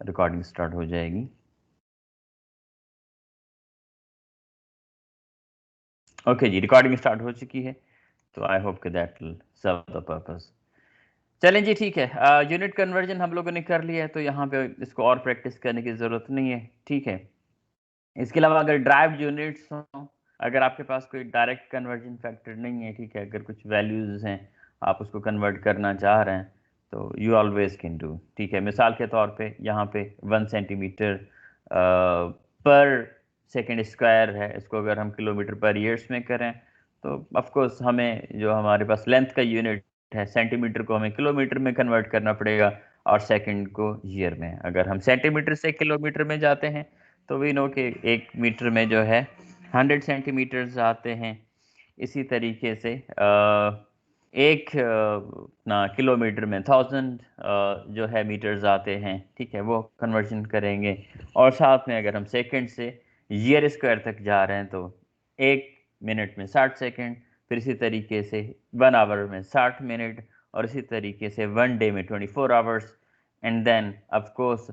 Recording start हो जाएगी। Okay जी, recording start हो चुकी है, तो आई होप कि that will serve the purpose. चलें जी, ठीक है। यूनिट कन्वर्जन हम लोगों ने कर लिया है, तो यहाँ पे इसको और प्रैक्टिस करने की ज़रूरत नहीं है, ठीक है। इसके अलावा अगर ड्राइव्ड यूनिट्स हों, अगर आपके पास कोई डायरेक्ट कन्वर्जन फैक्टर नहीं है, ठीक है, अगर कुछ वैल्यूज़ हैं आप उसको कन्वर्ट करना चाह रहे हैं, तो यू ऑलवेज कैन डू, ठीक है। मिसाल के तौर पे यहाँ पे 1 सेंटीमीटर पर सेकेंड स्क्वायर है, इसको अगर हम किलोमीटर पर ईयर्स में करें तो ऑफ कोर्स हमें जो हमारे पास लेंथ का यूनिट है, सेंटीमीटर को हमें किलोमीटर में कन्वर्ट करना पड़ेगा और सेकंड को ईयर में। अगर हम सेंटीमीटर से किलोमीटर में जाते हैं तो वी नो कि 1 मीटर में जो है 100 सेंटीमीटर्स आते हैं। इसी तरीके से एक ना किलोमीटर में 1000 जो है मीटर्स आते हैं, ठीक है, वो कन्वर्जन करेंगे। और साथ में अगर हम सेकंड से ईयर स्क्वायर तक जा रहे हैं तो 1 मिनट में 60 सेकंड, फिर इसी तरीके से 1 आवर में 60 मिनट, और इसी तरीके से 1 डे में 24 hours, and then of course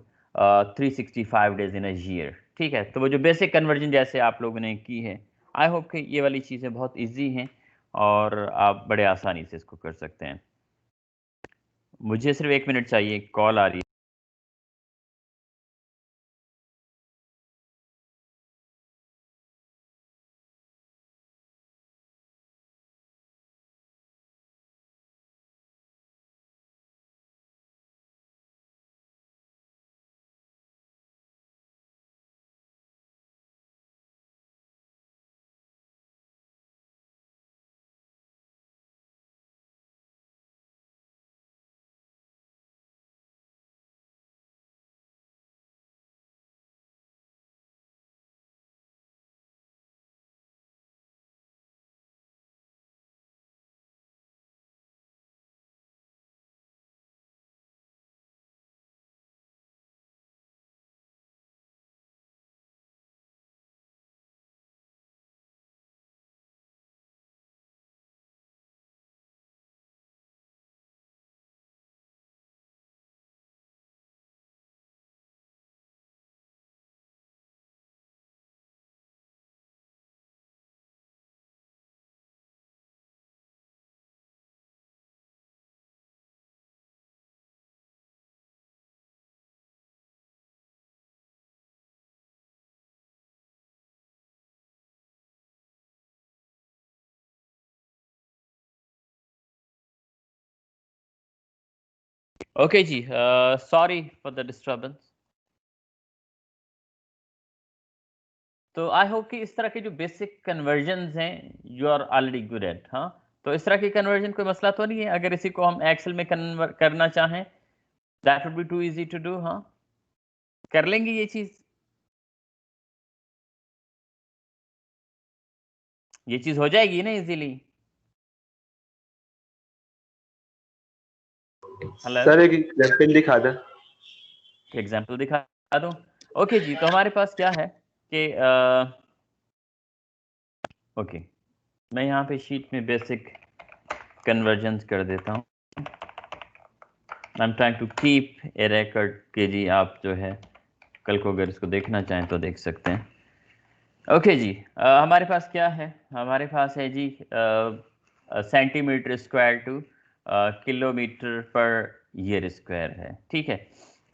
365 days in a year, ठीक है। तो वो जो बेसिक कन्वर्जन जैसे आप लोगों ने की है, आई होप कि ये वाली चीज़ें बहुत इजी हैं और आप बड़े आसानी से इसको कर सकते हैं। मुझे सिर्फ 1 मिनट चाहिए, कॉल आ रही है। ओके जी, सॉरी फॉर द डिस्टर्बेंस। तो आई होप कि इस तरह के जो बेसिक कन्वर्जन्स हैं you are already good at. हाँ, तो इस तरह की कन्वर्जन कोई मसला तो नहीं है अगर इसी को हम एक्सेल में कन्वर्ट करना चाहें? That would be too easy to do. हाँ, कर लेंगे ये चीज़? ये चीज़ हो जाएगी ना इजीली? हेलो, सर एक एग्जाम्पल दिखा दे। एग्जाम्पल दिखा दूं? ओके जी, तो हमारे पास क्या है कि ओके, मैं यहाँ पे शीट में बेसिक कन्वर्जन्स कर देता हूँ। I am trying to keep a record कि जी आप जो है कल को अगर इसको देखना चाहें तो देख सकते हैं। ओके जी, हमारे पास क्या है? हमारे पास है जी centimetre square to kilometre per year square है, ठीक है।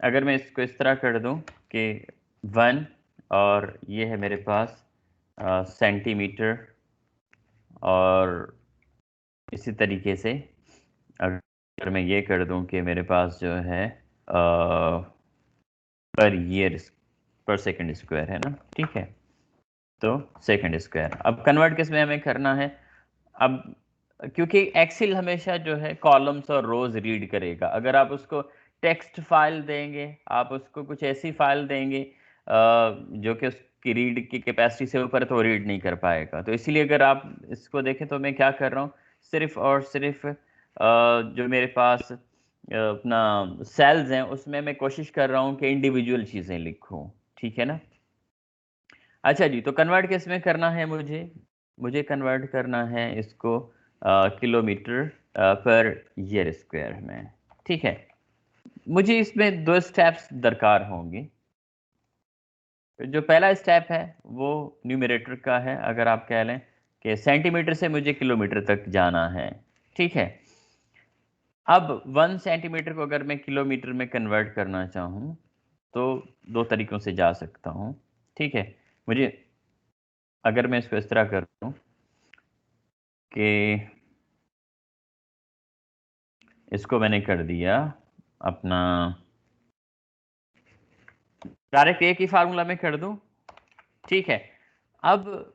अगर मैं इसको इस तरह कर दूं कि 1 और ये है मेरे पास सेंटीमीटर, और इसी तरीके से अगर मैं ये कर दूं कि मेरे पास जो है पर ईयर पर सेकंड स्क्वायर है ना, ठीक है। तो सेकंड स्क्वायर अब कन्वर्ट किस में हमें करना है? अब क्योंकि एक्सेल हमेशा जो है कॉलम्स और रोज रीड करेगा, अगर आप उसको टेक्स्ट फाइल देंगे, आप उसको कुछ ऐसी फाइल देंगे जो कि उसकी रीड की कैपेसिटी से ऊपर, तो रीड नहीं कर पाएगा। तो इसीलिए अगर आप इसको देखें तो मैं क्या कर रहा हूँ, सिर्फ और सिर्फ जो मेरे पास अपना सेल्स हैं उसमें मैं कोशिश कर रहा हूँ कि इंडिविजुअल चीज़ें लिखूँ, ठीक है ना। अच्छा जी, तो कन्वर्ट किस में करना है मुझे? मुझे कन्वर्ट करना है इसको किलोमीटर पर ईयर स्क्वायर में, ठीक है। मुझे इसमें 2 स्टेप्स दरकार होंगे। जो पहला स्टेप है वो न्यूमरेटर का है, अगर आप कह लें कि सेंटीमीटर से मुझे किलोमीटर तक जाना है, ठीक है। अब 1 सेंटीमीटर को अगर मैं किलोमीटर में कन्वर्ट करना चाहूँ तो 2 तरीकों से जा सकता हूँ, ठीक है। मुझे, अगर मैं इसको इस तरह करूँ कि इसको मैंने कर दिया अपना, डायरेक्ट एक ही फार्मूला में कर दूं, ठीक है। अब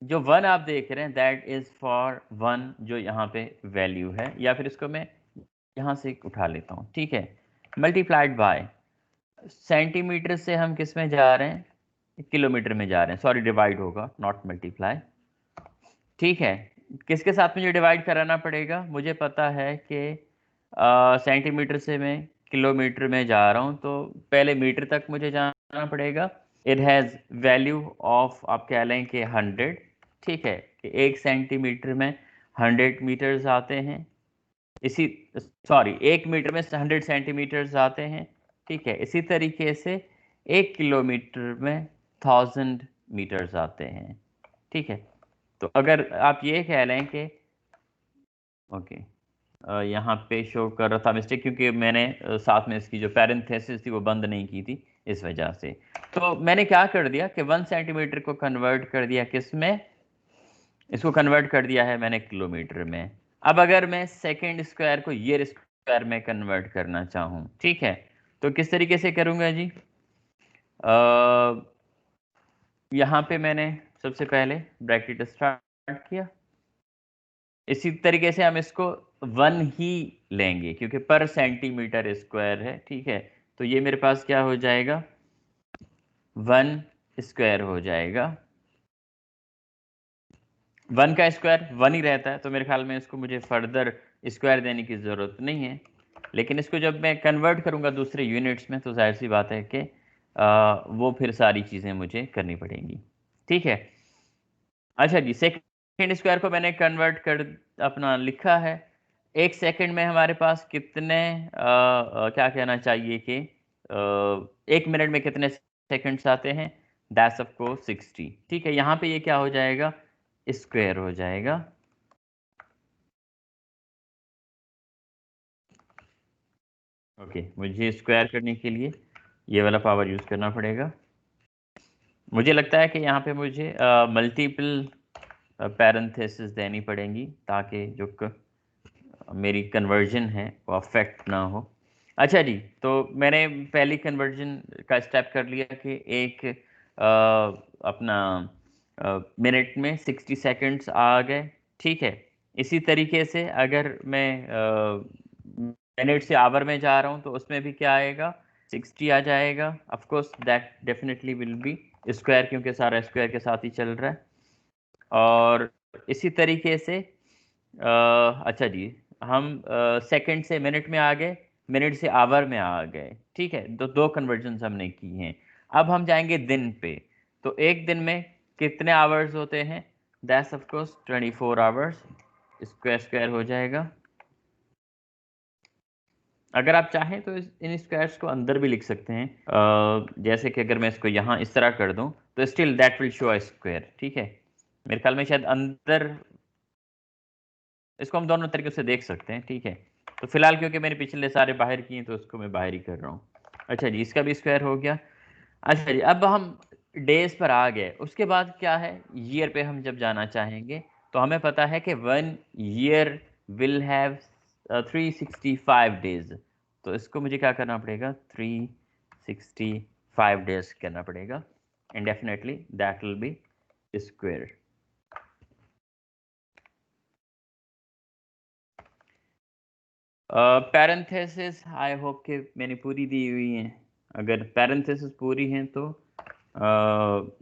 जो 1 आप देख रहे हैं दैट इज फॉर 1 जो यहाँ पे वैल्यू है, या फिर इसको मैं यहाँ से उठा लेता हूँ, ठीक है। मल्टीप्लाइड बाय सेंटीमीटर से हम किस में जा रहे हैं, किलोमीटर में जा रहे हैं, सॉरी डिवाइड होगा नॉट मल्टीप्लाई, ठीक है। किसके साथ मुझे डिवाइड कराना पड़ेगा, मुझे पता है कि सेंटीमीटर से मैं किलोमीटर में जा रहा हूँ तो पहले मीटर तक मुझे जाना पड़ेगा। इट हैज़ वैल्यू ऑफ, आप कह लें कि 100, ठीक है, कि 1 सेंटीमीटर में 100 मीटर्स आते हैं, इसी, सॉरी 1 मीटर में 100 सेंटीमीटर्स आते हैं, ठीक है। इसी तरीके से 1 किलोमीटर में 1000 मीटर्स आते हैं, ठीक है। तो अगर आप ये कह लें कि ओके, यहाँ पे शो कर रहा था मिस्टेक, क्योंकि मैंने साथ में इसकी जो पैरेंथेसिस थी वो बंद नहीं की थी, इस वजह से। तो मैंने क्या कर दिया कि 1 सेंटीमीटर को कन्वर्ट कर दिया किस में, इसको कन्वर्ट कर दिया है मैंने किलोमीटर में। अब अगर मैं सेकेंड स्क्वायर को ईयर स्क्वायर में कन्वर्ट करना चाहूँ, ठीक है, तो किस तरीके से करूँगा जी। यहाँ पे मैंने सबसे पहले ब्रैकेट स्टार्ट किया, इसी तरीके से हम इसको 1 ही लेंगे क्योंकि पर सेंटीमीटर स्क्वायर है, ठीक है। तो ये मेरे पास क्या हो जाएगा, 1 स्क्वायर हो जाएगा। 1 का स्क्वायर 1 ही रहता है, तो मेरे ख्याल में इसको मुझे फर्दर स्क्वायर देने की ज़रूरत नहीं है। लेकिन इसको जब मैं कन्वर्ट करूँगा दूसरे यूनिट्स में तो जाहिर सी बात है कि वो फिर सारी चीज़ें मुझे करनी पड़ेंगी, ठीक है। अच्छा जी, सेकेंड स्क्वायर को मैंने कन्वर्ट कर अपना लिखा है। 1 सेकंड में हमारे पास कितने क्या कहना चाहिए कि 1 मिनट में कितने सेकंड्स आते हैं, दैट्स ऑफ कोर्स 60, ठीक है। यहाँ पे ये क्या हो जाएगा, स्क्वायर हो जाएगा। ओके, मुझे स्क्वायर करने के लिए ये वाला पावर यूज़ करना पड़ेगा। मुझे लगता है कि यहाँ पे मुझे मल्टीपल पैरेंथेसिस देनी पड़ेंगी ताकि जो मेरी कन्वर्जन है वो अफेक्ट ना हो। अच्छा जी, तो मैंने पहली कन्वर्जन का स्टेप कर लिया कि एक अपना मिनट में 60 सेकंड्स आ गए, ठीक है। इसी तरीके से अगर मैं मिनट से आवर में जा रहा हूँ तो उसमें भी क्या आएगा, 60 आ जाएगा। Of course that definitely will be square, क्योंकि सारा स्क्वायर के साथ ही चल रहा है। और इसी तरीके से अच्छा जी, हम सेकंड से मिनट में आ गए, मिनट से आवर में आ गए, ठीक है। तो 2 कन्वर्जन्स हमने की हैं। अब हम जाएंगे दिन पे, तो एक दिन में कितने आवर्स होते हैं, that's of course 24 hours, square square हो जाएगा। अगर आप चाहें तो इन स्क्वायर्स को अंदर भी लिख सकते हैं, जैसे कि अगर मैं इसको यहाँ इस तरह कर दूं तो still that will show a square, ठीक है। मेरे ख्याल में शायद अंदर इसको हम दोनों तरीके से देख सकते हैं, ठीक है। तो फिलहाल क्योंकि मैंने पिछले सारे बाहर किए तो उसको मैं बाहर ही कर रहा हूँ। अच्छा जी, इसका भी स्क्वायर हो गया। अच्छा जी, अब हम डेज पर आ गए, उसके बाद क्या है, ईयर पे हम जब जाना चाहेंगे तो हमें पता है कि 1 ईयर विल हैव 365 डेज। तो इसको मुझे क्या करना पड़ेगा, 365 डेज करना पड़ेगा, and definitely that will be square. Parenthesis I hope कि मैंने पूरी दी हुई है। अगर पैरेंथेसिस पूरी हैं तो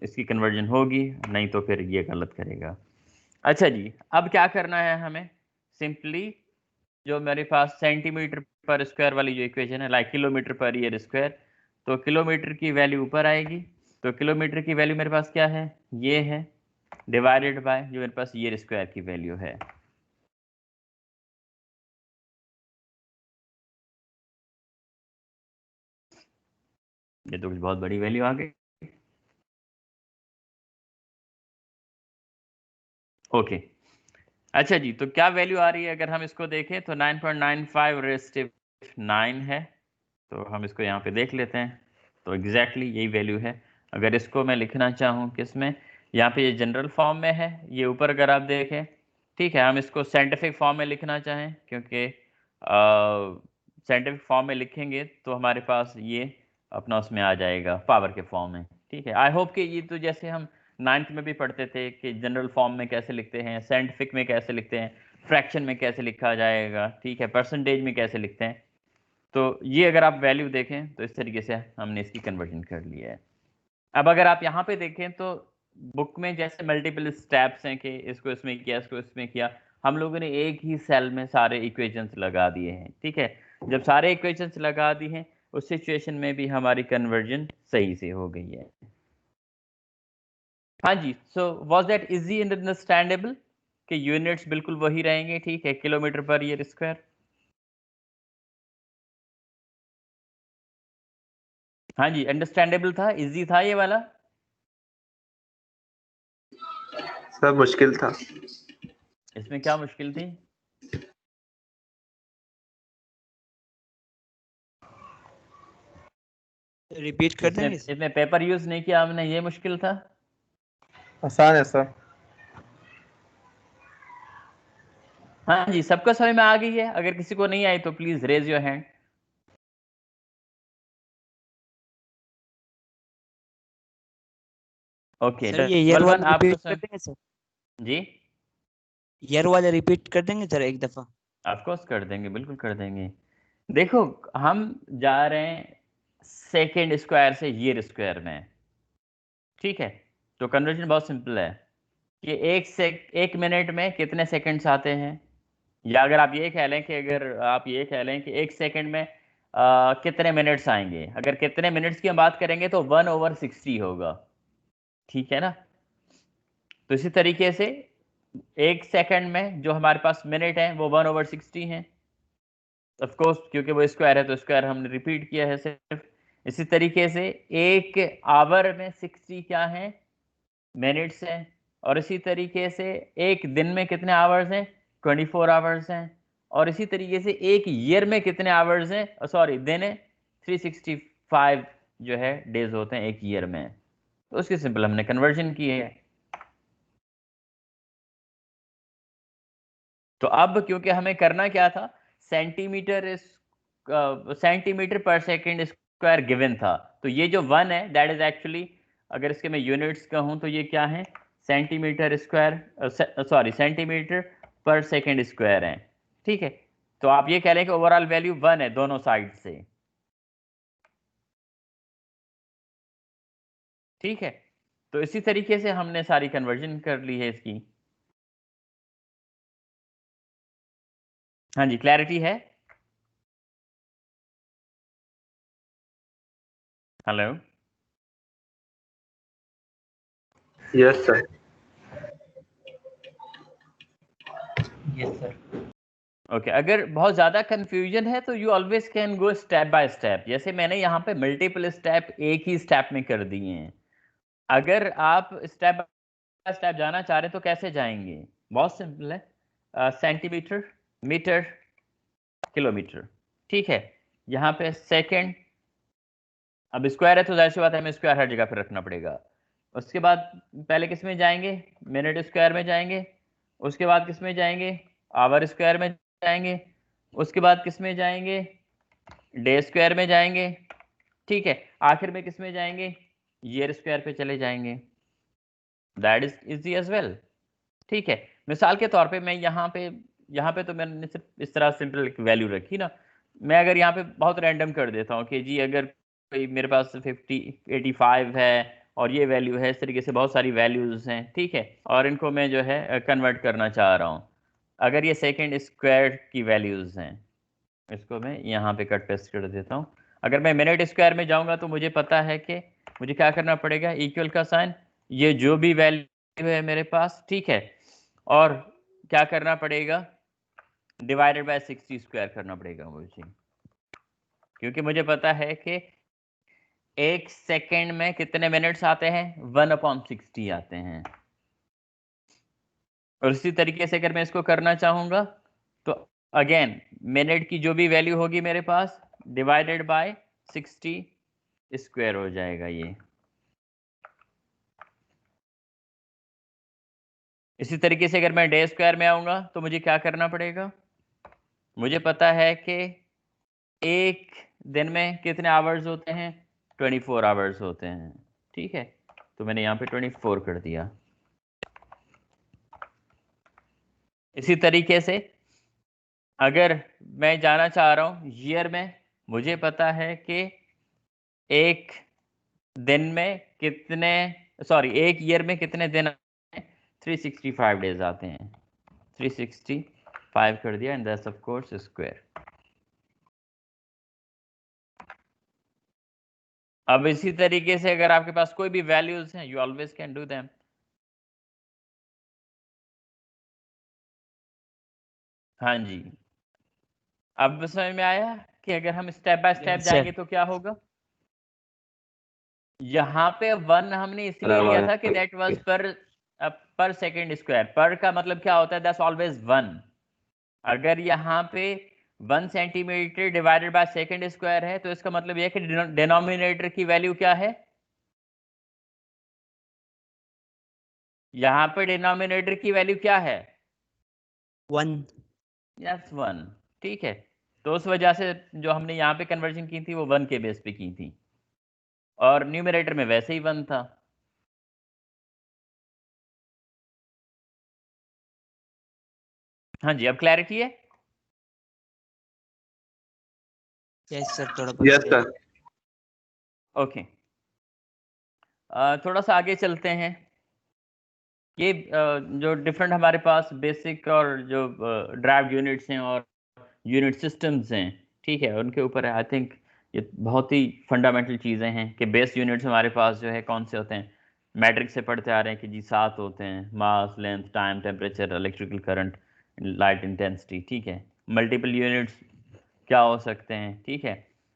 इसकी कन्वर्जन होगी, नहीं तो फिर ये गलत करेगा। अच्छा जी, अब क्या करना है हमें, सिंपली जो मेरे पास सेंटीमीटर पर स्क्वायर वाली जो इक्वेशन है, like kilometre per year square, तो किलोमीटर की वैल्यू ऊपर आएगी। तो किलोमीटर की वैल्यू मेरे पास क्या है, ये है, डिवाइडेड बाय जो मेरे पास ईयर स्क्वायर की वैल्यू है। ये तो कुछ बहुत बड़ी वैल्यू आ गई। ओके, अच्छा जी, तो क्या वैल्यू आ रही है अगर हम इसको देखें तो 9.95 रेस्टिव 9 है। तो हम इसको यहाँ पे देख लेते हैं। तो एग्जैक्टली यही वैल्यू है। अगर इसको मैं लिखना चाहूँ किस में, यहाँ पे ये जनरल फॉर्म में है, ये ऊपर अगर आप देखें, ठीक है। हम इसको साइंटिफिक फॉर्म में लिखना चाहें, क्योंकि साइंटिफिक फॉर्म में लिखेंगे तो हमारे पास ये अपना उसमें आ जाएगा पावर के फॉर्म में, ठीक है। आई होप कि ये तो जैसे हम 9th में भी पढ़ते थे कि जनरल फॉर्म में कैसे लिखते हैं, साइंटिफिक में कैसे लिखते हैं, फ्रैक्शन में कैसे लिखा जाएगा, ठीक है, परसेंटेज में कैसे लिखते हैं। तो ये अगर आप वैल्यू देखें तो इस तरीके से हमने इसकी कन्वर्जन कर लिया है। अब अगर आप यहाँ पे देखें तो बुक में जैसे मल्टीपल स्टेप्स हैं कि इसको इसमें किया, इसको इसमें किया, हम लोगों ने एक ही सेल में सारे इक्वेशंस लगा दिए हैं, ठीक है। जब सारे इक्वेशंस लगा दिए हैं, उस सिचुएशन में भी हमारी कन्वर्जन सही से हो गई है। हाँ जी, so was that easy and understandable कि यूनिट्स बिल्कुल वही रहेंगे, ठीक है, किलोमीटर पर ईयर स्क्वायर। हाँ जी, अंडरस्टैंडेबल था, इजी था ये वाला। सर मुश्किल था। इसमें क्या मुश्किल थी? रिपीट कर इसमें देंगे? इसमें पेपर यूज नहीं किया हमने, ये मुश्किल था। आसान है सर। हाँ जी, सबको समझ में आ गई है? अगर किसी को नहीं आई तो please raise your hand. Okay, sir ये ईयर डबल वन वाला आपको रिपीट कर देंगे सर? जी, ईयर वाला रिपीट कर देंगे सर एक दफा? ऑफकोर्स कर देंगे, बिल्कुल कर देंगे। देखो, हम जा रहे हैं सेकेंड स्क्वायर से ईयर स्क्वायर में, ठीक है। तो कन्वर्जन बहुत सिंपल है कि एक मिनट में कितने सेकंड्स आते हैं, या अगर आप ये कह लें कि अगर आप ये कह लें कि एक सेकंड में कितने मिनट्स आएंगे, अगर कितने मिनट्स की हम बात करेंगे तो 1/60 होगा, ठीक है ना। तो इसी तरीके से एक सेकंड में जो हमारे पास मिनट है वो 1/60 है। ऑफ कोर्स क्योंकि वो स्क्वायर है तो स्क्वायर हमने रिपीट किया है सिर्फ। इसी तरीके से एक आवर में 60 क्या है, मिनट्स हैं। और इसी तरीके से एक दिन में कितने आवर्स हैं, 24 आवर्स हैं। और इसी तरीके से एक ईयर में कितने आवर्स हैं, सॉरी दिन है, 365 जो है डेज होते हैं एक ईयर में। तो उसकी सिंपल हमने कन्वर्जन की है। तो अब क्योंकि हमें करना क्या था, सेंटीमीटर पर सेकेंड स्क्वायर गिवन था, तो ये जो 1 है दैट इज एक्चुअली, अगर इसके मैं यूनिट्स कहूँ तो ये क्या है, सेंटीमीटर स्क्वायर, सॉरी सेंटीमीटर पर सेकेंड स्क्वायर है, ठीक है। तो आप ये कह रहे हैं कि ओवरऑल वैल्यू 1 है दोनों साइड से, ठीक है। तो इसी तरीके से हमने सारी कन्वर्जन कर ली है इसकी। हाँ जी, क्लैरिटी है? Hello, yes sir. Yes sir. Okay अगर बहुत ज़्यादा कन्फ्यूजन है तो you always can go step by step. जैसे मैंने यहाँ पे मल्टीपल स्टेप एक ही स्टेप में कर दिए हैं। अगर आप स्टेप बाय स्टेप जाना चाह रहे हैं तो कैसे जाएंगे? बहुत सिंपल है, सेंटीमीटर, मीटर, किलोमीटर, ठीक है। यहाँ पे सेकेंड, अब स्क्वायर है तो जाहिर सी बात है हमें स्क्वायर हर जगह पर रखना पड़ेगा। उसके बाद पहले किस में जाएंगे, मिनट स्क्वायर में जाएंगे। उसके बाद किस में जाएंगे, आवर स्क्वायर में जाएंगे। उसके बाद किस में जाएंगे, डे स्क्वायर में जाएंगे, ठीक है। आखिर में किस में जाएंगे, ईयर स्क्वायर पे चले जाएंगे। That is easy as well, ठीक है। मिसाल के तौर पे मैं यहाँ पे तो मैंने सिर्फ इस तरह सिंपल एक वैल्यू रखी ना। मैं अगर यहाँ पे बहुत रैंडम कर देता हूँ कि जी अगर कोई मेरे पास 85 है और ये वैल्यू है, इस तरीके से बहुत सारी वैल्यूज हैं, ठीक है। और इनको मैं जो है कन्वर्ट करना चाह रहा हूँ। अगर ये सेकेंड स्क्वायर की वैल्यूज हैं, इसको मैं यहाँ पे कट पेस्ट कर देता हूँ। अगर मैं मिनट स्क्वायर में जाऊँगा तो मुझे पता है कि मुझे क्या करना पड़ेगा, इक्वल का साइन, ये जो भी वैल्यू है मेरे पास, ठीक है। और क्या करना पड़ेगा, डिवाइडेड बाय 60 स्क्वायर करना पड़ेगा मुझे, क्योंकि मुझे पता है कि एक सेकेंड में कितने मिनट्स आते हैं? 1/60 आते हैं। और इसी तरीके से अगर मैं इसको करना चाहूंगा तो अगेन मिनट की जो भी वैल्यू होगी मेरे पास डिवाइडेड बाय 60 स्क्वायर हो जाएगा ये। इसी तरीके से अगर मैं डे स्क्वायर में आऊंगा तो मुझे क्या करना पड़ेगा? मुझे पता है कि एक दिन में कितने आवर्स होते हैं? 24 आवर्स होते हैं। ठीक है, तो मैंने यहाँ पे 24 कर दिया। इसी तरीके से अगर मैं जाना चाह रहा हूँ ईयर में, मुझे पता है कि एक दिन में कितने, सॉरी एक ईयर में कितने दिन 365 डेज आते हैं। 365 कर दिया and that's of course square. अब इसी तरीके से अगर आपके पास कोई भी वैल्यूज हैं, you always can do them. हाँ जी, अब समझ में आया कि अगर हम स्टेप बाय स्टेप जाएंगे तो क्या होगा? यहाँ पे 1 हमने इसलिए लिया था कि दैट वाज पर सेकेंड स्क्वायर। पर का मतलब क्या होता है? That's always 1। अगर यहाँ पे 1 centimetre divided by second square है तो इसका मतलब यह है कि डिनोमिनेटर की वैल्यू क्या है? यहाँ पे डिनोमिनेटर की वैल्यू क्या है? 1। यस 1। ठीक है, तो उस वजह से जो हमने यहाँ पे कन्वर्जन की थी वो 1 के बेस पे की थी और न्यूमरेटर में वैसे ही 1 था। हाँ जी, अब क्लैरिटी है? यस सर, थोड़ा यस बहुत सर। ओके, थोड़ा सा आगे चलते हैं। ये जो डिफरेंट हमारे पास बेसिक और जो ड्राइव यूनिट्स हैं और यूनिट सिस्टम्स हैं, ठीक है, उनके ऊपर आई थिंक ये बहुत ही फंडामेंटल चीज़ें हैं कि बेस यूनिट्स हमारे पास जो है कौन से होते हैं। मैट्रिक्स से पढ़ते आ रहे हैं कि जी 7 होते हैं, mass, length, time, temperature, electrical current, light intensity. ठीक है, मल्टीपल यूनिट्स क्या हो सकते हैं? ठीक है,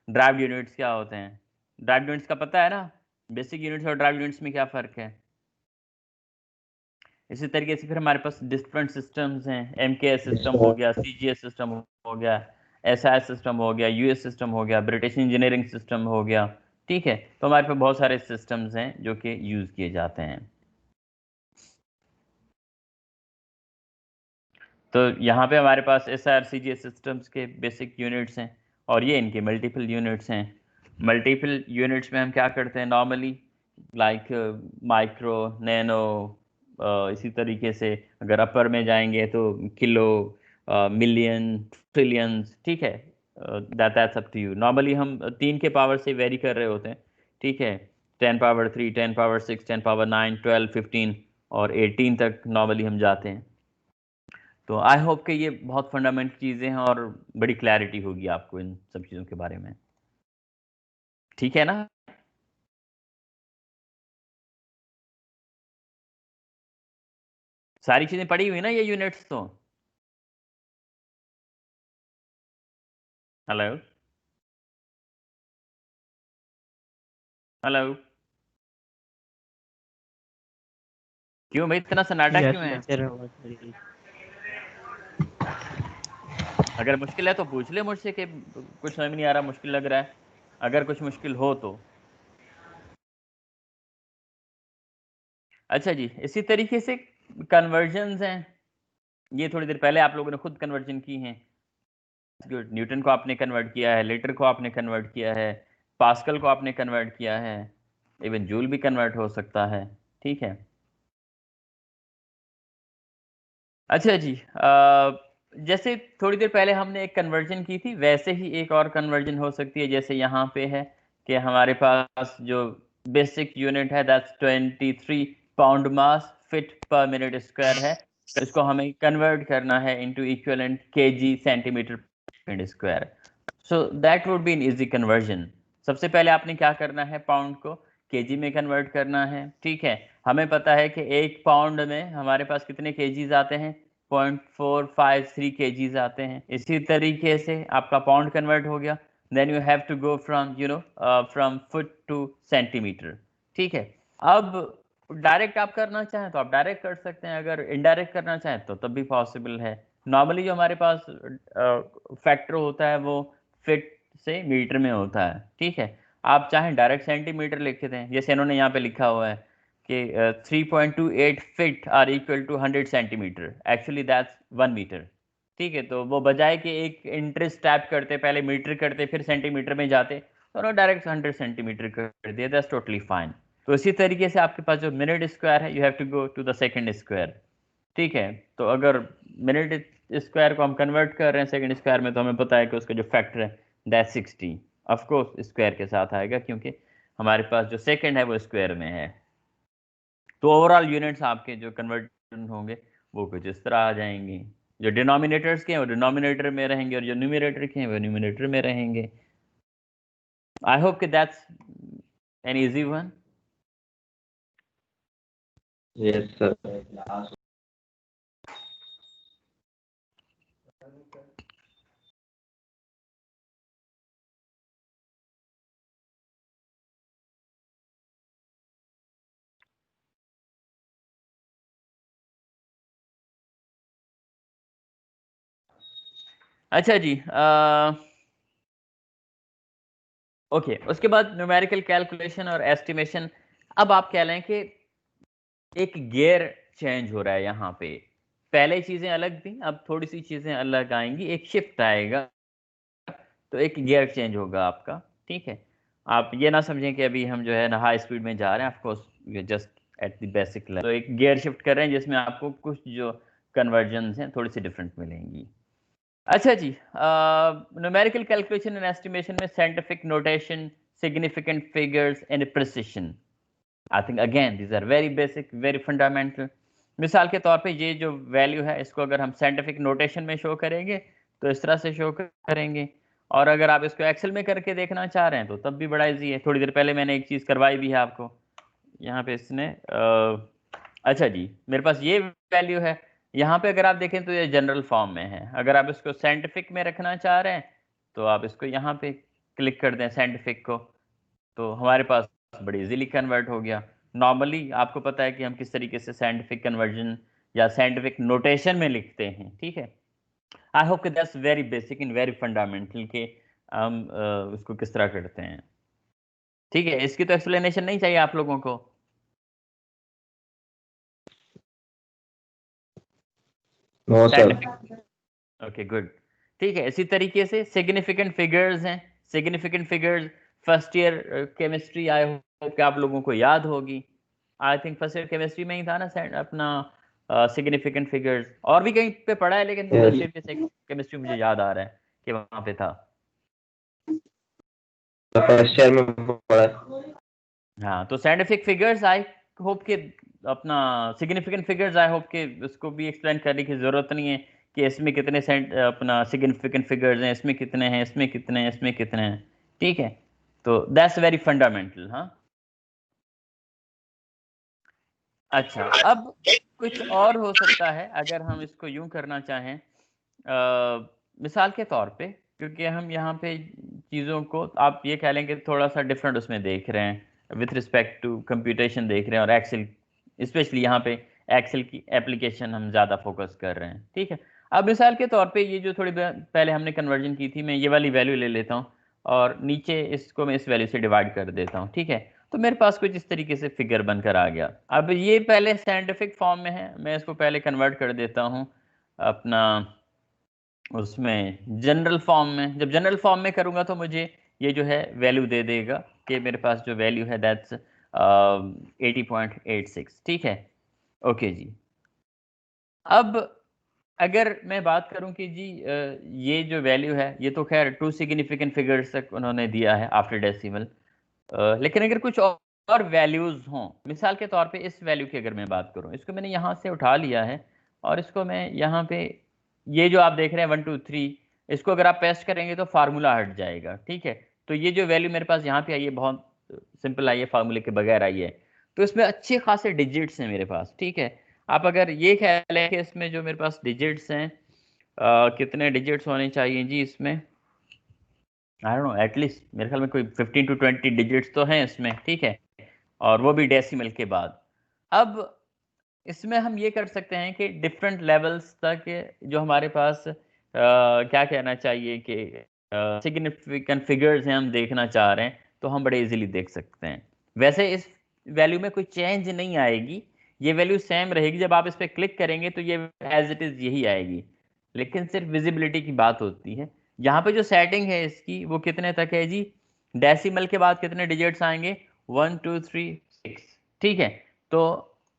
ड्राइव यूनिट्स क्या होते हैं? ड्राइव यूनिट्स का पता है ना, बेसिक यूनिट्स और ड्राइव यूनिट्स में क्या फ़र्क है? इसी तरीके से फिर हमारे पास डिफरेंट सिस्टम्स हैं। एमकेएस सिस्टम हो गया, सीजीएस सिस्टम हो गया, एसआई सिस्टम हो गया, यूएस सिस्टम हो गया, ब्रिटिश इंजीनियरिंग सिस्टम हो गया। ठीक है, तो हमारे पास बहुत सारे सिस्टम्स हैं जो कि यूज़ किए जाते हैं। तो यहाँ पे हमारे पास एसआई सीजीएस सिस्टम्स के बेसिक यूनिट्स हैं और ये इनके मल्टीपल यूनिट्स हैं। मल्टीपल यूनिट्स में हम क्या करते हैं नॉर्मली, लाइक माइक्रो, नैनो, इसी तरीके से अगर अपर में जाएंगे तो किलो, मिलियन, ट्रिलियंस। ठीक है, that's up to you. Normally हम 3 के पावर से वेरी कर रहे होते हैं। ठीक है, 10 पावर 3, 10 पावर 6, 10 पावर 9, 12, 15 और 18 तक नॉर्मली हम जाते हैं। तो आई होप कि ये बहुत फंडामेंटल चीज़ें हैं और बड़ी क्लैरिटी होगी आपको इन सब चीज़ों के बारे में। ठीक है ना? सारी चीज़ें पढ़ी हुई ना ये यूनिट्स तो? हेलो हेलो, क्यों भाई इतना सन्नाटा यस क्यों है? सर। अगर मुश्किल है तो पूछ ले मुझसे कि कुछ समझ में नहीं आ रहा, मुश्किल लग रहा है, अगर कुछ मुश्किल हो तो। अच्छा जी, इसी तरीके से कन्वर्जन्स हैं। ये थोड़ी देर पहले आप लोगों ने खुद कन्वर्जन की हैं। गुड, न्यूटन को आपने कन्वर्ट किया है, लीटर को आपने कन्वर्ट किया है, पास्कल को आपने कन्वर्ट किया है, इवन जूल भी कन्वर्ट हो सकता है। ठीक है, अच्छा जी, जैसे थोड़ी देर पहले हमने एक कन्वर्जन की थी वैसे ही एक और कन्वर्जन हो सकती है। जैसे यहाँ पे है कि हमारे पास जो बेसिक यूनिट है दैट्स 23 पाउंड मास फिट पर मिनट स्क्वायर है। इसको हमें कन्वर्ट करना है इनटू इक्विवेलेंट केजी सेंटीमीटर पर square. So that would B an easy conversion. सबसे पहले आपने क्या करना है, पाउंड को केजी में कन्वर्ट करना है। ठीक है, हमें पता है कि 1 पाउंड में हमारे पास कितने केजीज आते हैं? 0.453 केजीज आते हैं। इसी तरीके से आपका पाउंड कन्वर्ट हो गया then you have to go from from foot to centimetre. ठीक है, अब डायरेक्ट आप करना चाहें तो आप डायरेक्ट कर सकते हैं, अगर इनडायरेक्ट करना चाहें तो तब भी पॉसिबल है। नॉर्मली जो हमारे पास फैक्टर होता है वो फिट से मीटर में होता है। ठीक है, आप चाहें डायरेक्ट सेंटीमीटर लिख दें, जैसे इन्होंने यहाँ पे लिखा हुआ है कि 3.28 feet are equal to 100 centimetre, actually that's 1 metre. ठीक है, तो वो बजाय कि एक इंटरेस्ट टैप करते, पहले मीटर करते फिर सेंटीमीटर में जाते, तो उन्होंने डायरेक्ट 100 सेंटीमीटर कर दिया, दैट्स टोटली फाइन। तो इसी तरीके से आपके पास जो मिनट स्क्वायर है, you have to go to the second square. ठीक है, तो अगर मिनट स्क्वायर को हम कन्वर्ट कर रहे हैं सेकंड स्क्वायर में, तो हमें पता है कि उसका जो फैक्टर है दैट 60, ऑफ कोर्स स्क्वायर के साथ आएगा क्योंकि हमारे पास जो सेकंड है वो स्क्वायर में है। तो ओवरऑल यूनिट्स आपके जो कन्वर्जन होंगे वो कुछ इस तरह आ जाएंगे, जो डिनोमिनेटर्स के हैं वो डिनोमिनेटर में रहेंगे और जो न्यूमरेटर के हैं वो न्यूमरेटर में रहेंगे। आई होप कि that's an easy one. Yes sir. अच्छा जी, ओके, उसके बाद न्यूमेरिकल कैलकुलेशन और एस्टिमेशन। अब आप कह लें कि एक गियर चेंज हो रहा है यहाँ पे, पहले चीजें अलग थी, अब थोड़ी सी चीजें अलग आएंगी, एक शिफ्ट आएगा, तो एक गियर चेंज होगा आपका। ठीक है, आप ये ना समझें कि अभी हम जो है ना हाई स्पीड में जा रहे हैं, of course just at the basic level, तो एक गियर शिफ्ट कर रहे हैं जिसमें आपको कुछ जो कन्वर्जन हैं थोड़ी सी डिफरेंट मिलेंगी। अच्छा जी, न्यूमेरिकल कैलकुलेशन एंड एस्टिमेशन में scientific notation, significant figures and precision, I think again these are very basic, very fundamental. मिसाल के तौर पे ये जो वैल्यू है इसको अगर हम साइंटिफिक नोटेशन में शो करेंगे तो इस तरह से शो करेंगे, और अगर आप इसको एक्सेल में करके देखना चाह रहे हैं तो तब भी बड़ा इजी है। थोड़ी देर पहले मैंने एक चीज़ करवाई भी है आपको यहाँ पे इसने अच्छा जी, मेरे पास ये वैल्यू है, यहाँ पे अगर आप देखें तो ये जनरल फॉर्म में है। अगर आप इसको साइंटिफिक में रखना चाह रहे हैं तो आप इसको यहाँ पे क्लिक कर दें साइंटिफिक को, तो हमारे पास बड़ी इजीली कन्वर्ट हो गया। नॉर्मली आपको पता है कि हम किस तरीके से साइंटिफिक कन्वर्जन या साइंटिफिक नोटेशन में लिखते हैं। ठीक है, आई होप कि that's very basic and very fundamental कि हम उसको किस तरह करते हैं। ठीक है, इसकी तो एक्सप्लेनेशन नहीं चाहिए आप लोगों को। No sir. Okay good. ठीक है, इसी तरीके से सिग्निफिकेंट फिगर्स हैं, significant figures first year chemistry I hope कि आप लोगों को याद होगी। I think first year chemistry में ही था ना अपना सिग्निफिकेंट फिगर्स, और भी कहीं पे पढ़ा है लेकिन फर्स्ट ईयर के केमिस्ट्री मुझे याद आ रहा है कि वहां पे था। फर्स्ट ईयर में पढ़ा। हाँ, तो साइंटिफिक फिगर्स आई होप कि अपना सिग्निफिकेंट फिगर्स आई होप कि उसको भी एक्सप्लेन करने की ज़रूरत नहीं है कि इसमें कितने अपना सिग्निफिकेंट फिगर्स हैं, इसमें कितने हैं, इसमें कितने हैं, इसमें कितने हैं। ठीक है, तो दैट्स वेरी फंडामेंटल। हाँ, अच्छा, अब कुछ और हो सकता है अगर हम इसको यूं करना चाहें, मिसाल के तौर पे, क्योंकि हम यहाँ पे चीज़ों को आप ये कह लें कि थोड़ा सा डिफरेंट उसमें देख रहे हैं विथ रिस्पेक्ट टू कंप्यूटेशन देख रहे हैं, और एक्सेल स्पेशली यहाँ पे एक्सेल की एप्लीकेशन हम ज़्यादा फोकस कर रहे हैं। ठीक है, अब मिसाल के तौर पे ये जो थोड़ी पहले हमने कन्वर्जन की थी, मैं ये वाली वैल्यू ले लेता हूँ और नीचे इसको मैं इस वैल्यू से डिवाइड कर देता हूँ। ठीक है, तो मेरे पास कुछ इस तरीके से फिगर बनकर आ गया। अब ये पहले साइंटिफिक फॉर्म में है, मैं इसको पहले कन्वर्ट कर देता हूँ अपना उसमें जनरल फॉर्म में। जब जनरल फॉर्म में करूँगा तो मुझे ये जो है वैल्यू दे देगा कि मेरे पास जो वैल्यू है दैट्स 80.86। ठीक है, ओके जी। अब अगर मैं बात करूं कि जी ये जो वैल्यू है ये तो खैर टू सिग्निफिकेंट फिगर्स तक उन्होंने दिया है आफ्टर डेसिमल, लेकिन अगर कुछ और वैल्यूज हों, मिसाल के तौर पे इस वैल्यू की अगर मैं बात करूं, इसको मैंने यहाँ से उठा लिया है और इसको मैं यहाँ पे, ये जो आप देख रहे हैं 1 2 3, इसको अगर आप पेस्ट करेंगे तो फार्मूला हट जाएगा। ठीक है, तो ये जो वैल्यू मेरे पास यहाँ पे आई है बहुत सिंपल आई है, फार्मूले के बगैर आई है, तो इसमें अच्छे खासे डिजिट्स हैं मेरे पास। ठीक है, आप अगर ये ख्याल है कि इसमें जो मेरे पास डिजिट्स हैं, कितने डिजिट्स होने चाहिए जी इसमें, आई डोंट नो, एटलीस्ट मेरे ख्याल में कोई 15 to 20 डिजिट्स तो हैं इसमें, ठीक है, और वो भी डेसिमल के बाद। अब इसमें हम ये कर सकते हैं कि डिफरेंट लेवल्स तक जो हमारे पास क्या कहना चाहिए कि सिग्निफिकेंट फिगर्स हैं, हम देखना चाह रहे हैं, तो हम बड़े इजीली देख सकते हैं। वैसे इस वैल्यू में कोई चेंज नहीं आएगी, ये वैल्यू सेम रहेगी। जब आप इस पर क्लिक करेंगे तो ये एज इट इज़ यही आएगी, लेकिन सिर्फ विजिबिलिटी की बात होती है। यहाँ पे जो सेटिंग है इसकी, वो कितने तक है जी? डेसिमल के बाद कितने डिजिट्स आएंगे? 1 2 3 6, ठीक है। तो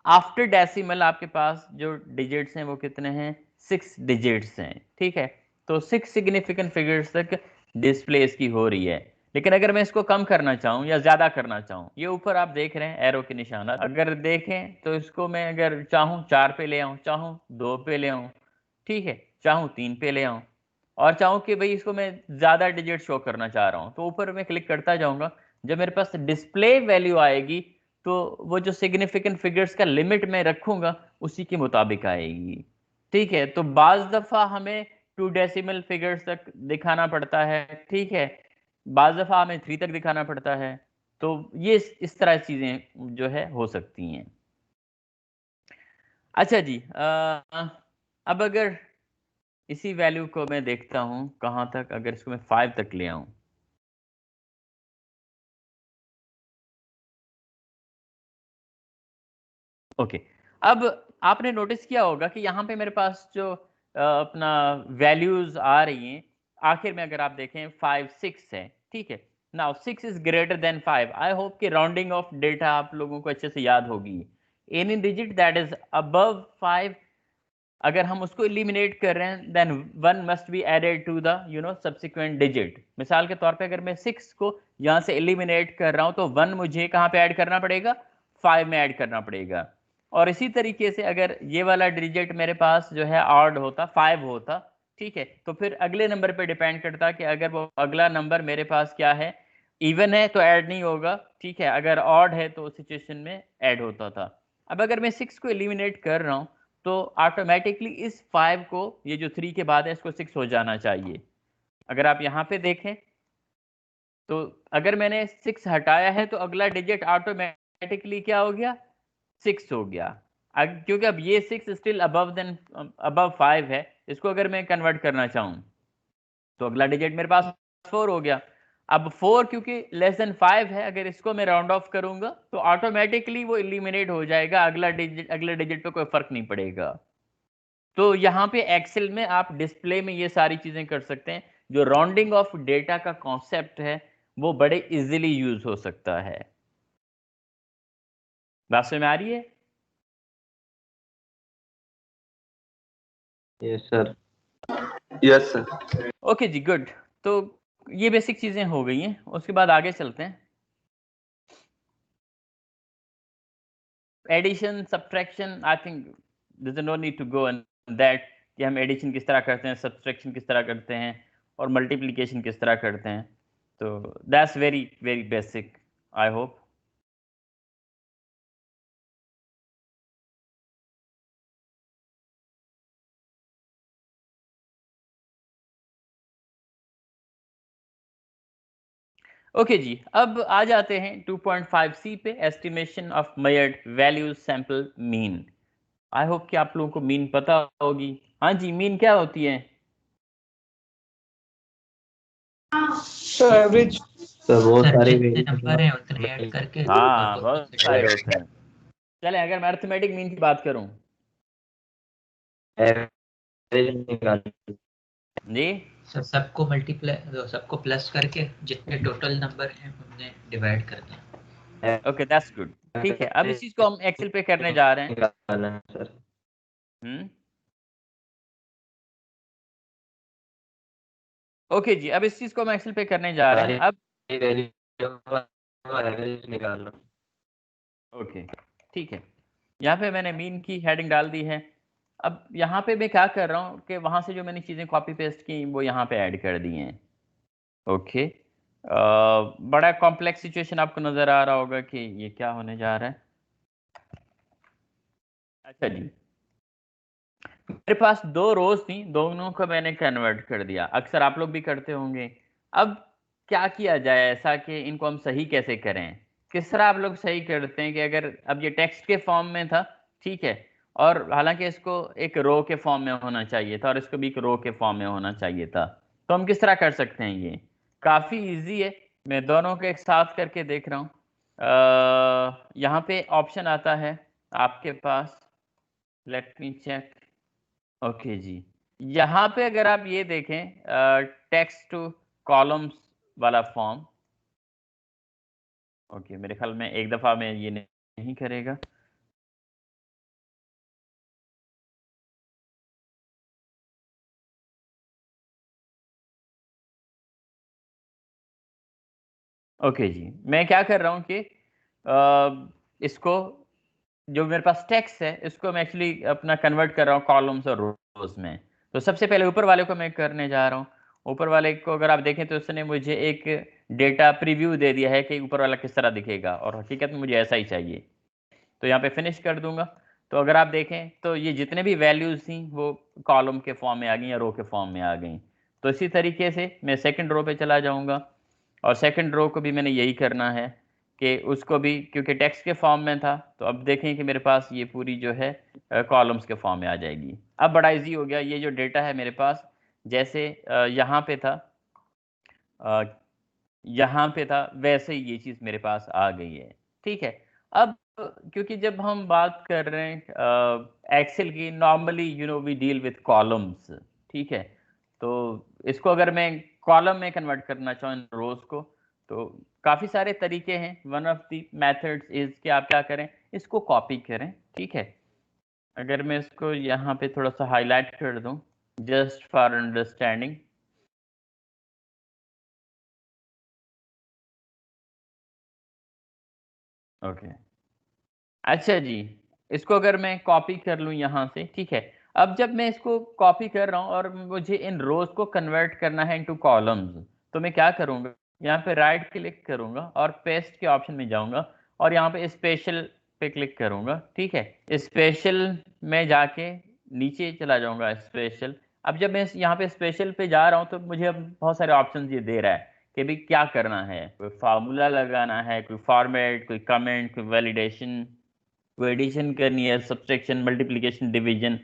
आफ्टर डेसिमल आपके पास जो डिजिट्स हैं वो कितने हैं? 6 डिजिट्स हैं, ठीक है। तो 6 सिग्निफिकेंट फिगर्स तक डिस्प्ले इसकी हो रही है। लेकिन अगर मैं इसको कम करना चाहूँ या ज़्यादा करना चाहूँ, ये ऊपर आप देख रहे हैं एरो के निशाना, अगर देखें तो इसको मैं अगर चाहूँ 4 पे ले आऊँ, चाहूँ 2 पे ले आऊँ, ठीक है, चाहूँ 3 पे ले आऊँ, और चाहूँ कि भाई इसको मैं ज़्यादा डिजिट शो करना चाह रहा हूँ, तो ऊपर मैं क्लिक करता जाऊँगा। जब मेरे पास डिस्प्ले वैल्यू आएगी तो वो जो सिग्निफिकेंट फिगर्स का लिमिट मैं रखूँगा उसी के मुताबिक आएगी, ठीक है। तो बाज़ दफ़ा हमें 2 डेसिमल फिगर्स तक दिखाना पड़ता है, ठीक है, बाज़ दफ़ा हमें 3 तक दिखाना पड़ता है। तो ये इस तरह चीज़ें जो है हो सकती हैं। अच्छा जी, अब अगर इसी वैल्यू को मैं देखता हूँ कहाँ तक, अगर इसको मैं 5 तक ले आऊँ, ओके। अब आपने नोटिस किया होगा कि यहाँ पे मेरे पास जो अपना वैल्यूज आ रही हैं, आखिर में अगर आप देखें 5 6 है, ठीक है। Now 6 is greater than 5। I hope कि राउंडिंग ऑफ डेटा आप लोगों को अच्छे से याद होगी। Any digit that is above 5, अगर हम उसको इलिमिनेट कर रहे हैं, then 1 must be added to the subsequent digit. मिसाल के तौर पे अगर मैं 6 को यहाँ से इलिमिनेट कर रहा हूँ तो 1 मुझे कहाँ पे ऐड करना पड़ेगा? 5 में ऐड करना पड़ेगा। और इसी तरीके से अगर ये वाला डिजिट मेरे पास जो है ऑड होता, 5 होता, ठीक है, तो फिर अगले नंबर पे डिपेंड करता कि अगर वो अगला नंबर मेरे पास क्या है, इवन है तो ऐड नहीं होगा, ठीक है, अगर ऑड है तो उस सिचुएशन में ऐड होता था। अब अगर मैं 6 को एलिमिनेट कर रहा हूँ तो ऑटोमेटिकली इस 5 को, ये जो 3 के बाद है, इसको 6 हो जाना चाहिए। अगर आप यहाँ पे देखें तो अगर मैंने 6 हटाया है तो अगला डिजिट ऑटोमेटिकली क्या हो गया? 6 हो गया। क्योंकि अब ये 6 स्टिल अबव 5 है, इसको अगर मैं कन्वर्ट करना चाहूँ तो अगला डिजिट मेरे पास 4 हो गया। अब 4 क्योंकि लेस देन 5 है, अगर इसको मैं राउंड ऑफ करूंगा तो ऑटोमेटिकली वो एलिमिनेट हो जाएगा, अगले डिजिट पे कोई फर्क नहीं पड़ेगा। तो यहाँ पे एक्सेल में आप डिस्प्ले में ये सारी चीजें कर सकते हैं। जो राउंडिंग ऑफ डेटा का कॉन्सेप्ट है वो बड़े इजीली यूज हो सकता है। बात समझ में आ रही है? Yes sir. Yes sir. Okay जी, गुड। तो ये बेसिक चीजें हो गई हैं, उसके बाद आगे चलते हैं। Addition subtraction, I think there is no need to go in that, कि हम एडिशन किस तरह करते हैं, सब्ट्रैक्शन किस तरह करते हैं, और मल्टीप्लिकेशन किस तरह करते हैं। तो that's very very basic, I hope. Okay जी, अब आ जाते हैं 2.5C पे, estimation of measured values sample mean. I hope कि आप लोगों को मीन पता होगी। हाँ जी, मीन क्या होती है? Sir average. सर बहुत सर सारे जितने नंबर हैं उतने ऐड करके हाँ, और बहुत सारे होते हैं। चले, अगर मैं अर्थमेटिक मीन की बात करूं एवरेज निकाल। जी, सर सबको प्लस करके जितने टोटल नंबर हैं उन्हें डिवाइड करते हैं। Okay, that's good. ठीक है, अब इस चीज को हम एक्सेल पे करने जा रहे हैं। निकालना है सर। ओके जी, अब इस चीज को हम एक्सेल पे करने जा रहे हैं। अब एवरेज निकालना। ओके, ठीक है, यहाँ पे मैंने मीन की हेडिंग डाल दी है। अब यहाँ पे मैं क्या कर रहा हूँ कि वहां से जो मैंने चीजें कॉपी पेस्ट की वो यहाँ पे ऐड कर दी हैं। ओके, बड़ा कॉम्प्लेक्स सिचुएशन आपको नजर आ रहा होगा कि ये क्या होने जा रहा है। अच्छा जी, मेरे पास 2 रोज थी, दोनों को मैंने कन्वर्ट कर दिया, अक्सर आप लोग भी करते होंगे। अब क्या किया जाए ऐसा कि इनको हम सही कैसे करें? किस तरह आप लोग सही करते हैं कि अगर अब ये टेक्स्ट के फॉर्म में था, ठीक है, और हालांकि इसको एक रो के फॉर्म में होना चाहिए था और इसको भी एक रो के फॉर्म में होना चाहिए था, तो हम किस तरह कर सकते हैं? ये काफ़ी इजी है, मैं दोनों को एक साथ करके देख रहा हूँ। यहाँ पे ऑप्शन आता है आपके पास, लेट मी चेक। ओके जी, यहाँ पे अगर आप ये देखें टेक्स्ट टू कॉलम्स वाला फॉर्म, ओके मेरे ख्याल में एक दफ़ा में ये नहीं करेगा। ओके जी, मैं क्या कर रहा हूँ कि इसको जो मेरे पास टेक्स्ट है इसको मैं एक्चुअली अपना कन्वर्ट कर रहा हूँ कॉलम्स और रोज में। तो सबसे पहले ऊपर वाले को मैं करने जा रहा हूँ। ऊपर वाले को अगर आप देखें तो उसने मुझे एक डेटा प्रीव्यू दे दिया है कि ऊपर वाला किस तरह दिखेगा, और हकीकत में मुझे ऐसा ही चाहिए। तो यहाँ पे फिनिश कर दूंगा। तो अगर आप देखें तो ये जितने भी वैल्यूज़ थी वो कॉलम के फॉर्म में आ गई या रो के फॉर्म में आ गई। तो इसी तरीके से मैं सेकंड रो पे चला जाऊंगा और सेकंड रो को भी मैंने यही करना है कि उसको भी, क्योंकि टेक्स्ट के फॉर्म में था, तो अब देखें कि मेरे पास ये पूरी जो है कॉलम्स के फॉर्म में आ जाएगी। अब बड़ा इजी हो गया, ये जो डेटा है मेरे पास जैसे यहाँ पे था, यहाँ पे था, वैसे ही ये चीज़ मेरे पास आ गई है। ठीक है, अब क्योंकि जब हम बात कर रहे हैं एक्सेल की, normally we deal with columns, ठीक है, तो इसको अगर मैं कॉलम में कन्वर्ट करना चाहूँ इन रोज को, तो काफ़ी सारे तरीके हैं। One of the methods is कि आप क्या करें, इसको कॉपी करें। ठीक है, अगर मैं इसको यहाँ पे थोड़ा सा हाईलाइट कर दूँ जस्ट फॉर अंडरस्टैंडिंग। ओके, अच्छा जी, इसको अगर मैं कॉपी कर लूँ यहाँ से, ठीक है, अब जब मैं इसको कॉपी कर रहा हूँ और मुझे इन रोज को कन्वर्ट करना है इनटू कॉलम्स, तो मैं क्या करूँगा, यहाँ पे राइट क्लिक करूँगा और पेस्ट के ऑप्शन में जाऊँगा और यहाँ पे स्पेशल पे क्लिक करूँगा। ठीक है, स्पेशल में जाके नीचे चला जाऊँगा स्पेशल। अब जब मैं यहाँ पे स्पेशल पे जा रहा हूँ तो मुझे अब बहुत सारे ऑप्शन ये दे रहा है कि भाई क्या करना है, कोई फार्मूला लगाना है, कोई फॉर्मेट, कोई कमेंट, कोई वैलिडेशन, कोई एडिशन करनी है, सब्सट्रैक्शन, मल्टीप्लिकेशन, डिवीजन।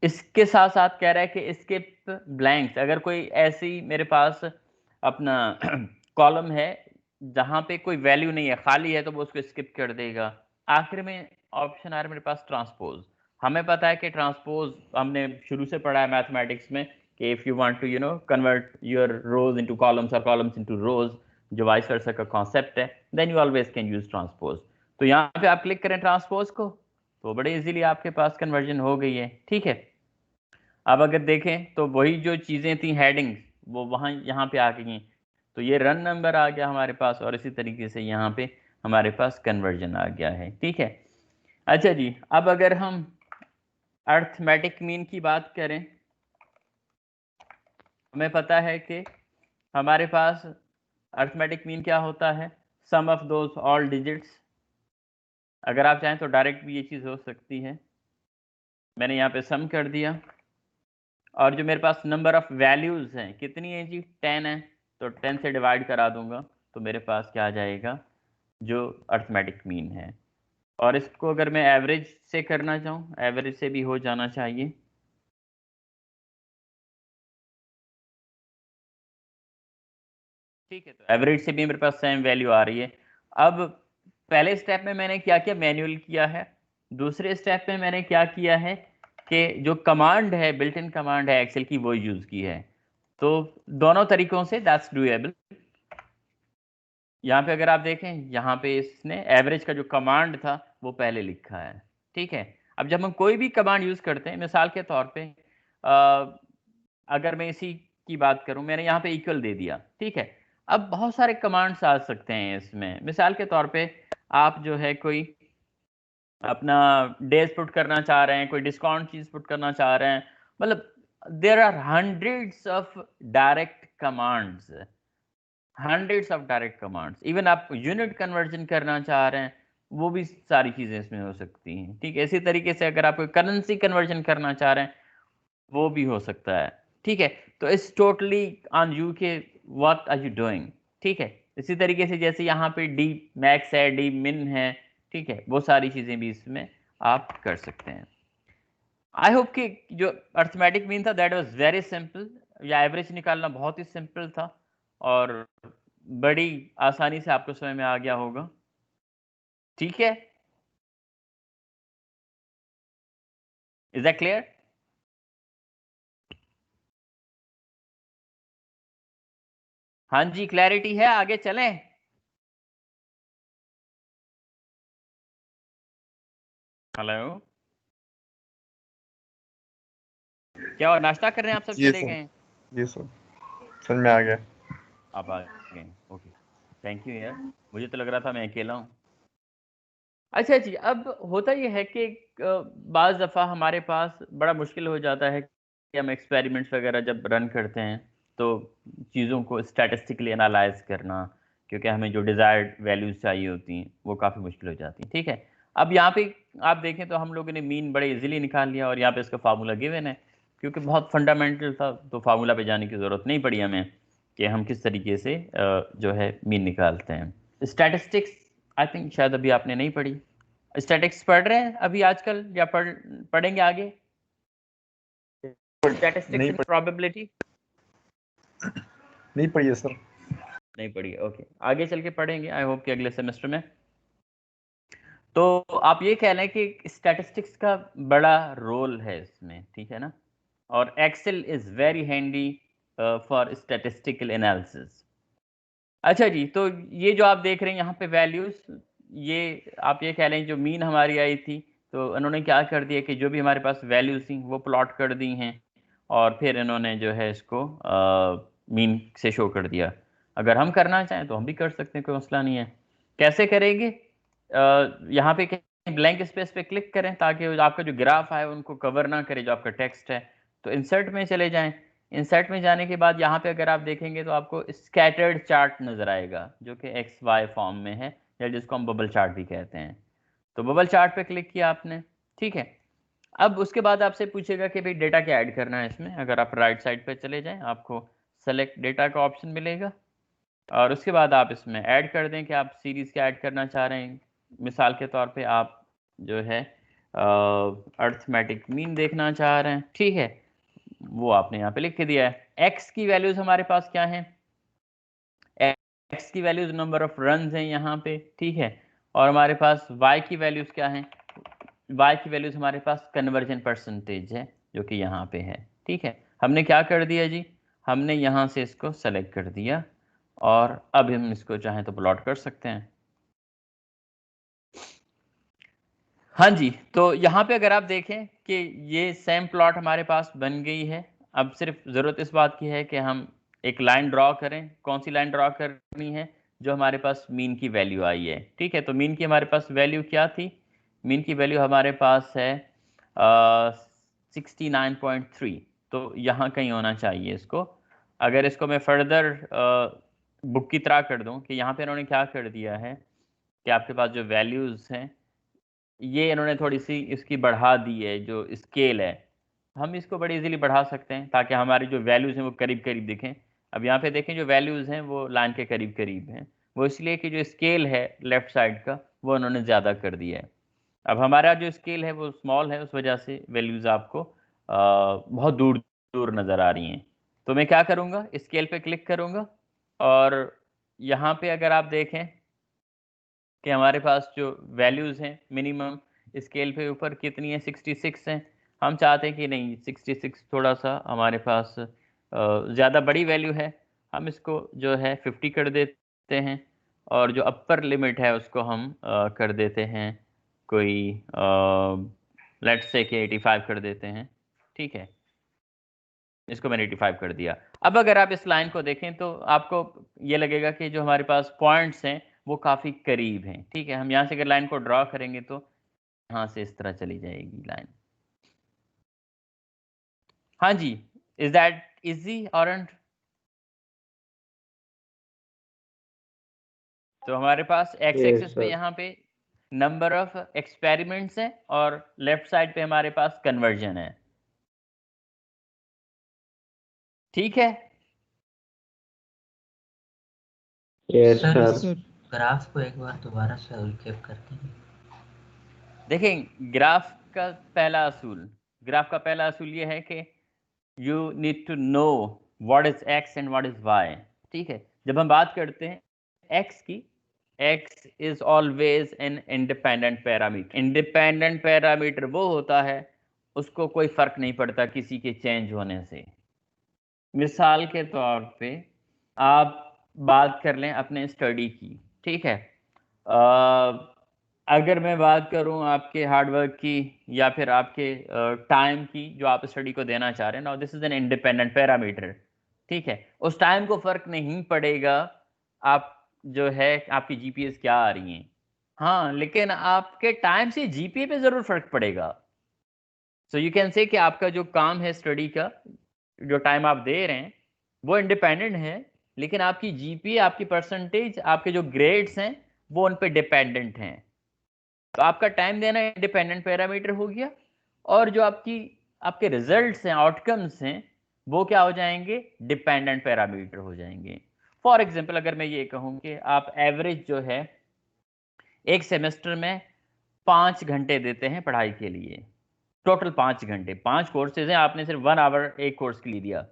इसके साथ साथ कह रहा है कि स्किप ब्लैंक्स, अगर कोई ऐसी मेरे पास अपना कॉलम है जहां पे कोई वैल्यू नहीं है, खाली है, तो वो उसको स्किप कर देगा। आखिर में ऑप्शन आ रहा है मेरे पास ट्रांसपोज। हमें पता है कि ट्रांसपोज हमने शुरू से पढ़ा है मैथमेटिक्स में कि if you want to convert your rows into columns और कॉलम्स इनटू रोज, जो वाइस वर्सा का कॉन्सेप्ट है, then you always can use transpose. तो यहाँ पे आप क्लिक करें ट्रांसपोज को, तो बड़े इजीली आपके पास कन्वर्जन हो गई है। ठीक है, अब अगर देखें तो वही जो चीज़ें थी हेडिंग्स, वो वहाँ यहाँ पे आ गई हैं। तो ये रन नंबर आ गया हमारे पास और इसी तरीके से यहाँ पे हमारे पास कन्वर्जन आ गया है। ठीक है, अच्छा जी, अब अगर हम अर्थमेटिक मीन की बात करें, हमें पता है कि हमारे पास अर्थमेटिक मीन क्या होता है, सम ऑफ दोज ऑल डिजिट्स। अगर आप चाहें तो डायरेक्ट भी ये चीज़ हो सकती है। मैंने यहाँ पे सम कर दिया और जो मेरे पास नंबर ऑफ वैल्यूज़ हैं कितनी है जी, 10 है, तो 10 से डिवाइड करा दूंगा तो मेरे पास क्या आ जाएगा, जो अर्थमेटिक मीन है। और इसको अगर मैं एवरेज से करना चाहूँ, एवरेज से भी हो जाना चाहिए। ठीक है, तो एवरेज से भी मेरे पास सेम वैल्यू आ रही है। अब पहले स्टेप में मैंने क्या किया, मैन्युअल किया है। दूसरे स्टेप में मैंने क्या किया है कि जो कमांड है, बिल्ट इन कमांड है एक्सेल की, वो यूज़ की है। तो दोनों तरीकों से दैट्स डूएबल। यहाँ पे अगर आप देखें, यहाँ पे इसने एवरेज का जो कमांड था वो पहले लिखा है। ठीक है, अब जब हम कोई भी कमांड यूज़ करते हैं, मिसाल के तौर पे अगर मैं इसी की बात करूं, मैंने यहाँ पे इक्वल दे दिया। ठीक है, अब बहुत सारे कमांड्स आ सकते हैं इसमें। मिसाल के तौर पे आप जो है कोई अपना डेज पुट करना चाह रहे हैं, कोई डिस्काउंट चीज़ पुट करना चाह रहे हैं, मतलब there are hundreds of direct commands, hundreds of direct commands. Even आप यूनिट कन्वर्जन करना चाह रहे हैं, वो भी सारी चीज़ें इसमें हो सकती हैं। ठीक है, इसी तरीके से अगर आप कोई करेंसी कन्वर्जन करना चाह रहे हैं, वो भी हो सकता है। ठीक है, तो इट्स टोटली ऑन यू के व्हाट आर यू डूइंग, ठीक है। इसी तरीके से जैसे यहाँ पे डी मैक्स है, डी मिन है, ठीक है, वो सारी चीजें भी इसमें आप कर सकते हैं। आई होप कि जो अर्थमेटिक मीन था दैट वाज वेरी सिंपल, या एवरेज निकालना बहुत ही सिंपल था और बड़ी आसानी से आपको समझ में आ गया होगा, ठीक है। Is that clear? हाँ जी, क्लैरिटी है, आगे चलें। हेलो, क्या और नाश्ता कर रहे हैं आप? सब जी चले सर, गए हैं? जी सर, समझ में आ गया। आप आ गए, ओके, थैंक यू यार, मुझे तो लग रहा था मैं अकेला हूँ। अच्छा जी, अब होता ये है कि बाज़ दफ़ा हमारे पास बड़ा मुश्किल हो जाता है कि हम एक्सपेरिमेंट्स वगैरह जब रन करते हैं तो चीज़ों को स्टैटिस्टिकली एनालाइज करना, क्योंकि हमें जो डिज़ायर्ड वैल्यूज़ चाहिए होती हैं वो काफ़ी मुश्किल हो जाती हैं, ठीक है। अब यहाँ पे आप देखें तो हम लोगों ने मीन बड़े इजीली निकाल लिया और यहाँ पे इसका फार्मूला गिवन है, क्योंकि बहुत फंडामेंटल था तो फार्मूला पे जाने की ज़रूरत नहीं पड़ी हमें कि हम किस तरीके से जो है मीन निकालते हैं। स्टैटिस्टिक्स आई थिंक शायद अभी आपने नहीं पढ़ी। स्टैटिक्स पढ़ रहे हैं अभी आजकल या पढ़ेंगे आगे? स्टैटिस्टिक्स एंड प्रोबेबिलिटी नहीं पढ़िए सर। नहीं पढ़ी, ओके, आगे चल के पढ़ेंगे आई होप कि अगले सेमेस्टर में। तो आप ये कह लें कि स्टैटिस्टिक्स का बड़ा रोल है इसमें, ठीक है ना, और Excel is very handy for statistical analysis. अच्छा जी, तो ये जो आप देख रहे हैं यहाँ पे वैल्यूज, ये आप ये कह लें जो मीन हमारी आई थी, तो इन्होंने क्या कर दिया कि जो भी हमारे पास वैल्यूज थी वो प्लॉट कर दी हैं और फिर इन्होंने जो है इसको मीन से शो कर दिया। अगर हम करना चाहें तो हम भी कर सकते हैं, कोई मसला नहीं है। कैसे करेंगे? यहाँ पे ब्लैंक स्पेस पे क्लिक करें ताकि आपका जो ग्राफ है उनको कवर ना करे जो आपका टेक्स्ट है। तो इंसर्ट में चले जाएं, इंसर्ट में जाने के बाद यहाँ पे अगर आप देखेंगे तो आपको स्कैटर्ड चार्ट नजर आएगा जो कि एक्स वाई फॉर्म में है, या जिसको हम बबल चार्ट भी कहते हैं। तो बबल चार्ट पे क्लिक किया आपने, ठीक है। अब उसके बाद आपसे पूछेगा कि भाई डेटा क्या ऐड करना है इसमें। अगर आप राइट साइड पे चले जाएं आपको सेलेक्ट डेटा का ऑप्शन मिलेगा और उसके बाद आप इसमें ऐड कर दें कि आप सीरीज क्या ऐड करना चाह रहे हैं। मिसाल के तौर पे आप जो है अर्थमेटिक मीन देखना चाह रहे हैं, ठीक है, वो आपने यहाँ पे लिख के दिया है। एक्स की वैल्यूज हमारे पास क्या है? एक्स की वैल्यूज नंबर ऑफ रन हैं यहाँ पे, ठीक है, और हमारे पास वाई की वैल्यूज क्या है? वाई की वैल्यूज हमारे पास कन्वर्जन परसेंटेज है जो कि यहाँ पे है, ठीक है। हमने क्या कर दिया जी, हमने यहाँ से इसको सेलेक्ट कर दिया और अब हम इसको चाहें तो प्लॉट कर सकते हैं। हाँ जी, तो यहाँ पे अगर आप देखें कि ये सेम प्लॉट हमारे पास बन गई है। अब सिर्फ ज़रूरत इस बात की है कि हम एक लाइन ड्रॉ करें। कौन सी लाइन ड्रॉ करनी है? जो हमारे पास मीन की वैल्यू आई है, ठीक है। तो मीन की हमारे पास वैल्यू क्या थी? मीन की वैल्यू हमारे पास है 69.3, तो यहाँ कहीं होना चाहिए इसको। अगर इसको मैं फर्दर बुक की तरह कर दूँ कि यहाँ पे इन्होंने क्या कर दिया है कि आपके पास जो वैल्यूज़ हैं ये इन्होंने थोड़ी सी इसकी बढ़ा दी है, जो स्केल है हम इसको बड़ी इजीली बढ़ा सकते हैं ताकि हमारी जो वैल्यूज़ हैं वो करीब करीब दिखें। अब यहाँ पे देखें जो वैल्यूज़ हैं वो लाइन के करीब करीब हैं, वो इसलिए कि जो स्केल है लेफ़्ट साइड का वो उन्होंने ज़्यादा कर दिया है। अब हमारा जो स्केल है वो स्मॉल है, उस वजह से वैल्यूज़ आपको बहुत दूर दूर नज़र आ रही हैं। तो मैं क्या करूँगा, स्केल पे क्लिक करूँगा और यहाँ पे अगर आप देखें कि हमारे पास जो वैल्यूज़ हैं मिनिमम स्केल पे ऊपर कितनी है, 66 हैं। हम चाहते हैं कि नहीं 66 थोड़ा सा हमारे पास ज़्यादा बड़ी वैल्यू है, हम इसको जो है 50 कर देते हैं और जो अपर लिमिट है उसको हम कर देते हैं कोई लेट्स से कि 85 कर देते हैं, ठीक है। इसको मैंने 85 कर दिया। अब अगर आप इस लाइन को देखें तो आपको ये लगेगा कि जो हमारे पास पॉइंट्स हैं वो काफ़ी करीब हैं, ठीक है। हम यहाँ से अगर लाइन को ड्रॉ करेंगे तो यहाँ से इस तरह चली जाएगी लाइन। हाँ जी, इज दैट इजी और? तो हमारे पास एक्स Yes, एक्सिस पे sir. यहाँ पे नंबर ऑफ एक्सपेरिमेंट्स हैं और लेफ्ट साइड पे हमारे पास कन्वर्जन है, ठीक है। Yes sir sir. ग्राफ को एक बार दोबारा से रिकेप करते हैं। देखें, ग्राफ का पहला असूल ये है कि you need to know what is x and what is y. ठीक है, जब हम बात करते हैं एक्स की, x is always an independent parameter. Independent parameter वो होता है उसको कोई फर्क नहीं पड़ता किसी के चेंज होने से। मिसाल के तौर पे आप बात कर लें अपने स्टडी की, ठीक है, अगर मैं बात करूं आपके हार्डवर्क की या फिर आपके टाइम की जो आप स्टडी को देना चाह रहे हैं, now this is an independent parameter. ठीक है, उस टाइम को फर्क नहीं पड़ेगा आप जो है आपकी जीपीएस क्या आ रही हैं, हाँ, लेकिन आपके टाइम से जीपीए पे जरूर फर्क पड़ेगा। सो यू कैन से कि आपका जो काम है स्टडी का, जो टाइम आप दे रहे हैं वो इंडिपेंडेंट है, लेकिन आपकी जीपीए, आपकी परसेंटेज, आपके जो ग्रेड्स हैं वो उन पे डिपेंडेंट हैं। तो आपका टाइम देना इंडिपेंडेंट पैरामीटर हो गया, और जो आपके रिजल्ट्स हैं, आउटकम्स हैं, वो क्या हो जाएंगे, डिपेंडेंट पैरामीटर हो जाएंगे। फॉर एग्जांपल अगर मैं ये कहूँ कि आप एवरेज जो है एक सेमेस्टर में 5 घंटे देते हैं पढ़ाई के लिए, टोटल 5 घंटे, 5 कोर्सेज हैं, आपने सिर्फ 1 आवर एक कोर्स के लिए दिया।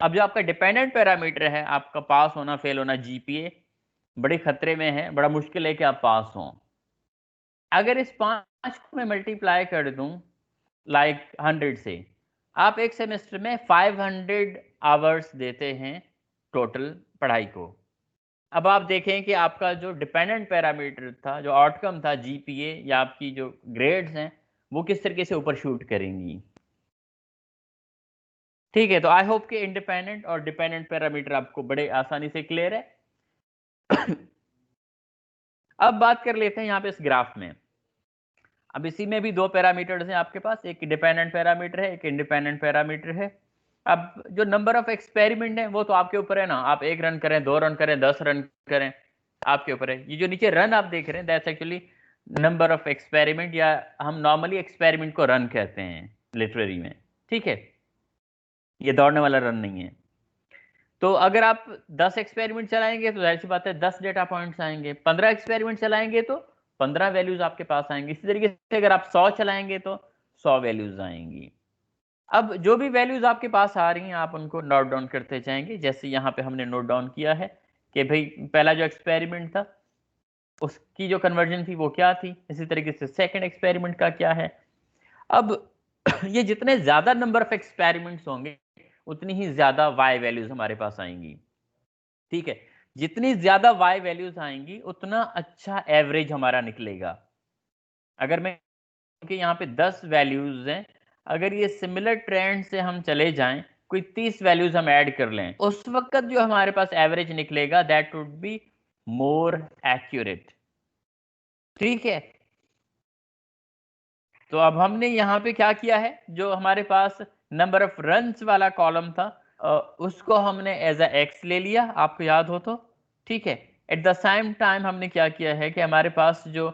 अब जो आपका डिपेंडेंट पैरामीटर है, आपका पास होना फेल होना, जीपीए बड़े खतरे में है, बड़ा मुश्किल है कि आप पास हों। अगर इस 5 को मैं मल्टीप्लाई कर दूं लाइक 100 से, आप एक सेमेस्टर में 500 आवर्स देते हैं टोटल पढ़ाई को। अब आप देखें कि आपका जो डिपेंडेंट पैरामीटर था, जो आउटकम था, जीपीए या आपकी जो ग्रेड्स हैं, वो किस तरीके से ऊपर शूट करेंगी। ठीक है, तो आई होप कि इंडिपेंडेंट और डिपेंडेंट पैरामीटर आपको बड़े आसानी से क्लियर है। अब बात कर लेते हैं यहाँ पे इस ग्राफ में। अब इसी में भी 2 पैरामीटर्स हैं आपके पास, एक डिपेंडेंट पैरामीटर है, एक इंडिपेंडेंट पैरामीटर है। अब जो नंबर ऑफ एक्सपेरिमेंट है वो तो आपके ऊपर है ना, आप 1 रन करें, 2 रन करें, 10 रन करें, आपके ऊपर है। ये जो नीचे रन आप देख रहे हैं, that's actually number of experiment, या हम नॉर्मली एक्सपेरिमेंट को रन कहते हैं लिटरेरी में। ठीक है, ये दौड़ने वाला रन नहीं है। तो अगर आप 10 एक्सपेरिमेंट चलाएंगे तो जाहिर सी बात है 10 डेटा पॉइंट्स आएंगे, 15 एक्सपेरिमेंट चलाएंगे तो 15 वैल्यूज आपके पास आएंगी। इसी तरीके से अगर आप 100 चलाएंगे तो 100 वैल्यूज आएंगी। अब जो भी वैल्यूज आपके पास आ रही हैं आप उनको नोट डाउन करते जाएंगे, जैसे यहाँ पे हमने नोट डाउन किया है कि भाई पहला जो एक्सपेरिमेंट था उसकी जो कन्वर्जन थी वो क्या थी, इसी तरीके से सेकंड एक्सपेरिमेंट का क्या है। अब ये जितने ज्यादा नंबर ऑफ एक्सपेरिमेंट्स होंगे उतनी ही ज्यादा वाई वैल्यूज हमारे पास आएंगी। ठीक है, जितनी ज्यादा वाई वैल्यूज आएंगी उतना अच्छा एवरेज हमारा निकलेगा। अगर मैं कि यहाँ पे 10 वैल्यूज हैं, अगर ये सिमिलर ट्रेंड से हम चले जाएं, कोई 30 वैल्यूज हम ऐड कर लें, उस वक्त जो हमारे पास एवरेज निकलेगा that would be more accurate. ठीक है, तो अब हमने यहाँ पे क्या किया है, जो हमारे पास नंबर ऑफ रन्स वाला कॉलम था उसको हमने एज अ एक्स ले लिया, आपको याद हो तो। ठीक है, एट द सेम टाइम हमने क्या किया है कि हमारे पास जो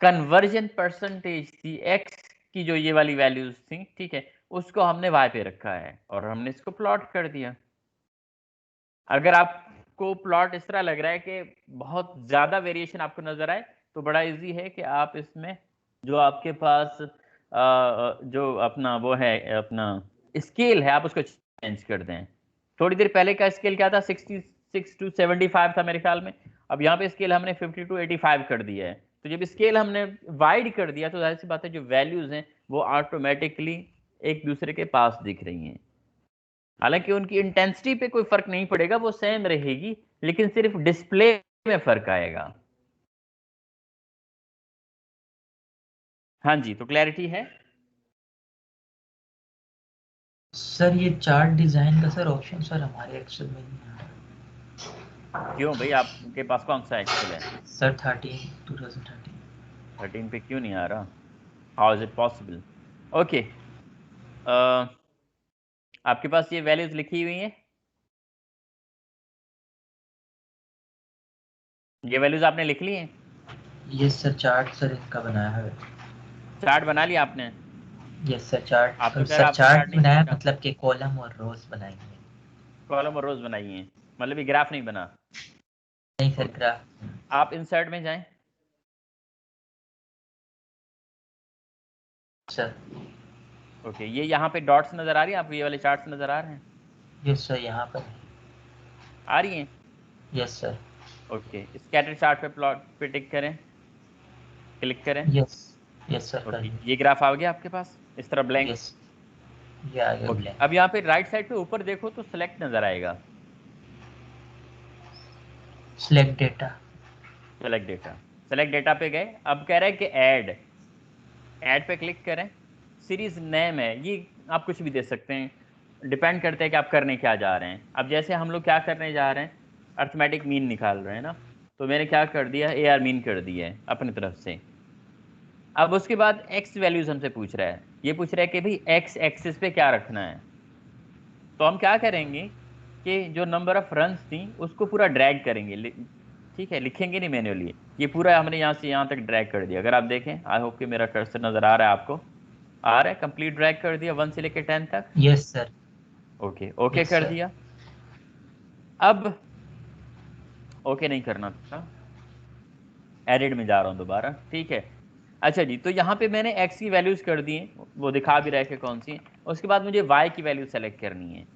कन्वर्जन परसेंटेज थी एक्स की, जो ये वाली वैल्यूज थी, ठीक है, उसको हमने वाई पे रखा है और हमने इसको प्लॉट कर दिया। अगर आपको प्लॉट इस तरह लग रहा है कि बहुत ज्यादा वेरिएशन आपको नजर आए तो बड़ा इजी है कि आप इसमें जो आपके पास जो अपना वो है अपना स्केल है, आप उसको चेंज कर दें। थोड़ी देर पहले का स्केल क्या था, 66 to 75 था मेरे ख्याल में। अब यहाँ पे स्केल हमने 50 to 85 कर दिया है। तो जब स्केल हमने वाइड कर दिया तो जाहिर सी बात है जो वैल्यूज हैं वो ऑटोमेटिकली एक दूसरे के पास दिख रही हैं। हालांकि उनकी इंटेंसिटी पे कोई फर्क नहीं पड़ेगा, वो सेम रहेगी, लेकिन सिर्फ डिस्प्ले में फर्क आएगा। हाँ जी, तो क्लैरिटी है। सर ये चार्ट डिजाइन का सर ऑप्शन सर हमारे एक्सेल में नहीं आ रहा। क्यों भाई, आपके पास कौन सा एक्सेल है? सर 2013 13 पे क्यों नहीं आ रहा? How is it possible? Okay, आपके पास ये वैल्यूज लिखी हुई हैं, ये वैल्यूज आपने लिख ली हैं? ये सर चार्ट सर इनका बनाया है। चार्ट बना लिया आपने? यस सर चार्ट, आप तो कह रहे सर आपने चार्ट चार्ट नहीं बनाया लिखा। मतलब कि कॉलम और रोज बनाएंगे। कॉलम और रोज बनाई हैं, मतलब ये ग्राफ नहीं बना। नहीं सर ग्राफ आप इंसर्ट में जाएं। सर। ओके, ये यहाँ पे डॉट्स नजर आ रही है आपको, ये वाले चार्ट्स नजर आ रहे हैं? यस सर यहाँ पर आ रही हैं? Yes sir okay, scatter chart पे प्लॉट पे टिक करें, क्लिक करें। यस यस सर कर ओके, दिया ये ग्राफ आ गया आपके पास इस तरह ब्लैंक। यस ये आ गया ओके, ब्लैंक अब यहाँ पे राइट साइड पे ऊपर देखो तो सेलेक्ट नजर आएगा, select data select data. Select data पे गए, अब कह रहा है कि ऐड, ऐड पे क्लिक करें। सीरीज नेम है ये, आप कुछ भी दे सकते हैं, डिपेंड करता है कि आप करने क्या जा रहे हैं। अब जैसे हम लोग क्या करने जा रहे हैं, अर्थमेटिक मीन निकाल रहे हैं ना, तो मैंने क्या कर दिया, AR मीन कर दिया है अपनी तरफ से। अब उसके बाद एक्स वैल्यूज हमसे पूछ रहा है, ये पूछ रहा है कि भाई एक्स एक्सिस पे क्या रखना है। तो हम क्या करेंगे कि जो नंबर ऑफ रन्स थी उसको पूरा ड्रैग करेंगे, ठीक है, लिखेंगे नहीं मैन्युअली, ये पूरा हमने यहाँ से यहाँ तक ड्रैग कर दिया। अगर आप देखें, आई होप कि मेरा कर्सर नजर आ रहा है आपको, आ रहा है, कंप्लीट ड्रैग कर दिया 1 से लेकर 10 तक। Yes sir okay, okay yes कर सर दिया। अब ओके नहीं करना था, एडिट में जा रहा हूँ दोबारा, ठीक है। अच्छा जी, तो यहाँ पे मैंने एक्स की वैल्यूज कर दी हैं, वो दिखा भी रहा है कि कौन सी है। उसके बाद मुझे वाई की वैल्यू सेलेक्ट करनी है।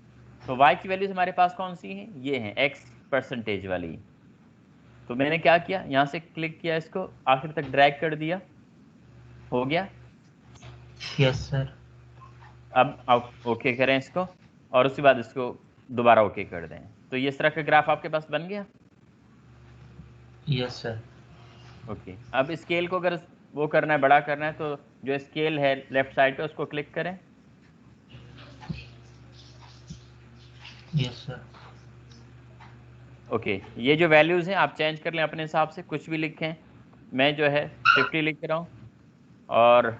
तो वाई की वैल्यूज हमारे पास कौन सी हैं, ये हैं एक्स परसेंटेज वाली। तो मैंने क्या किया, यहाँ से क्लिक किया, इसको आखिर तक ड्रैग कर दिया, हो गया। यस सर अब आप ओके करें इसको, और उसके बाद इसको दोबारा ओके कर दें। तो ये इस तरह का ग्राफ आपके पास बन गया। यस सर ओके, अब स्केल को अगर वो करना है, बड़ा करना है, तो जो स्केल है लेफ्ट साइड पे उसको क्लिक करें। यस सर ओके, ये जो वैल्यूज हैं आप चेंज कर लें अपने हिसाब से, कुछ भी लिखें। मैं जो है 50 लिख रहा हूँ, और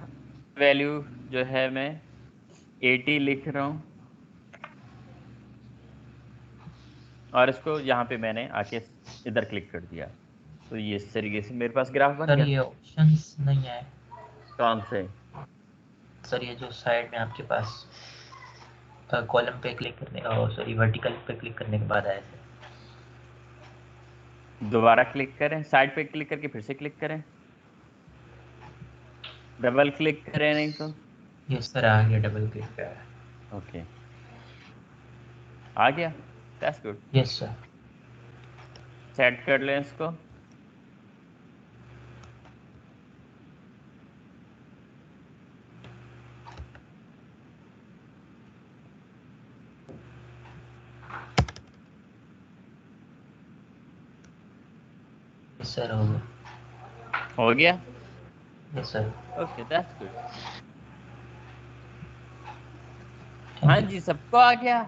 वैल्यू जो है मैं 80 लिख रहा हूँ, और इसको यहाँ पे मैंने आके इधर क्लिक कर दिया। तो ये इस तरीके से मेरे पास ग्राफ बन सर गया। ये ऑप्शंस नहीं आए कौन से? सर, ये जो साइड में आपके पास कॉलम पे क्लिक करने सॉरी वर्टिकल पे क्लिक करने के बाद आया सर। दोबारा क्लिक करें, साइड पे क्लिक करके फिर से क्लिक करें, डबल क्लिक करें नहीं तो। यस सर आ गया, डबल क्लिक पे आया। ओके, आ गया, that's good. Yes sir set कर लें इसको। यस सर हो गया। हो गया, yes sir okay that's good. हाँ थैंक यू। जी, सबको आ गया?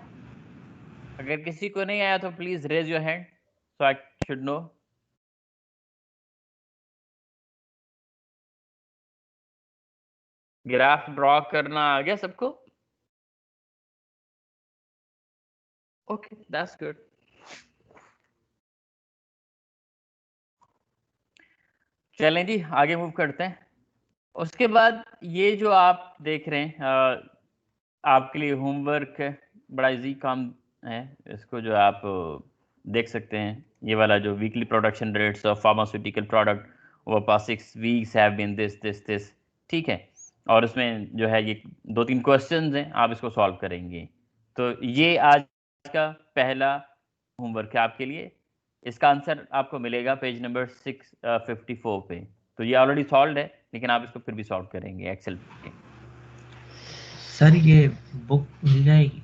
अगर किसी को नहीं आया तो please raise your hand so I should know. Graph draw करना आ गया सबको? Okay that's good. चलें जी, आगे मूव करते हैं। उसके बाद ये जो आप देख रहे हैं, आपके लिए होमवर्क है, बड़ा इजी काम है। इसको जो आप देख सकते हैं, ये वाला जो weekly production rates of pharmaceutical product over past 6 weeks have been this this this, ठीक है। और उसमें जो है ये 2-3 क्वेश्चंस हैं, आप इसको सॉल्व करेंगे। तो ये आज का पहला होमवर्क है आपके लिए। इसका आंसर आपको मिलेगा पेज नंबर 654 पे। तो ये ऑलरेडी सॉल्व है, लेकिन आप इसको फिर भी सॉल्व करेंगे एक्सेल पे। सर ये बुक मिल जाएगी?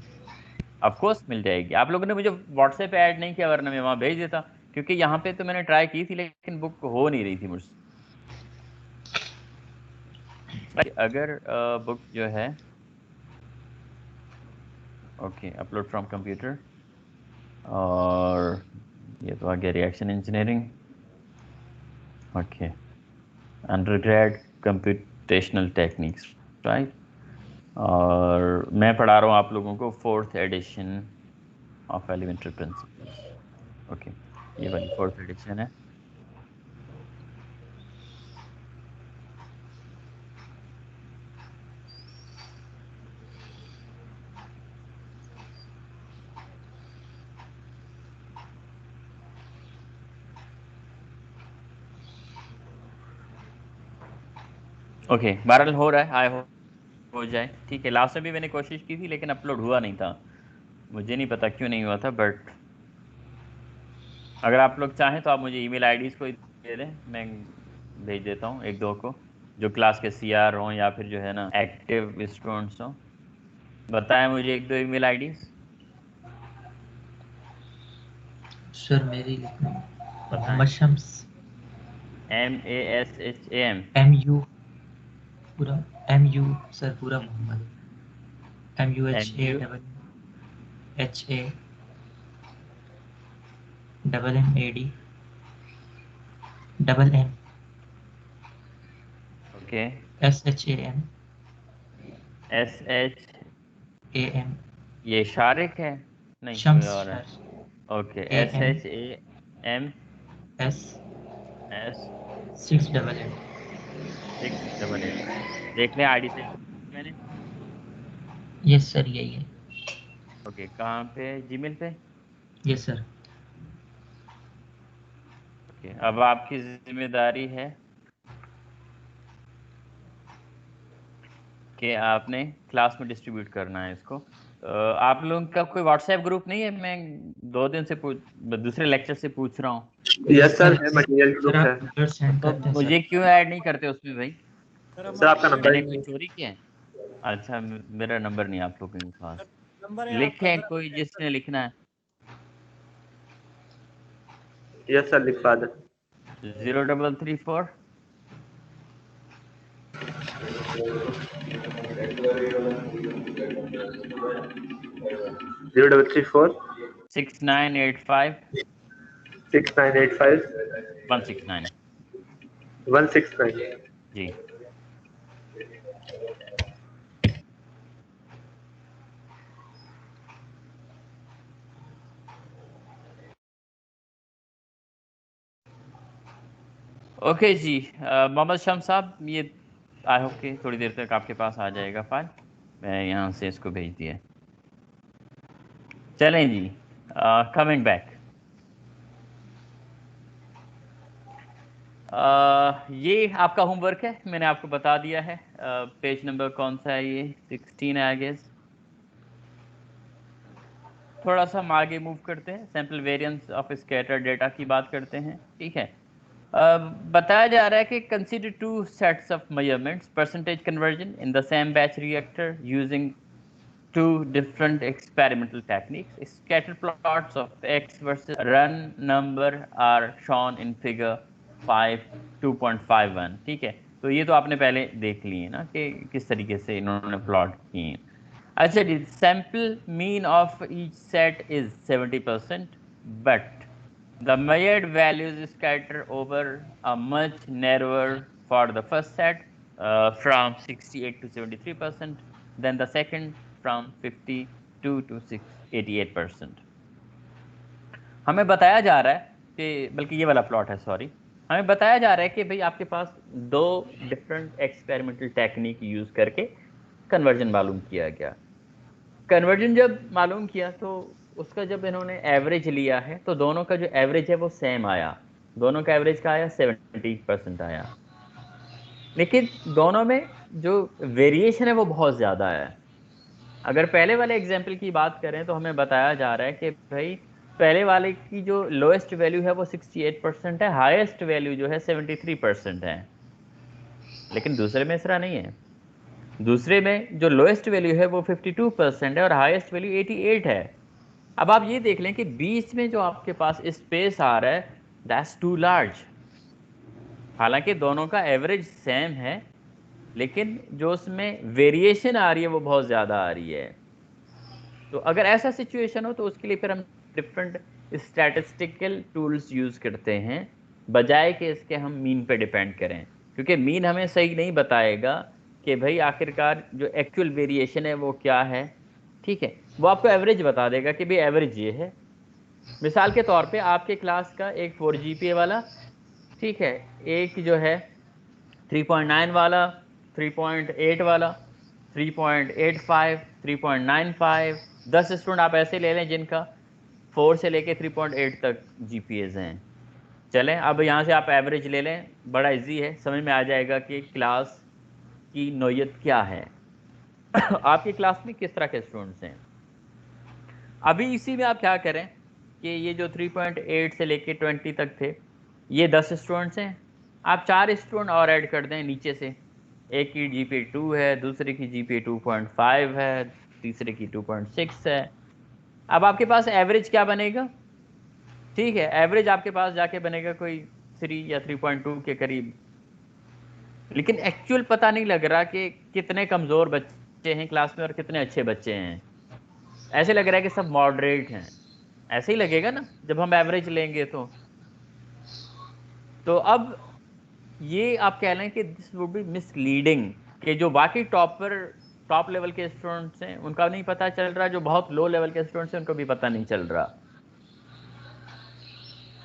ऑफ कोर्स मिल जाएगी। आप लोगों ने मुझे व्हाट्सएप पे ऐड नहीं किया, वरना मैं वहाँ भेज देता, क्योंकि यहाँ पे तो मैंने ट्राई की थी लेकिन बुक हो नहीं रही थी मुझसे। अगर बुक जो है, ओके, अपलोड फ्रॉम कंप्यूटर, और ये तो आ गया reaction engineering, okay, undergrad computational techniques, right. और मैं पढ़ा रहा हूँ आप लोगों को 4th edition of elementary principles. Okay, ये वाली 4th एडिशन है। ओके, बहरहाल हो रहा है, आई हो जाए। ठीक है, लास्ट में भी मैंने कोशिश की थी लेकिन अपलोड हुआ नहीं था, मुझे नहीं पता क्यों नहीं हुआ था। बट अगर आप लोग चाहें तो आप मुझे ईमेल आईडीज़ को दे दें, मैं भेज देता हूँ एक दो को, जो क्लास के सीआर हों या फिर जो है ना एक्टिव स्टूडेंट्स हों। बताएं मुझे एक दो ईमेल आईडीज़। सर मेरी बताएं। मोहम्मद शम्स, MASHAM। MU पूरा, MU सर पूरा Mohammad, MUHAMMAD MM okay, SHAM SH, AM ये शारिक है? नहीं, कोई शम्स और है। Sir okay, AM SHAMS S 688। 688। देख लें आईडी से मैंने। यस सर यही है। ओके, कहाँ पे? जीमेल पे। Yes sir. ओके, अब आपकी जिम्मेदारी है कि आपने क्लास में डिस्ट्रीब्यूट करना है इसको। आप लोगों का कोई व्हाट्सएप ग्रुप नहीं है? मैं 2 दिन से दूसरे लेक्चर से पूछ रहा हूँ। यस सर, है मटेरियल सर ग्रुप आप है। नंबर सेंड तो करते हैं मुझे सर। क्यों ऐड नहीं करते उसमें भाई? सर आपका नंबर मैंने ही कोई नहीं। चोरी किया है? अच्छा, मेरा नंबर नहीं आप लोगों के पास। नंबर है आपका लिखें सर। कोई जिसने लिखना है। यस सर, लिखवा दे। 0334 034 6985 6985 169। 169। जी। ओके जी, मोहम्मद शम्स साहब, ये आई होप कि थोड़ी देर तक आपके पास आ जाएगा फाइल। मैं यहाँ से इसको भेज दिया। चलें जी, कमिंग बैक। ये आपका होमवर्क है, मैंने आपको बता दिया है। पेज नंबर कौन सा है? ये 16 है आई गेस। थोड़ा सा हम आगे मूव करते हैं, sample variance of scatter data की बात करते हैं। ठीक है, बताया जा रहा है कि consider 2 sets of measurements percentage conversion in the same batch reactor using 2 different experimental techniques. Scatter plots of X versus run number are shown in figure 5 2.51। ठीक है, तो ये तो आपने पहले देख लिए ना कि किस तरीके से इन्होंने प्लॉट किए। अच्छा जी, sample mean of each set is 70%, but the measured values scatter over a much narrower for the first set, from 68 to 73%, then the second from 52 to 88%। हमें बताया जा रहा है कि, बल्कि ये वाला प्लॉट है, सॉरी, हमें बताया जा रहा है कि भाई आपके पास 2 डिफरेंट एक्सपेरिमेंटल टेक्निक यूज करके कन्वर्जन मालूम किया गया। कन्वर्जन जब मालूम किया तो उसका जब इन्होंने एवरेज लिया है तो दोनों का जो एवरेज है वो सेम आया। दोनों का एवरेज का आया 70% आया, लेकिन दोनों में जो वेरिएशन है वो बहुत ज़्यादा है। अगर पहले वाले एग्जाम्पल की बात करें तो हमें बताया जा रहा है कि भाई पहले वाले की जो लोएस्ट वैल्यू है वो 68% है, हाईएस्ट वैल्यू जो है 73% है। लेकिन दूसरे में इस तरह नहीं है। दूसरे में जो लोएस्ट वैल्यू है वो 52% है और हाईएस्ट वैल्यू 88 है। अब आप ये देख लें कि बीच में जो आपके पास स्पेस आ रहा है, दैट्स टू लार्ज। हालांकि दोनों का एवरेज सेम है, लेकिन जो उसमें वेरिएशन आ रही है वो बहुत ज़्यादा आ रही है। तो अगर ऐसा सिचुएशन हो तो उसके लिए फिर हम डिफरेंट स्टैटिस्टिकल टूल्स यूज़ करते हैं, बजाय कि इसके हम मीन पे डिपेंड करें, क्योंकि मीन हमें सही नहीं बताएगा कि भाई आखिरकार जो एक्चुअल वेरिएशन है वो क्या है। ठीक है, वो आपको एवरेज बता देगा कि भाई एवरेज ये है। मिसाल के तौर पे आपके क्लास का एक 4 GPA वाला, ठीक है, एक जो है 3.9 वाला, 3.8 वाला, 3.85, 3.95, 10 स्टूडेंट आप ऐसे ले लें जिनका 4 से लेके 3.8 तक GPAs हैं। चलें, अब यहाँ से आप एवरेज ले लें, बड़ा इजी है, समझ में आ जाएगा कि क्लास की नौयत क्या है, आपकी क्लास में किस तरह के स्टूडेंट्स हैं। अभी इसी में आप क्या करें कि ये जो 3.8 से लेके 20 तक थे, ये 10 स्टूडेंट्स हैं, आप 4 स्टूडेंट और ऐड कर दें नीचे से। एक की GPA 2 है, दूसरे की GPA 2.5 है, तीसरे की 2.6 है। अब आपके पास एवरेज क्या बनेगा? ठीक है, एवरेज आपके पास जाके बनेगा कोई 3 या 3.2 के करीब। लेकिन एक्चुअल पता नहीं लग रहा कि कितने कमज़ोर बच्चे हैं क्लास में और कितने अच्छे बच्चे हैं। ऐसे लग रहा है कि सब मॉडरेट हैं। ऐसे ही लगेगा ना जब हम एवरेज लेंगे तो अब ये आप कह लें कि दिस वुड बी मिसलीडिंग, कि जो बाकी टॉप लेवल के स्टूडेंट्स हैं उनका नहीं पता चल रहा, जो बहुत लो लेवल के स्टूडेंट्स हैं उनको भी पता नहीं चल रहा।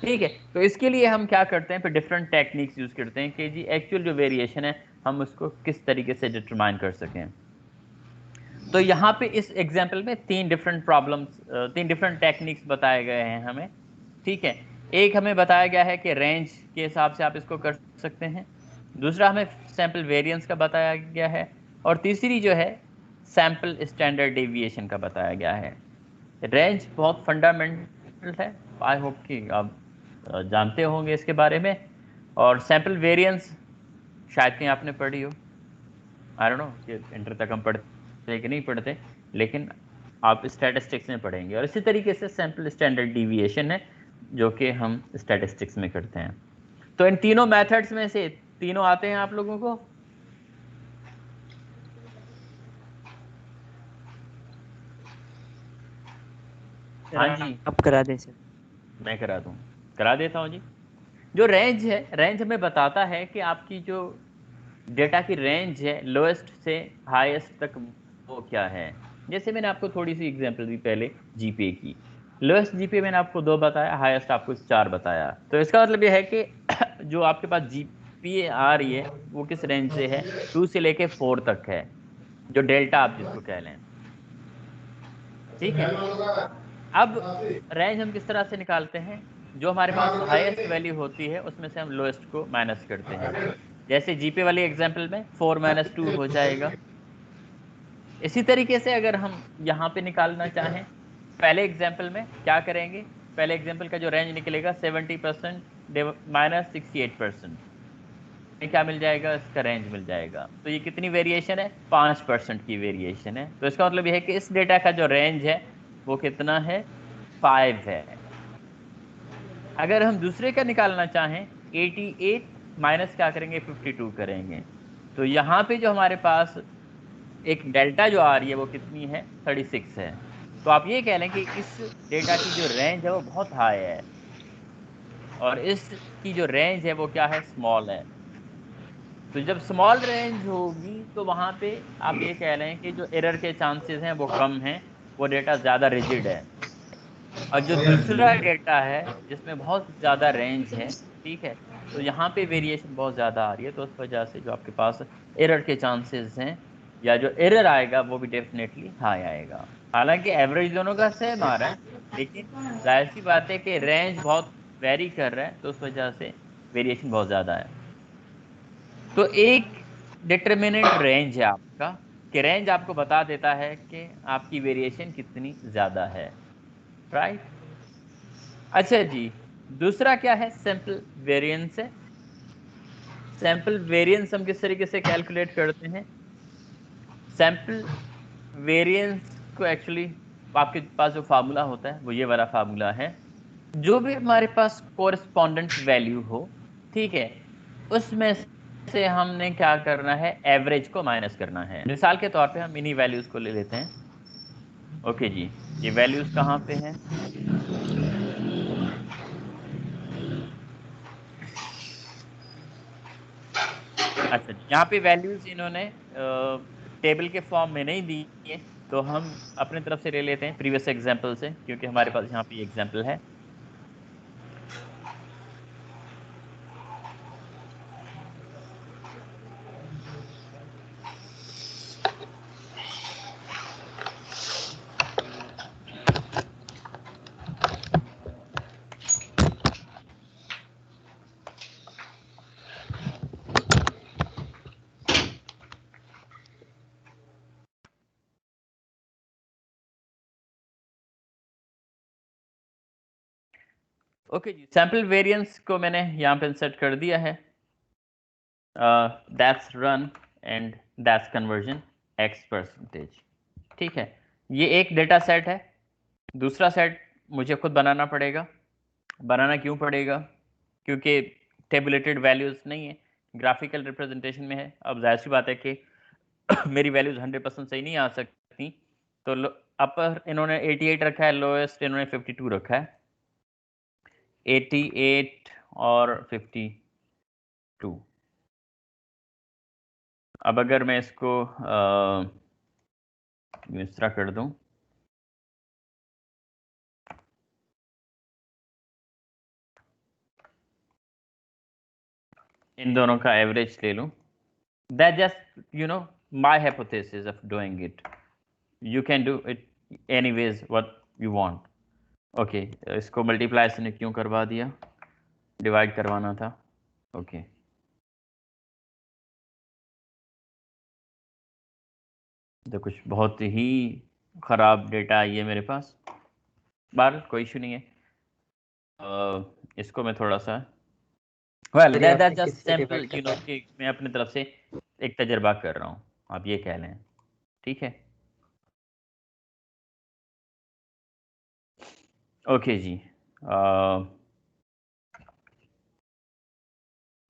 ठीक है, तो इसके लिए हम क्या करते हैं, फिर डिफरेंट टेक्निक्स यूज करते हैं कि जी एक्चुअल जो वेरिएशन है हम उसको किस तरीके से डिटरमाइन कर सकें। तो यहाँ पे इस एग्जाम्पल में 3 डिफरेंट टेक्निक्स बताए गए हैं हमें। ठीक है, एक हमें बताया गया है कि रेंज के हिसाब से आप इसको कर सकते हैं, दूसरा हमें सैंपल वेरिएंस का बताया गया है, और तीसरी जो है सैंपल स्टैंडर्ड डेविएशन का बताया गया है। रेंज बहुत फंडामेंटल है, आई होप कि आप जानते होंगे इसके बारे में, और सैंपल वेरिएंस शायद कहीं आपने पढ़ी हो, आई डोंट नो कि इंटर तक हम पढ़ते हैं कि नहीं पढ़ते, लेकिन आप स्टैटिस्टिक्स में पढ़ेंगे। और इसी तरीके से सैंपल स्टैंडर्ड डिविएशन है जो कि हम स्टैटिस्टिक्स में करते हैं। तो इन तीनों मेथड्स में से तीनों आते हैं आप लोगों को? हाँ जी, आप करा दें सर। मैं करा देता हूँ जी। जो रेंज है, रेंज हमें बताता है कि आपकी जो डेटा की रेंज है लोएस्ट से हाईएस्ट तक वो क्या है। जैसे मैंने आपको थोड़ी सी एग्जांपल दी पहले जीपीए की, लोएस्ट जीपीए मैंने आपको 2 बताया, हाईएस्ट आपको 4 बताया। तो इसका मतलब ये है कि जो आपके पास जीपीए आ रही है वो किस रेंज से है, 2 से लेके 4 तक है, जो डेल्टा आप जिसको कह लें। ठीक है, अब रेंज हम किस तरह से निकालते हैं, जो हमारे पास हाईएस्ट वैल्यू होती है उसमें से हम लोएस्ट को माइनस करते हैं। जैसे जीपे वाली एग्जांपल में 4 - 2 हो जाएगा। इसी तरीके से अगर हम यहाँ पे निकालना चाहें, पहले एग्जांपल में क्या करेंगे, पहले एग्जांपल का जो रेंज निकलेगा 70% - 68%, क्या मिल जाएगा, इसका रेंज मिल जाएगा। तो ये कितनी वेरिएशन है, 5% की वेरिएशन है। तो इसका मतलब ये है कि इस डेटा का जो रेंज है वो कितना है, 5 है। अगर हम दूसरे का निकालना चाहें, 88 माइनस क्या करेंगे, 52 करेंगे। तो यहाँ पे जो हमारे पास एक डेल्टा जो आ रही है वो कितनी है, 36 है। तो आप ये कह लें कि इस डेटा की जो रेंज है वो बहुत हाई है, और इसकी जो रेंज है वो क्या है, स्मॉल है। तो जब स्मॉल रेंज होगी तो वहाँ पे आप ये कह लें कि जो एरर के चांसेस हैं वो कम हैं, वो डेटा ज़्यादा रिजिड है। और जो दूसरा डेटा है जिसमें बहुत ज़्यादा रेंज है, ठीक है, तो यहाँ पे वेरिएशन बहुत ज़्यादा आ रही है, तो उस वजह से जो आपके पास एरर के चांसेस हैं या जो एरर आएगा वो भी डेफिनेटली हाई आएगा। हालांकि एवरेज दोनों का सेम आ रहा है, लेकिन जाहिर सी बात है कि रेंज बहुत वेरी कर रहा है, तो उस वजह से वेरिएशन बहुत ज़्यादा है। तो एक डिटरमिनेंट रेंज है आपका, कि रेंज आपको बता देता है कि आपकी वेरिएशन कितनी ज़्यादा है, राइट। अच्छा जी, दूसरा क्या है, सैंपल वेरिएंस है। सैंपल वेरिएंस हम किस तरीके से कैलकुलेट करते हैं, सैंपल वेरिएंस को एक्चुअली आपके पास जो फार्मूला होता है वो ये वाला फार्मूला है। जो भी हमारे पास कोरिस्पोंडेंट वैल्यू हो, ठीक है, उसमें से हमने क्या करना है, एवरेज को माइनस करना है। मिसाल के तौर पे हम इन्हीं वैल्यूज को ले लेते हैं। ओके जी, ये वैल्यूज कहाँ पे हैं, अच्छा जी, यहाँ पे वैल्यूज इन्होंने टेबल के फॉर्म में नहीं दी है, तो हम अपने तरफ से ले लेते हैं प्रीवियस एग्जांपल से, क्योंकि हमारे पास यहाँ पे एग्जांपल है। ओके जी, सैंपल वेरिएंस को मैंने यहाँ पे इंसर्ट कर दिया है। That's run and that's conversion x%। ठीक है, ये एक डेटा सेट है। दूसरा सेट मुझे खुद बनाना पड़ेगा। बनाना क्यों पड़ेगा? क्योंकि टेबुलेटेड वैल्यूज नहीं है, ग्राफिकल रिप्रेजेंटेशन में है। अब जाहिर सी बात है कि मेरी वैल्यूज 100% सही नहीं आ सकती, तो अपर इन्होंने 88 रखा है, लोएस्ट इन्होंने 52 रखा है। 88 और 52। अब अगर मैं इसको इस तरह कर दूं, इन दोनों का एवरेज ले लूं, that just my hypothesis of doing it. You can do it anyways what you want. Okay, इसको मल्टीप्लाई से क्यों करवा दिया? डिवाइड करवाना था। ओके, तो कुछ बहुत ही ख़राब डेटा आई है मेरे पास। बार कोई इशू नहीं है। इसको मैं थोड़ा सा सर, ये दैट आपने जस्ट किस पे सैंपल डिपेंड करता है? कि मैं अपनी तरफ से एक तजर्बा कर रहा हूँ, आप ये कह लें। ठीक है, ओके जी।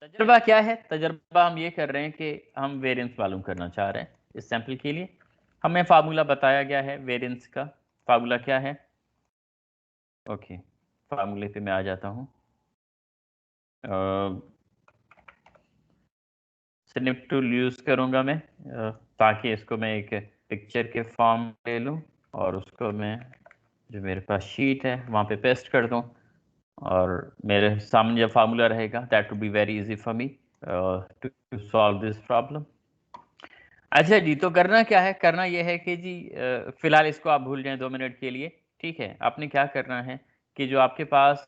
तजर्बा क्या है? तजर्बा हम ये कर रहे हैं कि हम वेरिएंस मालूम करना चाह रहे हैं इस सैंपल के लिए। हमें फार्मूला बताया गया है वेरिएंस का। फार्मूला क्या है? ओके, फार्मूले पे मैं आ जाता हूँ। स्निप टूल यूज़ करूँगा मैं, ताकि इसको मैं एक पिक्चर के फॉर्म ले लूँ और उसको मैं जो मेरे पास शीट है वहाँ पे पेस्ट कर दूँ, और मेरे सामने जब फार्मूला रहेगा that would be very easy for me to solve this problem. अच्छा जी, तो करना क्या है? करना यह है कि जी फिलहाल इसको आप भूल जाएं 2 मिनट के लिए। ठीक है, आपने क्या करना है कि जो आपके पास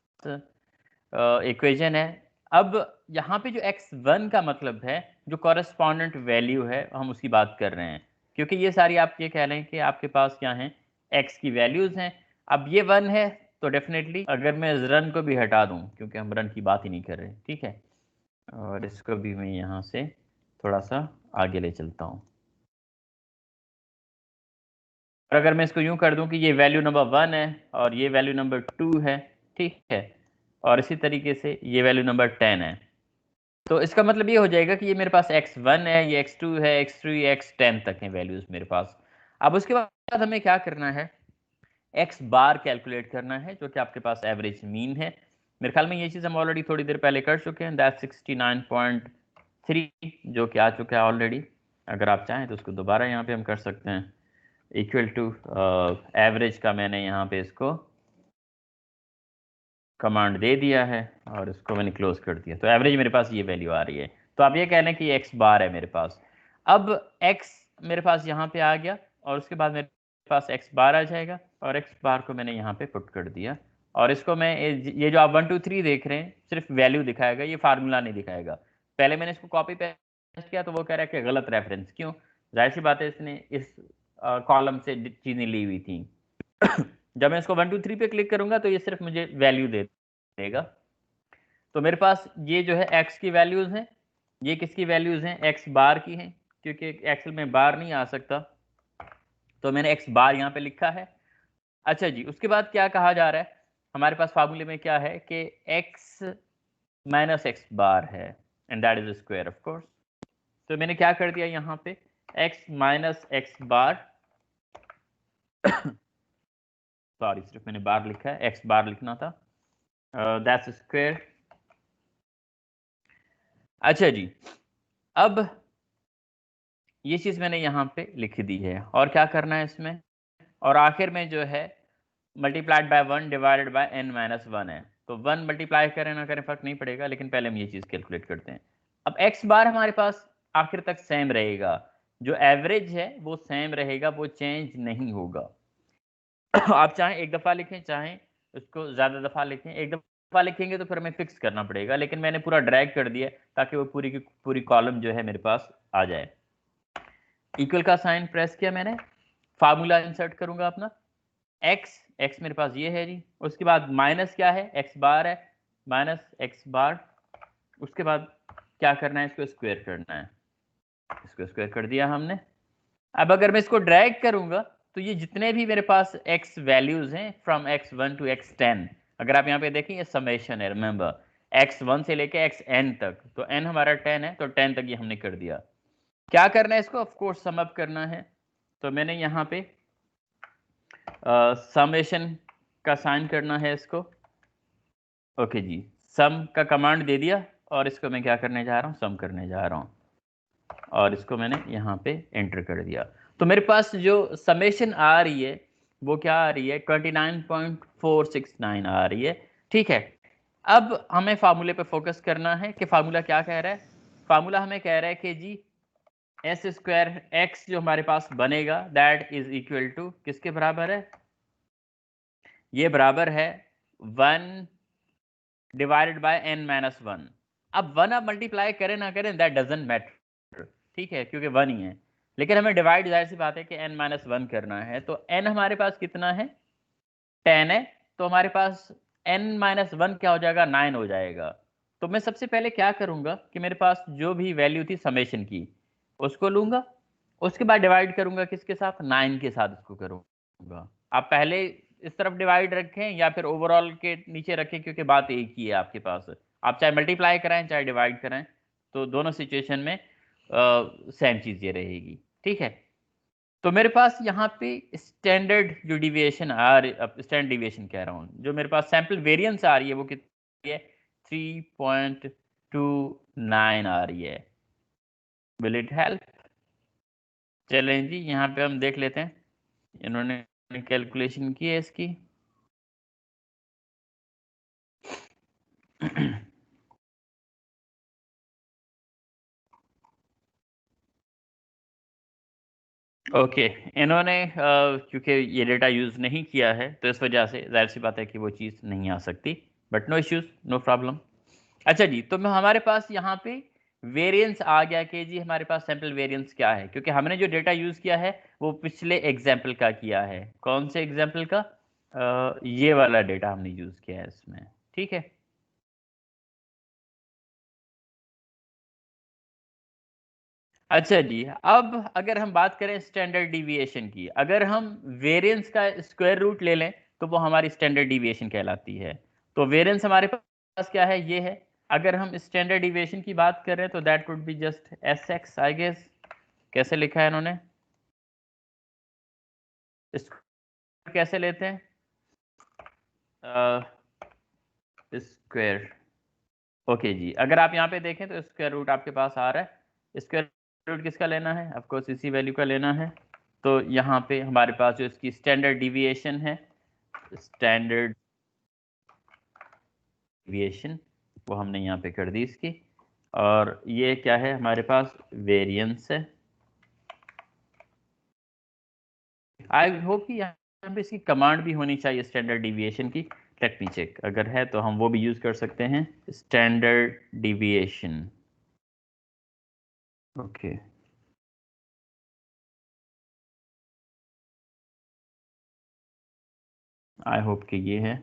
इक्वेशन है, अब यहाँ पे जो x1 का मतलब है, जो कॉरेस्पॉन्डेंट वैल्यू है, हम उसकी बात कर रहे हैं। क्योंकि ये सारी आप ये कह रहे हैं कि आपके पास क्या है, x की वैल्यूज़ हैं। अब ये 1 है तो डेफिनेटली अगर मैं इस रन को भी हटा दूं, क्योंकि हम रन की बात ही नहीं कर रहे, ठीक है, और इसको भी मैं यहाँ से थोड़ा सा आगे ले चलता हूँ। और अगर मैं इसको यूं कर दूं कि ये वैल्यू नंबर 1 है और ये वैल्यू नंबर 2 है, ठीक है, और इसी तरीके से ये वैल्यू नंबर 10 है, तो इसका मतलब ये हो जाएगा कि ये मेरे पास x1 है, ये x2 है, x3, x10 तक हैं वैल्यूज मेरे पास। अब उसके बाद हमें क्या करना है? x बार कैलकुलेट करना है, जो कि आपके पास एवरेज मीन है। मेरे ख्याल में ये चीज़ हम ऑलरेडी थोड़ी देर पहले कर चुके हैं, दैट 69.3 जो कि आ चुका है ऑलरेडी। अगर आप चाहें तो उसको दोबारा यहाँ पे हम कर सकते हैं। इक्वल टू एवरेज का मैंने यहाँ पे इसको कमांड दे दिया है और इसको मैंने क्लोज कर दिया, तो एवरेज मेरे पास ये वैल्यू आ रही है। तो आप ये कह लें कि x बार है मेरे पास। अब x मेरे पास यहाँ पे आ गया और उसके बाद मेरे पास x बार आ जाएगा, और x बार को मैंने यहाँ पे पुट कर दिया, और इसको मैं ये जो आप 1 2 3 देख रहे हैं सिर्फ वैल्यू दिखाएगा, ये फार्मूला नहीं दिखाएगा। पहले मैंने इसको कॉपी पेस्ट किया तो वो कह रहा है कि गलत रेफरेंस। क्यों? जाहिर सी बात है, इसने इस कॉलम से चीज़ें ली हुई थी। जब मैं इसको 1 2 3 पे क्लिक करूंगा तो ये सिर्फ मुझे वैल्यू दे देगा। तो मेरे पास ये जो है x की वैल्यूज हैं, ये किसकी वैल्यूज हैं? x बार की हैं, क्योंकि एक्सेल में बार नहीं आ सकता, तो मैंने x बार यहाँ पे लिखा है। अच्छा जी, उसके बाद क्या कहा जा रहा है? हमारे पास फार्मूले में क्या है कि x माइनस एक्स बार है, and that is square of course. तो मैंने क्या कर दिया यहाँ पे, x माइनस एक्स बार सॉरी, सिर्फ मैंने बार लिखा है, x बार लिखना था, दैट्स स्क्वायर। अच्छा जी, अब ये चीज़ मैंने यहाँ पे लिख दी है, और क्या करना है इसमें, और आखिर में जो है multiplied by 1 divided by n minus 1 है। तो 1 मल्टीप्लाई करें ना करें फर्क नहीं पड़ेगा, लेकिन पहले हम ये चीज़ कैलकुलेट करते हैं। अब x बार हमारे पास आखिर तक सेम रहेगा, जो एवरेज है वो सेम रहेगा, वो चेंज नहीं होगा। आप चाहें एक दफ़ा लिखें, चाहें उसको ज़्यादा दफ़ा लिखें। एक दफ़ा लिखेंगे तो फिर हमें फिक्स करना पड़ेगा, लेकिन मैंने पूरा ड्रैग कर दिया ताकि वो पूरी की पूरी कॉलम जो है मेरे पास आ जाए। इक्वल का साइन प्रेस किया मैंने, फार्मूला इंसर्ट करूंगा अपना, एक्स मेरे पास ये है जी, उसके बाद माइनस क्या है, एक्स बार है, माइनस एक्स बार, उसके बाद क्या करना है, इसको स्क्वायर करना है, इसको स्क्वायर कर दिया हमने। अब अगर मैं इसको ड्रैग करूंगा तो ये जितने भी मेरे पास x वैल्यूज हैं फ्रॉम x1 टू x10, अगर आप यहाँ पे देखें ये समेशन है, रिमेंबर x1 से लेके xn तक, तो n हमारा 10 है, तो 10 तक ये हमने कर दिया। क्या करना है इसको, ऑफ कोर्स सम अप करना है, तो मैंने यहाँ पे समेशन का साइन करना है इसको। ओके जी, सम का कमांड दे दिया और इसको मैं क्या करने जा रहा हूँ, सम करने जा रहा हूँ, और इसको मैंने यहाँ पे एंटर कर दिया। तो मेरे पास जो समेशन आ रही है वो क्या आ रही है, 29.469 आ रही है। ठीक है, अब हमें फार्मूले पे फोकस करना है कि फार्मूला क्या कह रहा है। फार्मूला हमें कह रहा है कि जी एस स्क्वायर एक्स जो हमारे पास बनेगा दैट इज इक्वल टू किसके बराबर है, ये बराबर है 1 डिवाइडेड बाय n माइनस 1। अब 1 आप मल्टीप्लाई करें ना करें दैट डजंट मैटर, ठीक है, क्योंकि 1 ही है, लेकिन हमें डिवाइड जाहिर सी बात है कि n माइनस 1 करना है, तो n हमारे पास कितना है, 10 है, तो हमारे पास n माइनस 1 क्या हो जाएगा, 9 हो जाएगा। तो मैं सबसे पहले क्या करूंगा कि मेरे पास जो भी वैल्यू थी समेशन की उसको लूंगा, उसके बाद डिवाइड करूंगा किसके साथ, 9 के साथ इसको करूंगा। आप पहले इस तरफ डिवाइड रखें या फिर ओवरऑल के नीचे रखें, क्योंकि बात एक ही है आपके पास, आप चाहे मल्टीप्लाई कराएं चाहे डिवाइड कराएं, तो दोनों सिचुएशन में सेम चीज़ ये रहेगी। ठीक है, तो मेरे पास यहाँ पे स्टैंडर्ड जो डिविएशन स्टैंडर्ड डिविएशन कह रहा हूँ, जो मेरे पास सैंपल वेरिएंस आ रही है वो कितनी है, 3.29 आ रही है। Will it help? चलें जी, यहाँ पे हम देख लेते हैं, इन्होंने कैलकुलेशन की है इसकी। ओके इन्होंने क्योंकि ये डेटा यूज़ नहीं किया है तो इस वजह से जाहिर सी बात है कि वो चीज़ नहीं आ सकती, but no issues, no problem. अच्छा जी, तो मैं हमारे पास यहाँ पे वेरिएंस आ गया कि जी हमारे पास सैंपल वेरिएंस क्या है, क्योंकि हमने जो डेटा यूज़ किया है वो पिछले एग्जाम्पल का किया है। कौन से एग्जाम्पल का, ये वाला डेटा हमने यूज़ किया है इसमें। ठीक है, अच्छा जी, अब अगर हम बात करें स्टैंडर्ड डिविएशन की, अगर हम वेरिएंस का स्क्वायर रूट ले लें तो वो हमारी स्टैंडर्ड डिविएशन कहलाती है। तो वेरिएंस हमारे पास क्या है, ये है। अगर हम स्टैंडर्ड डिविएशन की बात कर रहे हैं तो that would be just as x I guess. कैसे लिखा है इन्होंने, इसको कैसे लेते हैं, स्क्वायर। ओके जी, अगर आप यहाँ पे देखें तो स्क्वायर रूट आपके पास आ रहा है। स्क्वायर रूट किसका लेना है, ऑफ कोर्स इसी वैल्यू का लेना है। तो यहाँ पे हमारे पास जो इसकी स्टैंडर्ड डिविएशन है, स्टैंडर्ड डिविएशन वो हमने यहाँ पे कर दी इसकी, और ये क्या है हमारे पास, वेरिएंस है। आई होप कि यहाँ पे इसकी कमांड भी होनी चाहिए स्टैंडर्ड डिविएशन की। लेट मी चेक, अगर है तो हम वो भी यूज कर सकते हैं, standard deviation. Okay I hope कि ये है।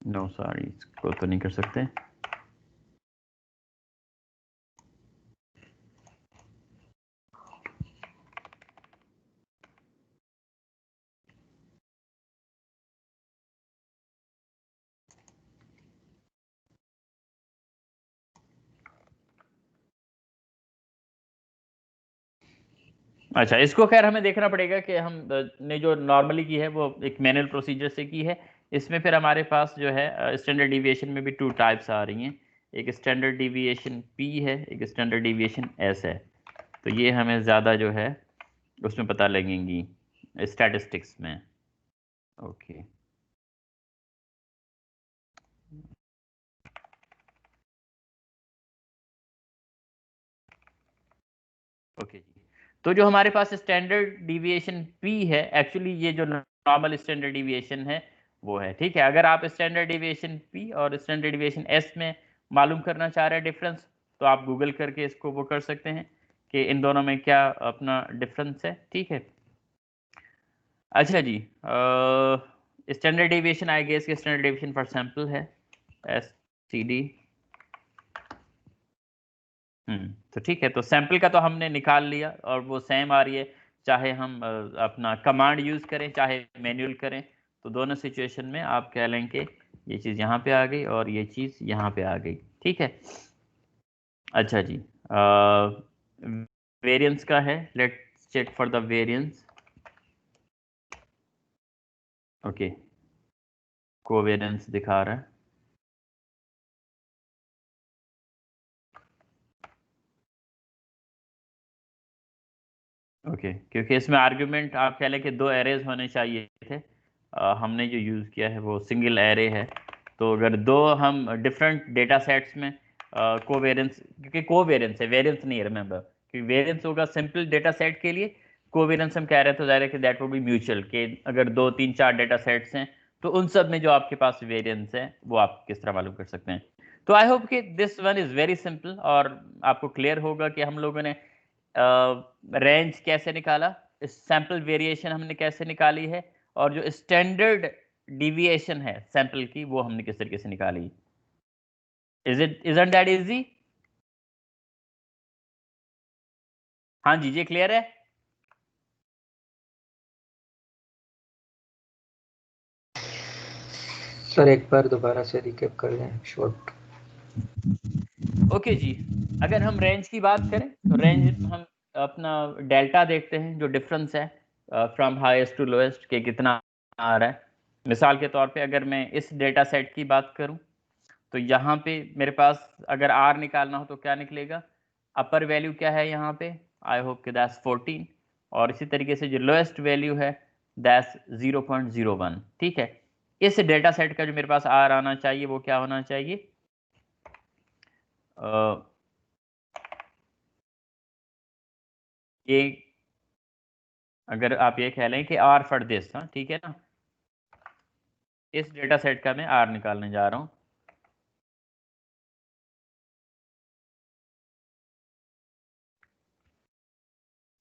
नो सॉरी, इसको तो नहीं कर सकते। अच्छा, इसको खैर हमें देखना पड़ेगा कि हम ने जो नॉर्मली की है वो एक मैनुअल प्रोसीजर से की है। इसमें फिर हमारे पास जो है स्टैंडर्ड डिविएशन में भी 2 टाइप्स आ रही हैं, एक स्टैंडर्ड डिविएशन पी है, एक स्टैंडर्ड डिविएशन एस है। तो ये हमें ज़्यादा जो है उसमें पता लगेंगी स्टैटिस्टिक्स में। ओके ओके जी, तो जो हमारे पास स्टैंडर्ड डिविएशन पी है, एक्चुअली ये जो नॉर्मल स्टैंडर्ड डिविएशन है वो है। ठीक है, अगर आप स्टैंडर्ड डिविएशन पी और स्टैंडर्ड डिविएशन एस में मालूम करना चाह रहे हैं डिफरेंस, तो आप गूगल करके इसको वो कर सकते हैं कि इन दोनों में क्या अपना डिफरेंस है। ठीक है, अच्छा जी, स्टैंडर्ड डेविएशन आई गेस कि स्टैंडर्ड डेविएशन फॉर सैंपल है STD। तो ठीक है, तो सैंपल का तो हमने निकाल लिया और वो सेम आ रही है, चाहे हम अपना कमांड यूज करें चाहे मैनुअल करें, तो दोनों सिचुएशन में आप कह लें कि ये चीज़ यहाँ पे आ गई और ये चीज़ यहाँ पे आ गई। ठीक है, अच्छा जी, वेरिएंस का है, let's check for the variance. Okay, covariance दिखा रहा है। ओके, क्योंकि इसमें आर्गुमेंट आप कह लें कि 2 एरेज होने चाहिए थे, हमने जो यूज़ किया है वो सिंगल एरे है। तो अगर 2 हम डिफरेंट डेटा सेट्स में कोवेरिएंस, क्योंकि कोवेरिएंस है, वेरिएंस नहीं है, रिमेंबर, क्योंकि वेरिएंस होगा सिंपल डेटा सेट के लिए, कोवेरिएंस हम कह रहे थे तो जाहिर है कि दैट वुड बी म्यूचुअल, कि अगर 2 3 4 डेटा सेट्स हैं तो उन सब में जो आपके पास वेरिएंस है वो आप किस तरह मालूम कर सकते हैं। तो आई होप कि this one is very simple और आपको क्लियर होगा कि हम लोगों ने रेंज कैसे निकाला, सैंपल वेरिएशन हमने कैसे निकाली है, और जो स्टैंडर्ड डिविएशन है सैंपल की वो हमने किस तरीके से निकाली। Isn't that easy? हाँ जी, ये क्लियर है? सर एक बार दोबारा से रिकैप कर दें शॉर्ट। ओके जी, अगर हम रेंज की बात करें तो रेंज हम अपना डेल्टा देखते हैं, जो डिफरेंस है फ्रॉम हाईएस्ट टू लोएस्ट के कितना आ रहा है। मिसाल के तौर पे अगर मैं इस डेटा सेट की बात करूं तो यहाँ पे मेरे पास अगर R निकालना हो तो क्या निकलेगा, अपर वैल्यू क्या है यहाँ पे, आई होप कि दैट्स 14, और इसी तरीके से जो लोएस्ट वैल्यू है दैट्स 0.01। ठीक है, इस डेटा सेट का जो मेरे पास R आना चाहिए वो क्या होना चाहिए, ये अगर आप ये कह लें कि R फॉर दिस, हाँ ठीक है ना, इस डेटा सेट का मैं R निकालने जा रहा हूँ।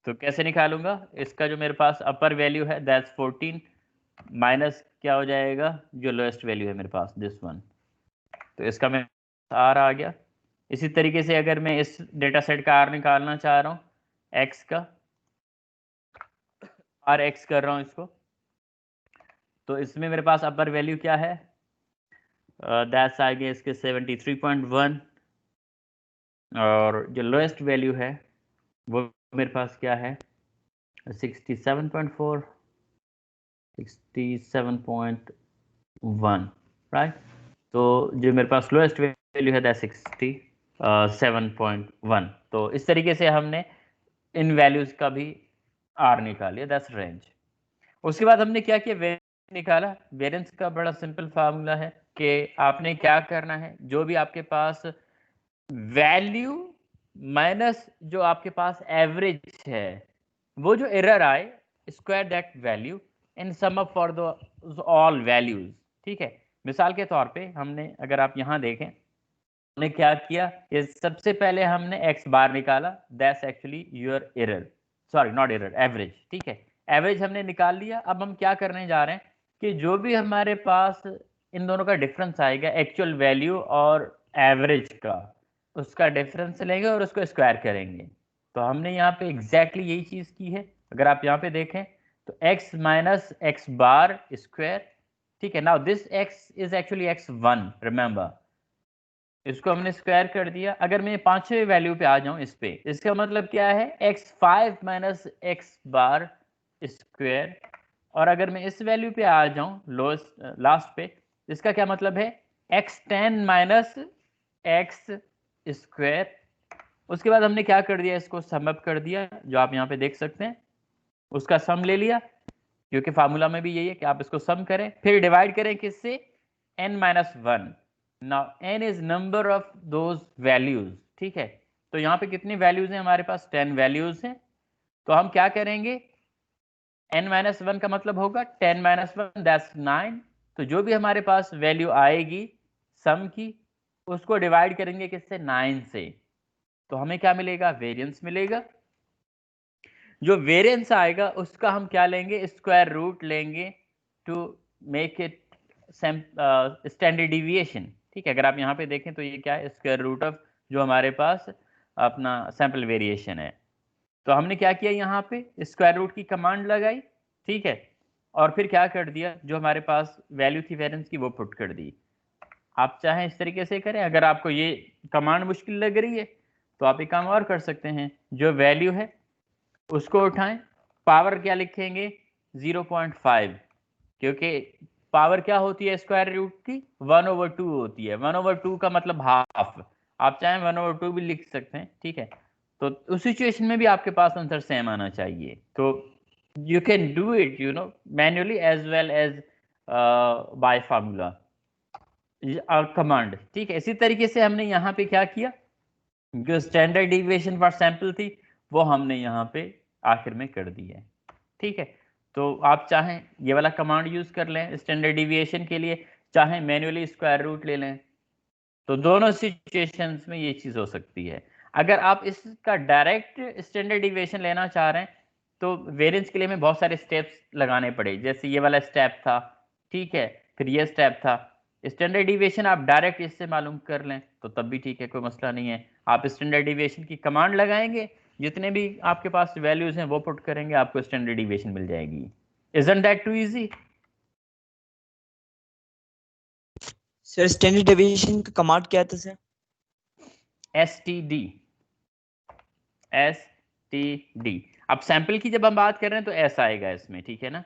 तो कैसे निकालूंगा, इसका जो मेरे पास अपर वैल्यू है दैट्स 14 माइनस क्या हो जाएगा जो लोएस्ट वैल्यू है मेरे पास दिस वन, तो इसका मैं R आ गया। इसी तरीके से अगर मैं इस डेटा सेट का R निकालना चाह रहा हूँ, X का R X कर रहा हूँ इसको, तो इसमें मेरे पास अपर वैल्यू क्या है, दैट्स आ गया इसके 73.1, और जो लोएस्ट वैल्यू है वो मेरे पास क्या है 67.4, 67.1, राइट। तो जो मेरे पास लोएस्ट वैल्यू है दैट 67.1। तो इस तरीके से हमने इन वैल्यूज का भी R निकालिए, दैट्स रेंज। उसके बाद हमने क्या किया, वेरिएंस निकाला। वेरिएंस का बड़ा सिंपल फार्मूला है कि आपने क्या करना है, जो भी आपके पास वैल्यू माइनस जो आपके पास एवरेज है, वो जो एरर आए square that value in sum up for the all values. ठीक है, मिसाल के तौर पे हमने, अगर आप यहाँ देखें, हमने क्या किया, ये सबसे पहले हमने x बार निकाला, that's actually your error, sorry not error, average. ठीक है, एवरेज हमने निकाल लिया। अब हम क्या करने जा रहे हैं कि जो भी हमारे पास इन दोनों का डिफरेंस आएगा, एक्चुअल वैल्यू और एवरेज का, उसका डिफरेंस लेंगे और उसको स्क्वायर करेंगे। तो हमने यहाँ पे एग्जैक्टली यही चीज़ की है। अगर आप यहाँ पे देखें तो x minus x bar square. ठीक है, now this x is actually x1, remember, इसको हमने स्क्वायर कर दिया। अगर मैं 5वें वैल्यू पे आ जाऊं इस पे, इसका मतलब क्या है x5 minus x bar square, और अगर मैं इस वैल्यू पे आ जाऊं लोएस्ट लास्ट पे, इसका क्या मतलब है x10 माइनस एक्स स्क्वायर। उसके बाद हमने क्या कर दिया, इसको सम अप कर दिया, जो आप यहाँ पे देख सकते हैं, उसका सम ले लिया, क्योंकि फार्मूला में भी यही है कि आप इसको सम करें, फिर डिवाइड करें किससे, n-1। Now n is number of those values. ठीक है, तो यहाँ पे कितनी वैल्यूज हैं हमारे पास, 10 वैल्यूज हैं। तो हम क्या करेंगे, n-1 का मतलब होगा 10-1 दैट्स 9। तो जो भी हमारे पास वैल्यू आएगी सम की, उसको डिवाइड करेंगे किससे, 9 से। तो हमें क्या मिलेगा, वेरिएंस मिलेगा। जो वेरिएंस आएगा उसका हम क्या लेंगे, स्क्वायर रूट लेंगे to make it standard deviation. ठीक है, अगर आप यहाँ पे देखें तो ये क्या है, स्क्वायर रूट ऑफ जो हमारे पास अपना सैंपल वेरिएशन है। तो हमने क्या किया, यहाँ पे स्क्वायर रूट की कमांड लगाई, ठीक है, और फिर क्या कर दिया, जो हमारे पास वैल्यू थी वेरिएंस की वो पुट कर दी। आप चाहें इस तरीके से करें, अगर आपको ये कमांड मुश्किल लग रही है तो आप एक काम और कर सकते हैं, जो वैल्यू है उसको उठाएं, पावर क्या लिखेंगे 0.5, क्योंकि पावर क्या होती है स्क्वायर रूट की 1/2 होती है। 1/2 का मतलब हाफ, आप चाहें 1/2 भी लिख सकते हैं, ठीक है। तो उस सिचुएशन में भी आपके पास आंसर सेम आना चाहिए। तो you can do it manually as well as by formula command, ठीक है। इसी तरीके से हमने यहाँ पे क्या किया, जो स्टैंडर्ड डिविएशन फॉर सैंपल थी वो हमने यहाँ पे आखिर में कर दी है, ठीक है। तो आप चाहें ये वाला कमांड यूज कर लें स्टैंडर्ड डिविएशन के लिए, चाहें मैन्युअली स्क्वायर रूट ले लें, तो दोनों सिचुएशंस में ये चीज़ हो सकती है। अगर आप इसका डायरेक्ट स्टैंडर्ड डिविएशन लेना चाह रहे हैं तो वेरिएंस के लिए हमें बहुत सारे स्टेप्स लगाने पड़े, जैसे ये वाला स्टेप था, ठीक है, फिर ये स्टेप था। स्टैंडर्ड डिविएशन आप डायरेक्ट इससे मालूम कर लें तो तब भी ठीक है, कोई मसला नहीं है। आप स्टैंडर्ड डिविएशन की कमांड लगाएंगे, जितने भी आपके पास वैल्यूज हैं वो पुट करेंगे, आपको स्टैंडर्ड डिविएशन मिल जाएगी। Isn't that too easy? Sir standard deviation का कमांड क्या था सर? STD। अब सैंपल की जब हम बात कर रहे हैं तो ऐसा आएगा इसमें, ठीक है ना।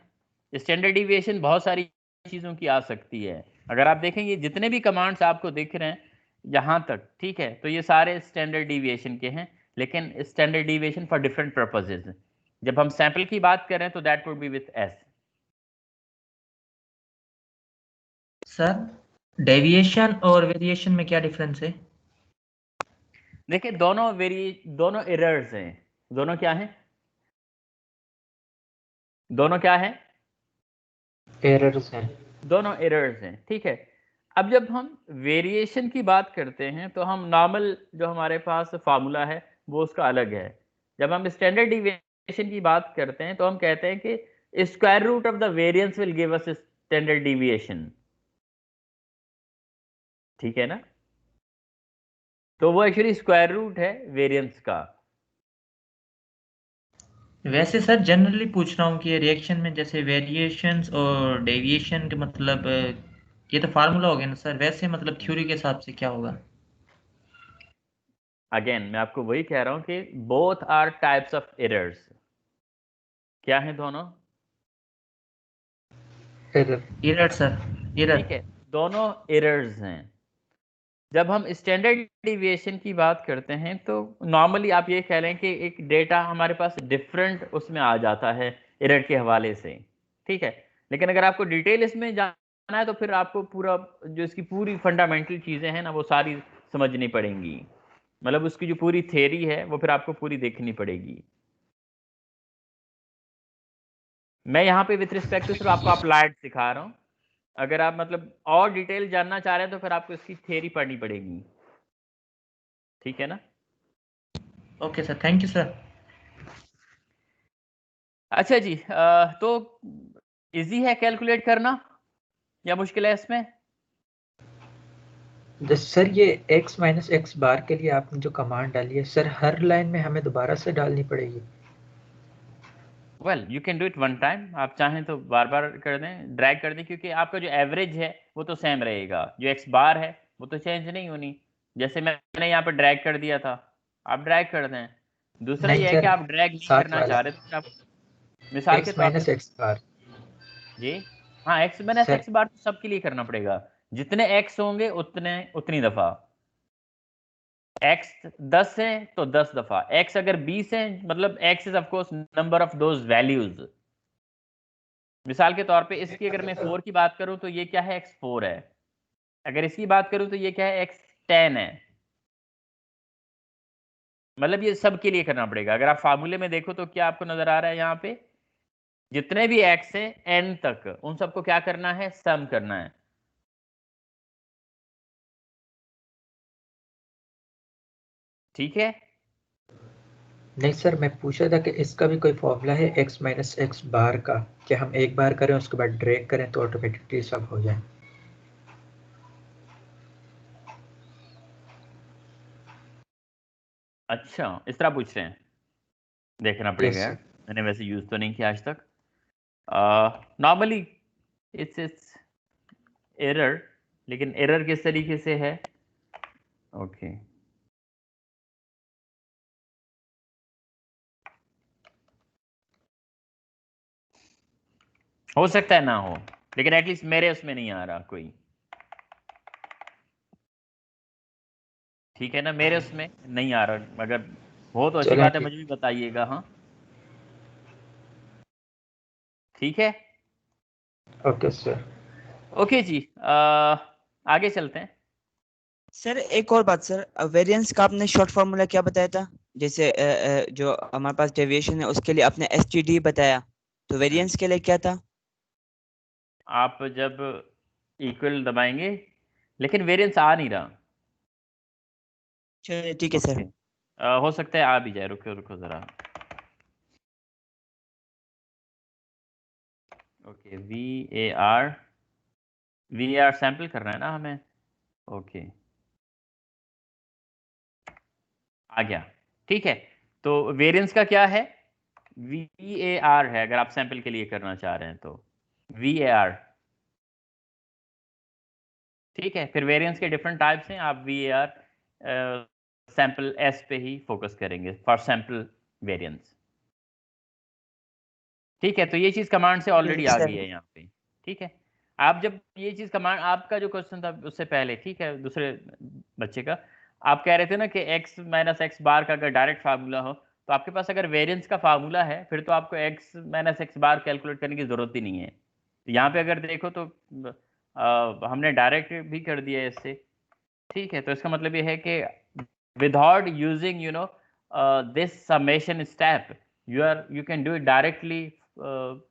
स्टैंडर्ड डिविएशन बहुत सारी चीज़ों की आ सकती है। अगर आप देखेंगे जितने भी कमांड्स आपको दिख रहे हैं यहाँ तक, ठीक है, तो ये सारे स्टैंडर्ड डिविएशन के हैं, लेकिन standard deviation for different purposes. जब हम सैंपल की बात कर रहे हैं तो that would B with S। Sir deviation और वेरिएशन में क्या डिफरेंस है? देखिए दोनों एरर्स हैं। दोनों क्या हैं? दोनों क्या है? एरर्स हैं। दोनों एरर्स हैं, ठीक है। अब जब हम वेरिएशन की बात करते हैं तो हम नॉर्मल जो हमारे पास फार्मूला है वो उसका अलग है। जब हम स्टैंडर्ड डिविएशन की बात करते हैं तो हम कहते हैं कि square root of the variance will give us standard deviation, ठीक है ना। तो वो एक्चुअली स्क्वायर रूट है वेरिएंस का। वैसे सर जनरली पूछ रहा हूँ कि रिएक्शन में जैसे वेरिएशंस और डेविएशन के मतलब ये तो फार्मूला हो गया ना सर, वैसे मतलब थ्योरी के हिसाब से क्या होगा? अगेन मैं आपको वही कह रहा हूं कि both are types of errors. क्या है दोनों? एरर। Error sir, error. ठीक है, दोनों एरर्स हैं। जब हम स्टैंडर्ड डिविएशन की बात करते हैं तो नॉर्मली आप ये कह लें कि एक डेटा हमारे पास डिफरेंट उसमें आ जाता है एरर के हवाले से, ठीक है। लेकिन अगर आपको डिटेल इसमें जाना है तो फिर आपको पूरा जो इसकी पूरी फंडामेंटल चीज़ें हैं ना वो सारी समझनी पड़ेंगी, मतलब उसकी जो पूरी थ्योरी है वो फिर आपको पूरी देखनी पड़ेगी। मैं यहाँ पे विथ रिस्पेक्ट टू सिर्फ आपको अप्लाइड सिखा रहा हूँ। अगर आप मतलब और डिटेल जानना चाह रहे हैं तो फिर आपको इसकी थ्योरी पढ़नी पड़ेगी, ठीक है ना। Okay sir, thank you sir. अच्छा जी, तो इजी है कैलकुलेट करना या मुश्किल है इसमें? सर ये x माइनस एक्स बार के लिए आपने जो कमांड डाली है सर, हर लाइन में हमें दोबारा से डालनी पड़ेगी? Well you can do it one time, आप चाहें तो बार बार कर दें, ड्रैग कर दें, क्योंकि आपका जो एवरेज है वो तो सेम रहेगा, जो एक्स बार है वो तो चेंज नहीं होनी। जैसे मैंने यहाँ पर ड्रैग कर दिया था, आप ड्रैग कर दें। दूसरा नहीं ये है कि सर, आप ड्रैग नहीं साथ करना वाला चाह रहे तो फिर आप मिसाल के x तौर पे, माइनस एक्स बार। जी हाँ, एक्स माइनस सर एक्स बार तो सबके लिए करना पड़ेगा। जितने एक्स होंगे उतनी दफा। एक्स 10 है तो 10 दफा, एक्स अगर 20 है मतलब x is of course number of those values. मिसाल के तौर पे इसकी अगर मैं 4 की बात करूं तो ये क्या है, x4 है। अगर इसकी बात करूं तो ये क्या है, x10 है। मतलब ये सब के लिए करना पड़ेगा। अगर आप फार्मूले में देखो तो क्या आपको नजर आ रहा है, यहाँ पे जितने भी x है n तक उन सबको क्या करना है, सम करना है, ठीक है। नहीं सर, मैं पूछा था कि इसका भी कोई फॉर्मूला है x माइनस एक्स बार का, कि हम एक बार करें उसके बाद ड्रैग करें तो ऑटोमेटिकली सब हो जाए। अच्छा, इस तरह पूछ रहे हैं, देखना यस पड़ेगा यार, सर। मैंने वैसे यूज तो नहीं किया आज तक। नॉर्मली इट्स एरर, लेकिन एरर किस तरीके से है? ओके हो सकता है ना हो, लेकिन एटलीस्ट मेरे उसमें नहीं आ रहा कोई, ठीक है ना, मेरे उसमें नहीं आ रहा। अगर हो तो अच्छी चलें बात है, ठीक। मुझे भी बताइएगा। हाँ ठीक है, ओके सर। ओके जी, आगे चलते हैं। सर एक और बात सर, वेरिएंस का आपने शॉर्ट फॉर्मूला क्या बताया था? जैसे जो हमारे पास डेविएशन है उसके लिए आपने एसटीडी बताया, तो वेरिएंस के लिए क्या था? आप जब इक्वल दबाएंगे, लेकिन वेरिएंस आ नहीं रहा। चलिए ठीक है ओके, सर। हो सकता है आ भी जाए, रुको रुको जरा। Okay, V A R sample करना है ना हमें। ओके आ गया, ठीक है। तो वेरिएंस का क्या है? वी ए आर है, अगर आप सैंपल के लिए करना चाह रहे हैं तो वी ए आर, ठीक है। फिर वेरिएंस के डिफरेंट टाइप्स हैं, आप V A R sample S पे ही फोकस करेंगे फॉर सैंपल वेरिएंस, ठीक है। तो ये चीज़ कमांड से ऑलरेडी आ गई सर है यहाँ पे, ठीक है। आप जब ये चीज़ कमांड, आपका जो क्वेश्चन था उससे पहले, ठीक है, दूसरे बच्चे का, आप कह रहे थे ना कि x माइनस एक्स बार का अगर डायरेक्ट फार्मूला हो, तो आपके पास अगर वेरिएंस का फार्मूला है, फिर तो आपको x माइनस एक्स बार कैलकुलेट करने की ज़रूरत ही नहीं है। तो यहाँ पे अगर देखो तो हमने डायरेक्ट भी कर दिया है इससे, ठीक है। तो इसका मतलब ये है कि without using this summation step, you can do it directly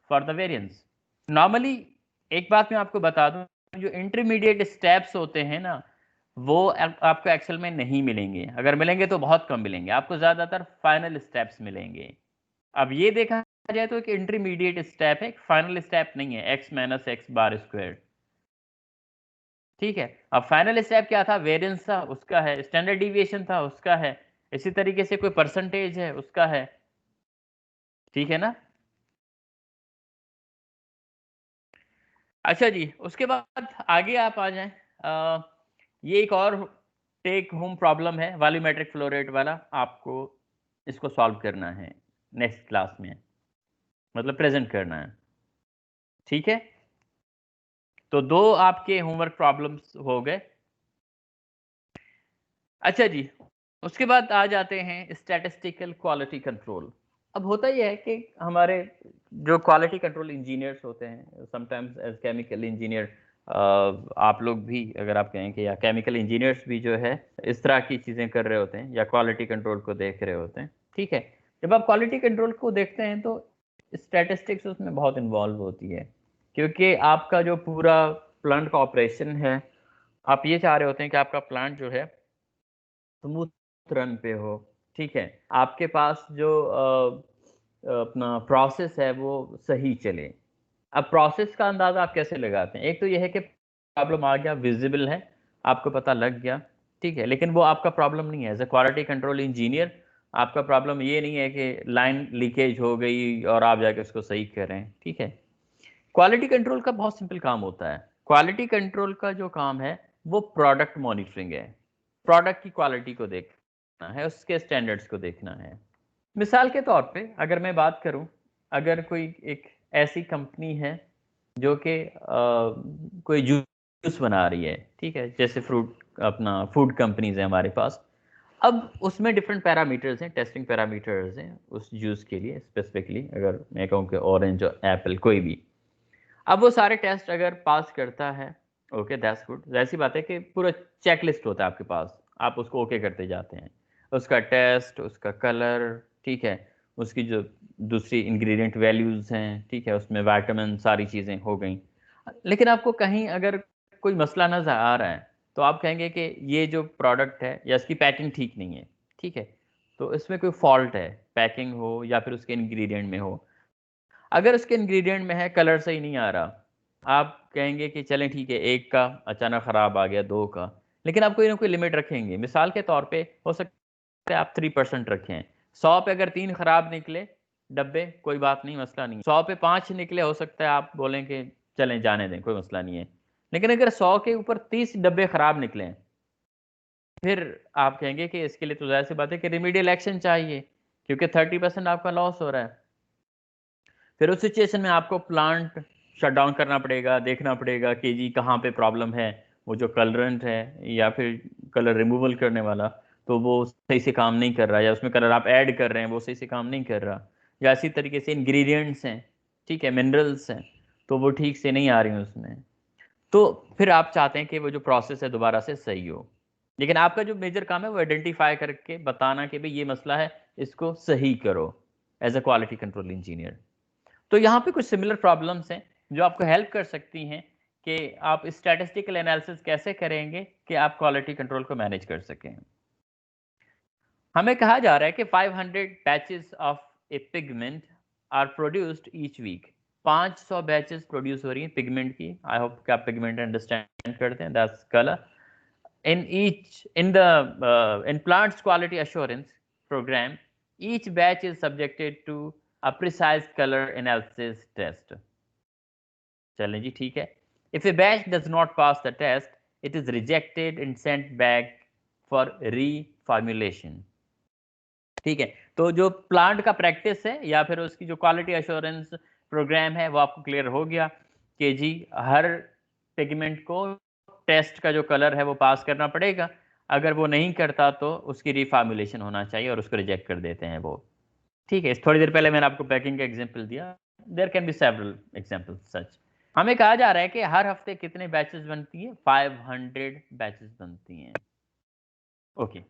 for the variance. Normally एक बात मैं आपको बता दूं, जो इंटरमीडिएट स्टेप्स होते हैं ना, वो आपको एक्सेल में नहीं मिलेंगे। अगर मिलेंगे तो बहुत कम मिलेंगे, आपको ज़्यादातर फाइनल स्टेप्स मिलेंगे। अब ये देखा जाए तो एक इंटरमीडिएट स्टेप है, एक फाइनल स्टेप नहीं है, x minus x bar square, ठीक है। अब फाइनल स्टेप क्या था? वेरिएंस था, उसका है। स्टैंडर्ड डिविएशन था, उसका है। इसी तरीके से कोई परसेंटेज है, उसका है, ठीक है ना। अच्छा जी, उसके बाद आगे आप आ जाएं। ये एक और टेक होम प्रॉब्लम है, वॉल्यूमेट्रिक फ्लो रेट वाला। आपको इसको सॉल्व करना है नेक्स्ट क्लास में, मतलब प्रेजेंट करना है, ठीक है। तो दो आपके होमवर्क प्रॉब्लम्स हो गए। अच्छा जी, उसके बाद आ जाते हैं स्टैटिस्टिकल क्वालिटी कंट्रोल। अब होता यह है कि हमारे जो क्वालिटी कंट्रोल इंजीनियर्स होते हैं, समटाइम्स एज केमिकल इंजीनियर, आप लोग भी अगर आप कहें कि, या केमिकल इंजीनियर्स भी जो है इस तरह की चीज़ें कर रहे होते हैं या क्वालिटी कंट्रोल को देख रहे होते हैं, ठीक है। जब आप क्वालिटी कंट्रोल को देखते हैं तो स्टैटिस्टिक्स उसमें बहुत इन्वॉल्व होती है, क्योंकि आपका जो पूरा प्लांट का ऑपरेशन है, आप ये चाह रहे होते हैं कि आपका प्लांट जो है स्मूथ रन पे हो, ठीक है। आपके पास जो अपना प्रोसेस है वो सही चले। अब प्रोसेस का अंदाजा आप कैसे लगाते हैं? एक तो ये है कि प्रॉब्लम आ गया, विजिबल है, आपको पता लग गया, ठीक है, लेकिन वो आपका प्रॉब्लम नहीं है। As a quality control engineer आपका प्रॉब्लम ये नहीं है कि लाइन लीकेज हो गई और आप जाके उसको सही करें, ठीक है। क्वालिटी कंट्रोल का बहुत सिंपल काम होता है। क्वालिटी कंट्रोल का जो काम है वो प्रोडक्ट मॉनिटरिंग है, प्रोडक्ट की क्वालिटी को देखना है, उसके स्टैंडर्ड्स को देखना है। मिसाल के तौर पे अगर मैं बात करूं, अगर कोई एक ऐसी कंपनी है जो कि कोई जूस बना रही है, ठीक है, जैसे फ्रूट, अपना फूड कंपनीज है हमारे पास। अब उसमें डिफरेंट पैरामीटर्स हैं, टेस्टिंग पैरामीटर्स हैं उस जूस के लिए स्पेसिफिकली। अगर मैं कहूँ कि ऑरेंज और एप्पल कोई भी, अब वो सारे टेस्ट अगर पास करता है, ओके दैट्स गुड। ऐसी बात है कि पूरा चेक लिस्ट होता है आपके पास, आप उसको ओके करते जाते हैं, उसका टेस्ट, उसका कलर, ठीक है, उसकी जो दूसरी इंग्रेडिएंट वैल्यूज़ हैं, ठीक है, उसमें विटामिन, सारी चीज़ें हो गई। लेकिन आपको कहीं अगर कोई मसला नज़र आ रहा है, तो आप कहेंगे कि ये जो प्रोडक्ट है या इसकी पैकिंग ठीक नहीं है, ठीक है, तो इसमें कोई फॉल्ट है, पैकिंग हो या फिर उसके इंग्रेडिएंट में हो। अगर उसके इंग्रेडिएंट में है कलर सही नहीं आ रहा, आप कहेंगे कि चलें ठीक है, एक का अचानक ख़राब आ गया, दो का, लेकिन आप कोई ना कोई लिमिट रखेंगे। मिसाल के तौर पे हो सकता है आप 3% रखें। 100 पे अगर 3 ख़राब निकले डब्बे, कोई बात नहीं, मसला नहीं। 100 पे 5 निकले, हो सकता है आप बोलें कि चलें जाने दें, कोई मसला नहीं है। लेकिन अगर 100 के ऊपर 30 डब्बे ख़राब निकले, फिर आप कहेंगे कि इसके लिए तो ज़ाहिर सी बात है कि रिमीडियल एक्शन चाहिए, क्योंकि 30% आपका लॉस हो रहा है। फिर उस सिचुएशन में आपको प्लांट शट डाउन करना पड़ेगा, देखना पड़ेगा कि जी कहाँ पे प्रॉब्लम है। वो जो कलरेंट है या फिर कलर रिमूवल करने वाला, तो वो सही से काम नहीं कर रहा, या उसमें कलर आप ऐड कर रहे हैं वो सही से काम नहीं कर रहा, या इसी तरीके से इंग्रेडिएंट्स हैं, ठीक है, मिनरल्स हैं, तो वो ठीक से नहीं आ रही हैं उसमें। तो फिर आप चाहते हैं कि वो जो प्रोसेस है दोबारा से सही हो। लेकिन आपका जो मेजर काम है वो आइडेंटिफाई करके बताना कि भाई ये मसला है, इसको सही करो as a quality control engineer. तो यहाँ पे कुछ सिमिलर प्रॉब्लम्स हैं जो आपको हेल्प कर सकती हैं कि आप स्टैटिस्टिकल एनालिसिस कैसे करेंगे कि आप क्वालिटी कंट्रोल को मैनेज कर सकें। हमें कहा जा रहा है कि 500 batches of a pigment are produced each week. 500 batches produce हो रही हैं पिगमेंट की। आई होप कि आप पिगमेंट अंडरस्टैंड करते हैं, that's colour. In plants quality assurance program, each batch is subjected to a precise color analysis test. चलें जी, ठीक है। If a batch does not pass the test, it is rejected and sent back for reformulation. ठीक है, तो जो plant का practice है या फिर उसकी जो क्वालिटी अश्योरेंस प्रोग्राम है वो आपको क्लियर हो गया कि जी हर पिगमेंट को टेस्ट का जो कलर है वो पास करना पड़ेगा। अगर वो नहीं करता तो उसकी रिफॉर्मुलेशन होना चाहिए और उसको रिजेक्ट कर देते हैं वो। ठीक है, थोड़ी देर पहले मैंने आपको पैकिंग का एग्जांपल दिया, there can be several examples such. हमें कहा जा रहा है कि हर हफ्ते कितने बैचेस बनती हैं? 500 बैचेस बनती हैं। ओके,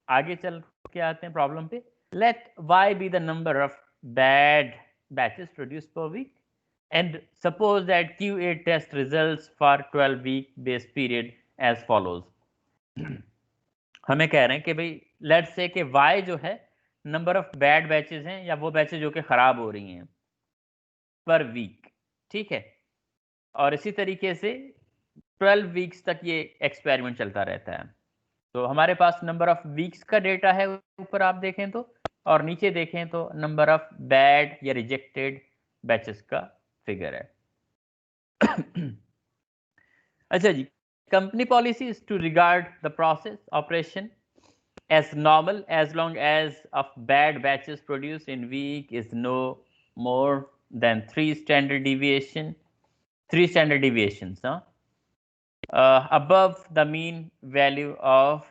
आगे चल के आते हैं प्रॉब्लम पे। Let y be the number of bad batches produce per week and suppose that QA test results for 12-week base period as follows. हमें कह रहे हैं कि भाई लेट्स से कि y जो है नंबर ऑफ बैड बैचेस हैं या वो बैचेस जो कि खराब हो रही हैं पर वीक, ठीक है। और इसी तरीके से 12 वीक्स तक ये एक्सपेरिमेंट चलता रहता है। तो हमारे पास नंबर ऑफ वीक्स का डेटा है ऊपर आप देखें तो, और नीचे देखें तो नंबर ऑफ बैड या रिजेक्टेड बैचेस का फिगर है। अच्छा जी, company policy is to regard the process operation as normal as long as of bad batches produced in week is no more than 3 standard deviations above the mean value of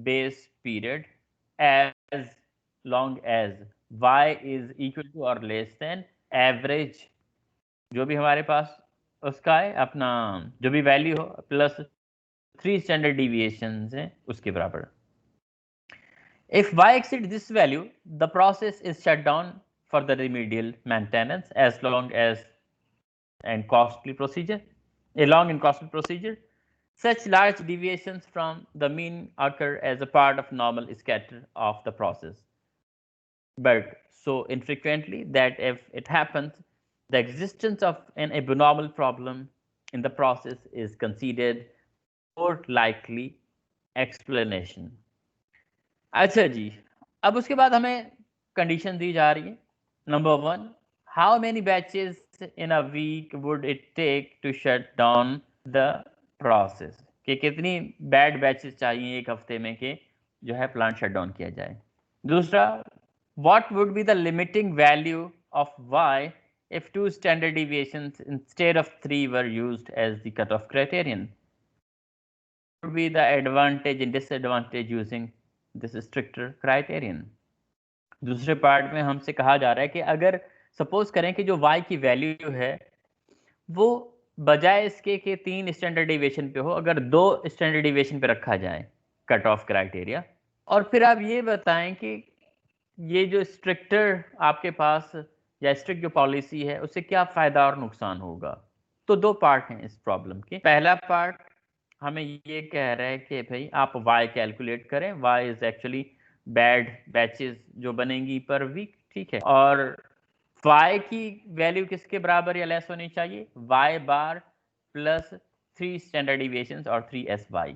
base period, as long as y is equal to or less than average, जो भी हमारे पास उसका है अपना जो भी value हो plus 3 standard deviations हैं उसके बराबर। If y exceeds this value, the process is shut down for the remedial maintenance as long as and costly procedure, a long and costly procedure. Such large deviations from the mean occur as a part of normal scatter of the process, but so infrequently that if it happens, the existence of an abnormal problem in the process is considered more likely explanation. अच्छा जी, अब उसके बाद हमें condition दी जा रही है। Number 1, how many batches in a week would it take to shut down the process, कि कितनी बैड बैचेस चाहिए एक हफ्ते में कि जो है प्लांट शट डाउन किया जाए। दूसरा, what would be the limiting value of y if 2 standard deviations instead of 3 were used as the cutoff criterion? What would be the advantage and disadvantage using this stricter criterion. दूसरे part में हमसे कहा जा रहा है कि अगर suppose करें कि जो y की वैल्यू है वो बजाय इसके कि 3 स्टैंडर्ड डिविएशन पे हो, अगर 2 स्टैंडर्ड डिविएशन पे रखा जाए कट ऑफ क्राइटेरिया, और फिर आप ये बताएं कि ये जो स्ट्रिक्टर आपके पास या स्ट्रिक्ट जो पॉलिसी है उससे क्या फायदा और नुकसान होगा। तो 2 पार्ट हैं इस प्रॉब्लम के। पहला पार्ट हमें ये कह रहा है कि भाई आप y कैलकुलेट करें, y is actually bad batches जो बनेंगी पर वीक, ठीक है, और y की वैल्यू किसके बराबर या लेस होनी चाहिए, y bar plus 3 standard deviations और 3 SY।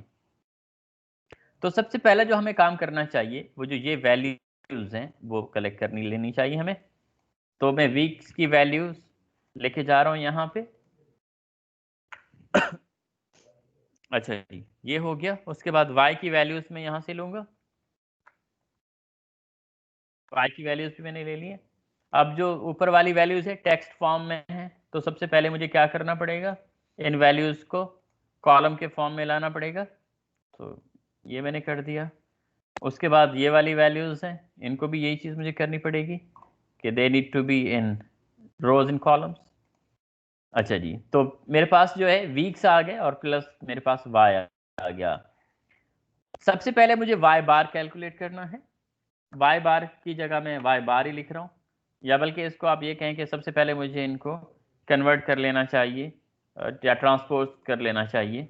तो सबसे पहला जो हमें काम करना चाहिए वो जो ये वैल्यूज हैं वो कलेक्ट करनी लेनी चाहिए हमें। तो मैं वीक्स की वैल्यूज लेके जा रहा हूं यहाँ पे। अच्छा जी, ये हो गया। उसके बाद y की वैल्यूज मैं यहाँ से लूंगा, y की वैल्यूज भी मैंने ले ली है। अब जो ऊपर वाली वैल्यूज है टेक्स्ट फॉर्म में है, तो सबसे पहले मुझे क्या करना पड़ेगा, इन वैल्यूज को कॉलम के फॉर्म में लाना पड़ेगा। तो ये मैंने कर दिया। उसके बाद ये वाली वैल्यूज हैं, इनको भी यही चीज़ मुझे करनी पड़ेगी कि they need to be in rows in columns. अच्छा जी, तो मेरे पास जो है वीक्स आ गए और प्लस मेरे पास वाई आ गया। सबसे पहले मुझे वाई बार कैलकुलेट करना है। वाई बार की जगह मैं वाई बार ही लिख रहा हूँ, या बल्कि इसको आप ये कहें कि सबसे पहले मुझे इनको कन्वर्ट कर लेना चाहिए या ट्रांसपोज कर लेना चाहिए।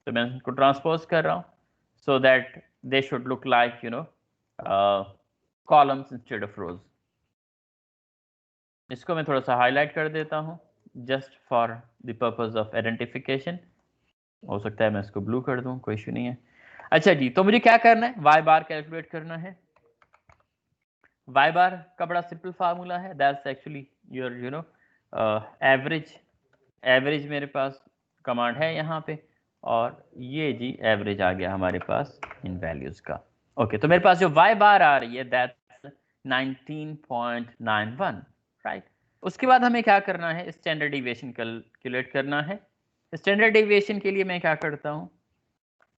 तो मैं इनको ट्रांसपोज कर रहा हूँ so that they should look like columns instead of rows। इसको मैं थोड़ा सा हाईलाइट कर देता हूँ just for the purpose of identification. हो सकता है मैं इसको ब्लू कर दूं, कोई इशू नहीं है। अच्छा जी, तो मुझे क्या करना है, वाई बार कैलकुलेट करना है। वाई बार का बड़ा सिंपल फार्मूला है, दैट्स एक्चुअली योर एवरेज मेरे पास कमांड है यहाँ पे, और ये जी एवरेज आ गया हमारे पास इन वैल्यूज का। ओके, तो मेरे पास जो वाई बार आ रही है दैट्स 19.91, राइट। उसके बाद हमें क्या करना है, स्टैंडर्ड डिविएशन कैलकुलेट करना है। स्टैंडर्ड डिविएशन के लिए मैं क्या करता हूँ,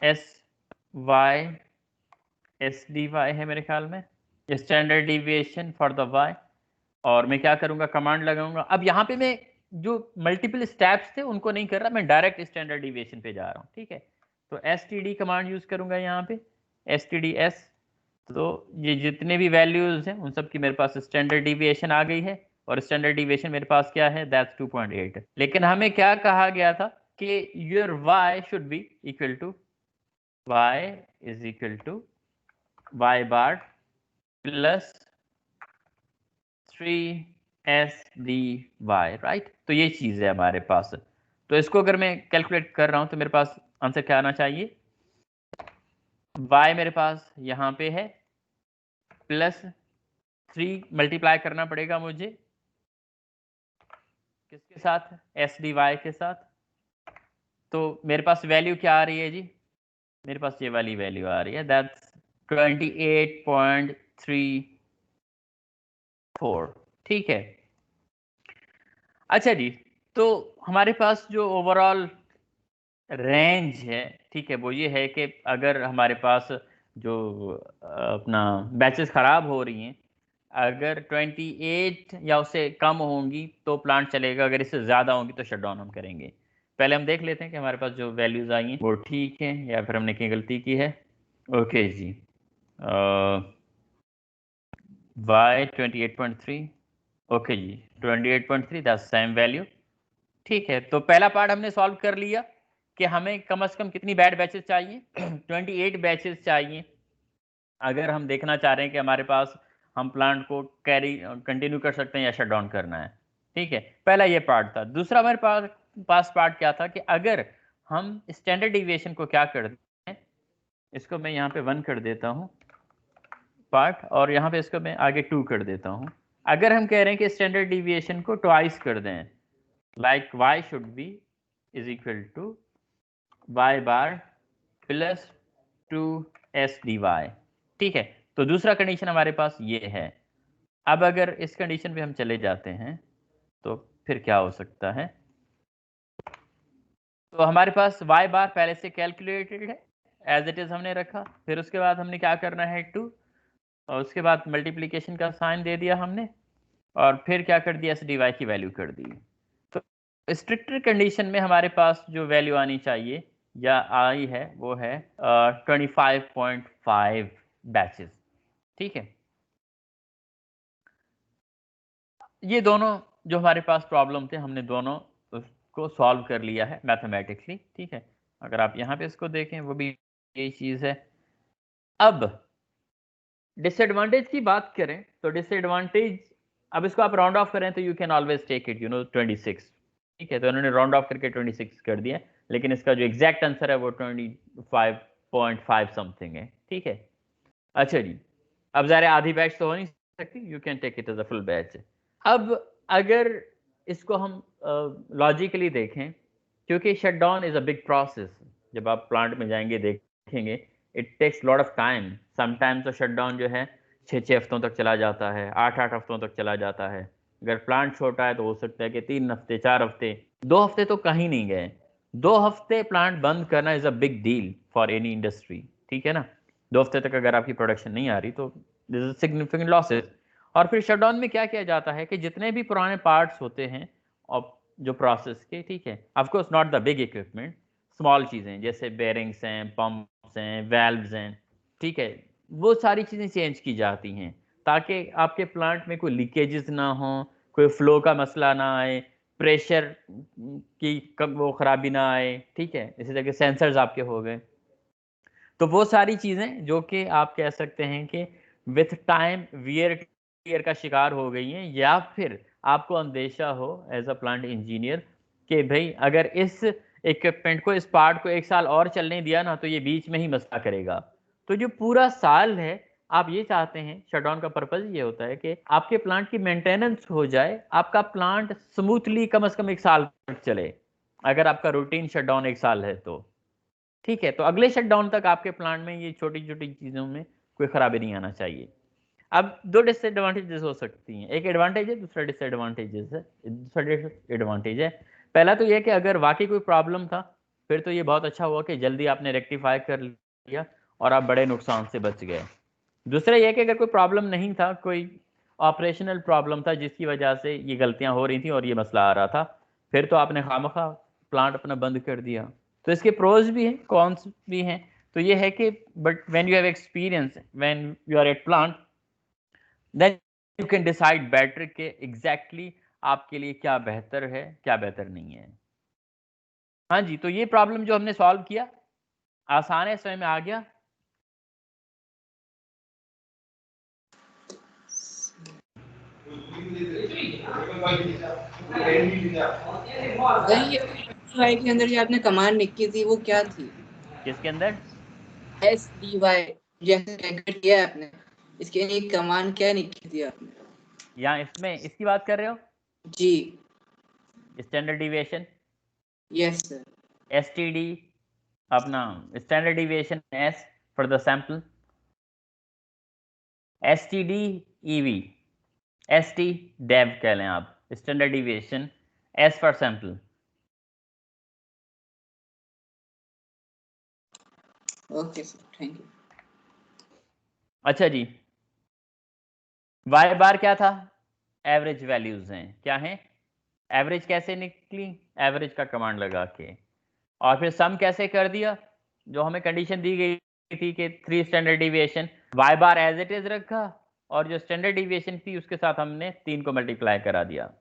SY है मेरे ख्याल में, standard deviation for the y, और मैं क्या करूँगा, कमांड लगाऊंगा। अब यहाँ पे मैं जो मल्टीपल स्टेप्स थे उनको नहीं कर रहा, मैं डायरेक्ट स्टैंडर्ड डिविएशन पे जा रहा हूँ, ठीक है। तो std कमांड यूज करूंगा यहाँ पे, stds। तो ये जितने भी वैल्यूज हैं उन सब की मेरे पास स्टैंडर्ड डिविएशन आ गई है, और स्टैंडर्ड डिविएशन मेरे पास क्या है, दैट्स 2.8। लेकिन हमें क्या कहा गया था कि your y should be equal to, y is equal to y bar plus 3SDY, right. तो ये चीज है हमारे पास। तो इसको अगर मैं कैलकुलेट कर रहा हूं तो मेरे पास आंसर क्या आना चाहिए, y मेरे पास यहाँ पे है प्लस 3 मल्टीप्लाई करना पड़ेगा मुझे किसके साथ, SDY के साथ। तो मेरे पास वैल्यू क्या आ रही है जी, मेरे पास ये वाली वैल्यू आ रही है, दैट्स 28.34, ठीक है। अच्छा जी, तो हमारे पास जो ओवरऑल रेंज है, ठीक है, वो ये है कि अगर हमारे पास जो अपना बैचेस ख़राब हो रही हैं, अगर 28 या उससे कम होंगी तो प्लांट चलेगा, अगर इससे ज़्यादा होंगी तो शट डाउन हम करेंगे। पहले हम देख लेते हैं कि हमारे पास जो वैल्यूज़ आई हैं वो ठीक है या फिर हमने कहीं गलती की है। ओके जी, y 28.3, ओके जी 28.3, दैट्स सेम वैल्यू, ठीक है। तो पहला पार्ट हमने सॉल्व कर लिया कि हमें कम से कम कितनी बैड बैचेस चाहिए 28 बैचेस चाहिए, अगर हम देखना चाह रहे हैं कि हमारे पास हम प्लांट को कैरी कंटिन्यू कर सकते हैं या शट डाउन करना है, ठीक है। पहला ये पार्ट था। दूसरा हमारे पास पार्ट क्या था कि अगर हम स्टैंडर्ड डिविएशन को क्या करते हैं, इसको मैं यहाँ पे 1 कर देता हूँ पार्ट, और यहाँ पे इसको मैं आगे 2 कर देता हूँ। अगर हम कह रहे हैं कि स्टैंडर्ड डिविएशन को ट्वाइस कर दें, like y should be is equal to y bar plus 2SDY, ठीक है। तो दूसरा कंडीशन हमारे पास ये है। अब अगर इस कंडीशन पे हम चले जाते हैं तो फिर क्या हो सकता है, तो हमारे पास y बार पहले से कैलकुलेटेड है, एज इट इज हमने रखा। फिर उसके बाद हमने क्या करना है 2, और उसके बाद मल्टीप्लिकेशन का साइन दे दिया हमने, और फिर क्या कर दिया, SDY की वैल्यू कर दी। तो स्ट्रिक्टर कंडीशन में हमारे पास जो वैल्यू आनी चाहिए या आई है वो है 25.5 बैचेस, ठीक है। ये दोनों जो हमारे पास प्रॉब्लम थे हमने दोनों उसको सॉल्व कर लिया है मैथमेटिकली, ठीक है। अगर आप यहाँ पे इसको देखें वो भी यही चीज़ है। अब डिसएडवांटेज की बात करें तो डिसएडवांटेज अब इसको आप राउंड ऑफ करें तो you can always take it 26, ठीक है। तो उन्होंने राउंड ऑफ करके 26 कर दिया, लेकिन इसका जो एग्जैक्ट आंसर है वो 25.5 समथिंग है, ठीक है। अच्छा जी, अब ज़ाहिर आधी बैच तो हो नहीं सकती, you can take it as a full batch. अब अगर इसको हम लॉजिकली देखें, क्योंकि shut down is a big process, जब आप प्लांट में जाएंगे देखेंगे it takes lot of time. Sometimes तो शट डाउन जो है 6 हफ्तों तक चला जाता है, 8 हफ्तों तक चला जाता है। अगर प्लांट छोटा है तो हो सकता है कि 3 हफ्ते, 4 हफ्ते, 2 हफ्ते तो कहीं नहीं गए। 2 हफ्ते प्लांट बंद करना is a big deal for any industry, ठीक है ना। 2 हफ्ते तक अगर आपकी प्रोडक्शन नहीं आ रही तो दिस इज सिग्निफिकेंट लॉसेस। और फिर शटडाउन में क्या किया जाता है कि जितने भी पुराने पार्ट्स होते हैं और जो प्रोसेस के, ठीक है, of course not the big equipment, small चीज़ें जैसे बेरिंग्स हैं, पंप्स हैं, वैल्व्स हैं, ठीक है, वो सारी चीज़ें चेंज की जाती हैं ताकि आपके प्लांट में कोई लीकेजेस ना हो, कोई फ्लो का मसला ना आए, प्रेशर की वो खराबी ना आए, ठीक है। इसी तरह के सेंसर्स आपके हो गए। तो वो सारी चीज़ें जो कि आप कह सकते हैं कि विथ टाइम वियर टियर का शिकार हो गई हैं, या फिर आपको अंदेशा हो एज अ प्लांट इंजीनियर कि भाई अगर इस इक्विपमेंट को, इस पार्ट को 1 साल और चलने दिया ना तो ये बीच में ही मसला करेगा। तो जो पूरा साल है आप ये चाहते हैं, शटडाउन का पर्पज ये होता है कि आपके प्लांट की मेंटेनेंस हो जाए, आपका प्लांट स्मूथली कम से कम 1 साल तक चले। अगर आपका रूटीन शटडाउन 1 साल है तो ठीक है, तो अगले शटडाउन तक आपके प्लांट में ये छोटी छोटी चीज़ों में कोई खराबी नहीं आना चाहिए। अब 2 डिसएडवांटेजेस हो सकती हैं, एक एडवांटेज है, दूसरा डिसएडवांटेजेस है। दूसरा डिसएडवांटेज है, पहला तो ये कि अगर वाकई कोई प्रॉब्लम था फिर तो ये बहुत अच्छा हुआ कि जल्दी आपने रेक्टिफाई कर लिया और आप बड़े नुकसान से बच गए। दूसरा ये कि अगर कोई प्रॉब्लम नहीं था, कोई ऑपरेशनल प्रॉब्लम था जिसकी वजह से ये गलतियां हो रही थी और ये मसला आ रहा था, फिर तो आपने खामखा प्लांट अपना बंद कर दिया। तो इसके प्रोज भी हैं, कॉन्स भी हैं। तो ये है कि but when you have experience, when you are at plant, then you can decide better के एग्जैक्टली आपके लिए क्या बेहतर है, क्या बेहतर नहीं है। हाँ जी, तो ये प्रॉब्लम जो हमने सॉल्व किया आसान है, समझ में आ गया। फाइल के अंदर जो आपने कमांड लिखी थी वो क्या थी? किसके अंदर? SDY जैसे टैग किया है आपने, इसके लिए कमांड क्या लिखी थी आपने? यहाँ इसमें इसकी बात कर रहे हो? जी standard deviation, yes sir. STD, अपना standard deviation S for the sample, STD EV, ST dev कह लें आप, standard deviation, S for sample. Okay sir, thank you. अच्छा जी, Y बार क्या था? एवरेज वैल्यूज हैं, क्या हैं? एवरेज कैसे निकली? एवरेज का कमांड लगा के। और फिर सम कैसे कर दिया? जो हमें कंडीशन दी गई थी कि 3 standard deviation, Y bar as it is रखा और जो स्टैंडर्ड डिविएशन थी उसके साथ हमने 3 को मल्टीप्लाई करा दिया।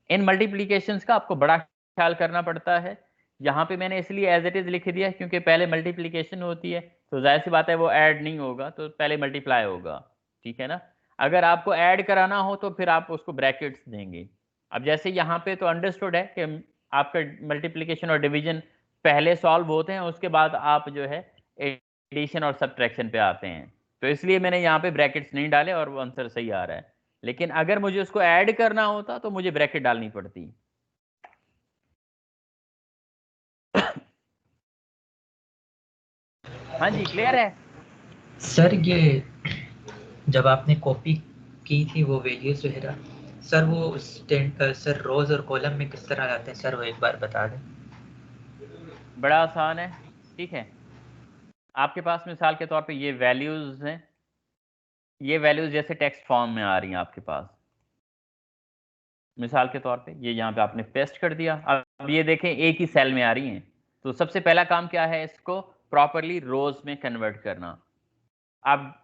इन मल्टीप्लिकेशंस का आपको बड़ा ख्याल करना पड़ता है। यहाँ पे मैंने इसलिए एज इट इज लिख दिया क्योंकि पहले मल्टीप्लिकेशन होती है तो जाहिर सी बात है वो ऐड नहीं होगा, तो पहले मल्टीप्लाई होगा, ठीक है ना। अगर आपको ऐड कराना हो तो फिर आप उसको ब्रैकेट्स देंगे। अब जैसे यहाँ पे तो अंडरस्टूड है कि आपका मल्टीप्लिकेशन और डिवीजन पहले सॉल्व होते हैं, उसके बाद आप जो है एडिशन और सब्ट्रैक्शन पे आते हैं, तो इसलिए मैंने यहाँ पे ब्रैकेट्स नहीं डाले और वो आंसर सही आ रहा है। लेकिन अगर मुझे उसको ऐड करना होता तो मुझे ब्रैकेट डालनी पड़ती। हाँ जी, क्लियर है सर ये जब आपने कॉपी की थी वो वैल्यूज वगैरह, सर वो सर रोज और कॉलम में किस तरह आते हैं सर, वो एक बार बता दें। बड़ा आसान है, ठीक है। आपके पास मिसाल के तौर पे ये वैल्यूज हैं, ये वैल्यूज जैसे टेक्स्ट फॉर्म में आ रही हैं आपके पास। मिसाल के तौर पे ये यहाँ पे आपने पेस्ट कर दिया, अब ये देखें एक ही सेल में आ रही हैं। तो सबसे पहला काम क्या है, इसको प्रॉपरली रोज में कन्वर्ट करना। आप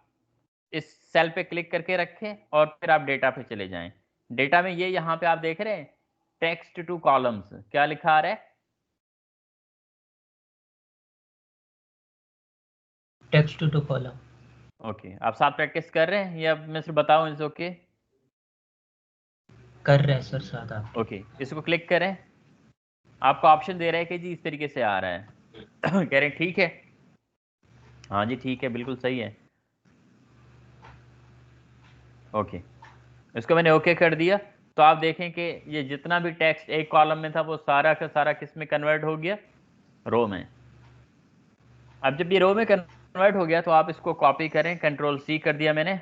इस सेल पे क्लिक करके रखें और फिर आप डेटा पे चले जाएं। डेटा में ये यहाँ पे आप देख रहे हैं टेक्स्ट टू कॉलम्स, क्या लिखा आ रहा है? Text two column. ओके, आप साथ प्रैक्टिस कर रहे हैं या मैं सिर्फ बताऊं इज ओके? कर रहे हैं सर साथ आप। ओके, इसको क्लिक करें, आपको ऑप्शन दे रहा है कि जी इस तरीके से आ रहा है। कह रहे हैं ठीक है, हाँ जी ठीक है, बिल्कुल सही है। ओके, इसको मैंने ओके कर दिया, तो आप देखें कि ये जितना भी टेक्स्ट एक कॉलम में था वो सारा का सारा किस में कन्वर्ट हो गया, रो में। अब जब ये रो में कन्वर्ट हो गया तो आप इसको कॉपी करें, कंट्रोल सी कर दिया मैंने।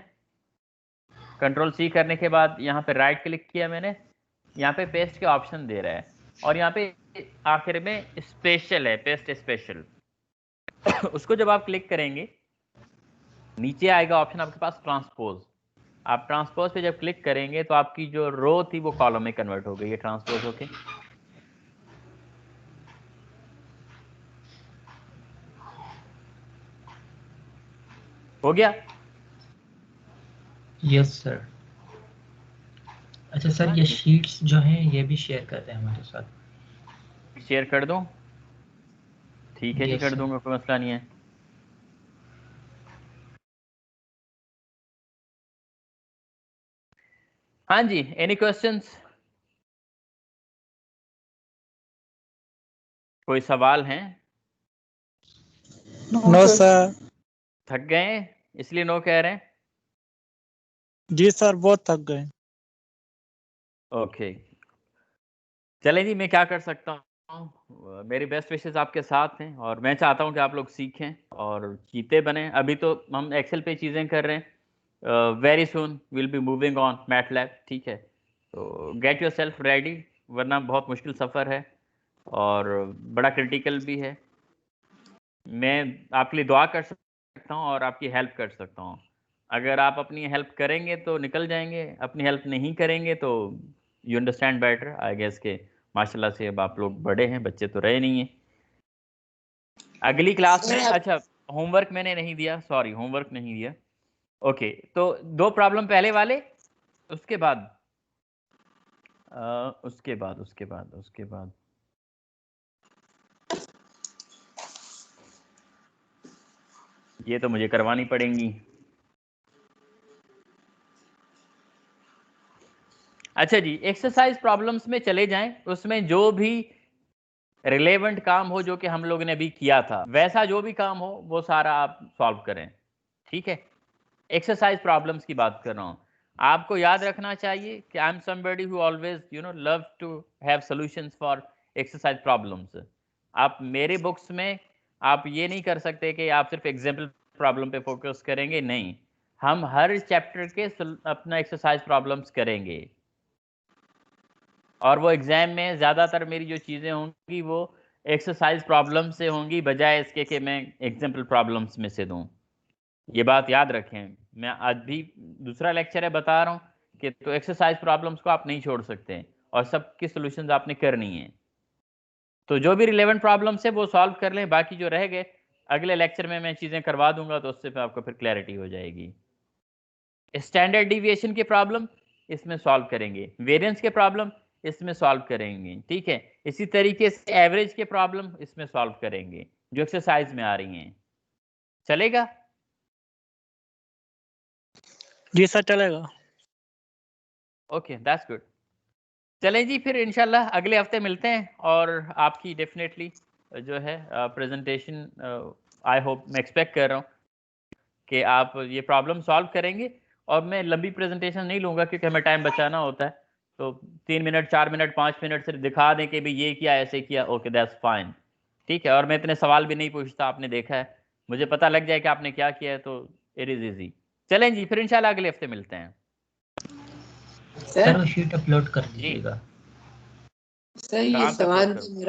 कंट्रोल सी करने के बाद यहाँ पे राइट क्लिक किया मैंने, यहाँ पे पेस्ट के ऑप्शन दे रहा है, और यहाँ पे आखिर में स्पेशल है, पेस्ट स्पेशल। उसको जब आप क्लिक करेंगे नीचे आएगा ऑप्शन आपके पास ट्रांसपोज। आप ट्रांसपोज पे जब क्लिक करेंगे तो आपकी जो रो थी वो कॉलम में कन्वर्ट हो गई है ट्रांसपोज होके। हो गया? Yes sir. अच्छा सर, ये शीट्स जो हैं ये भी शेयर कर दें हमारे साथ। शेयर कर दूं? ठीक है जी, Yes, कर sir. दूंगा, कोई मसला नहीं है। हाँ जी, एनी क्वेश्चंस? कोई सवाल हैं? No sir. थक गए इसलिए नो कह रहे हैं? जी सर, बहुत थक गए। ओके, चलें जी, मैं क्या कर सकता हूँ, मेरी बेस्ट विशेस आपके साथ हैं और मैं चाहता हूँ कि आप लोग सीखें और चीते बने। अभी तो हम एक्सेल पे चीज़ें कर रहे हैं, very soon will be moving on MATLAB, ठीक है? तो गेट योर सेल्फ रेडी, वरना बहुत मुश्किल सफ़र है और बड़ा क्रिटिकल भी है। मैं आपके लिए दुआ कर सकता हूँ और आपकी हेल्प कर सकता हूँ। अगर आप अपनी हेल्प करेंगे तो निकल जाएंगे, अपनी हेल्प नहीं करेंगे तो you understand better I guess के माशाल्लाह से अब आप लोग बड़े हैं, बच्चे तो रहे नहीं हैं। अगली क्लास में, अच्छा होमवर्क मैंने नहीं दिया, सॉरी होमवर्क नहीं दिया। ओके, तो 2 प्रॉब्लम पहले वाले, उसके बाद उसके बाद ये तो मुझे करवानी पड़ेंगी। अच्छा जी, एक्सरसाइज प्रॉब्लम्स में चले जाएं, उसमें जो भी रिलेवेंट काम हो जो कि हम लोगों ने अभी किया था, वैसा जो भी काम हो वो सारा आप सॉल्व करें, ठीक है? एक्सरसाइज प्रॉब्लम्स की बात कर रहा हूँ। आपको याद रखना चाहिए कि I am somebody who always love to have solutions for exercise problems. आप मेरे बुक्स में आप ये नहीं कर सकते कि आप सिर्फ एग्जाम्पल प्रॉब्लम पे फोकस करेंगे, नहीं, हम हर चैप्टर के अपना एक्सरसाइज प्रॉब्लम्स करेंगे और वो एग्जाम में ज़्यादातर मेरी जो चीज़ें होंगी वो एक्सरसाइज प्रॉब्लम से होंगी, बजाय इसके कि मैं एग्जाम्पल प्रॉब्लम्स में से दूं। ये बात याद रखें। मैं आज भी दूसरा लेक्चर है बता रहा हूँ कि तो एक्सरसाइज प्रॉब्लम्स को आप नहीं छोड़ सकते और सबकी सॉल्यूशंस आपने करनी है। तो जो भी रिलेवेंट प्रॉब्लम्स है वो सॉल्व कर लें, बाकी जो रह गए अगले लेक्चर में मैं चीज़ें करवा दूंगा तो उससे आपको फिर क्लैरिटी हो जाएगी। स्टैंडर्ड डिविएशन के प्रॉब्लम इसमें सॉल्व करेंगे, वेरिएंस के प्रॉब्लम इसमें सॉल्व करेंगे, ठीक है? इसी तरीके से एवरेज के प्रॉब्लम इसमें सॉल्व करेंगे जो एक्सरसाइज में आ रही हैं। चलेगा? जी सर, चलेगा। Okay, that's good. चलें जी, फिर इंशाल्लाह अगले हफ्ते मिलते हैं और आपकी डेफिनेटली जो है प्रेजेंटेशन आई होप, मैं एक्सपेक्ट कर रहा हूँ कि आप ये प्रॉब्लम सॉल्व करेंगे। और मैं लंबी प्रेजेंटेशन नहीं लूँगा क्योंकि हमें टाइम बचाना होता है, तो 3 मिनट 4 मिनट 5 मिनट सिर्फ दिखा दें कि भाई ये किया ऐसे किया, ओके दैट्स फाइन, ठीक है? और मैं इतने सवाल भी नहीं पूछता, आपने देखा है, मुझे पता लग जाए कि आपने क्या किया है तो इट इज़ ईजी। चलें जी, फिर इंशाल्लाह अगले हफ्ते मिलते हैं। सर वो शीट अपलोड कर जी दीजिएगा। सर ये कहाँ पे सवाल अपलोड करूँ? मेरा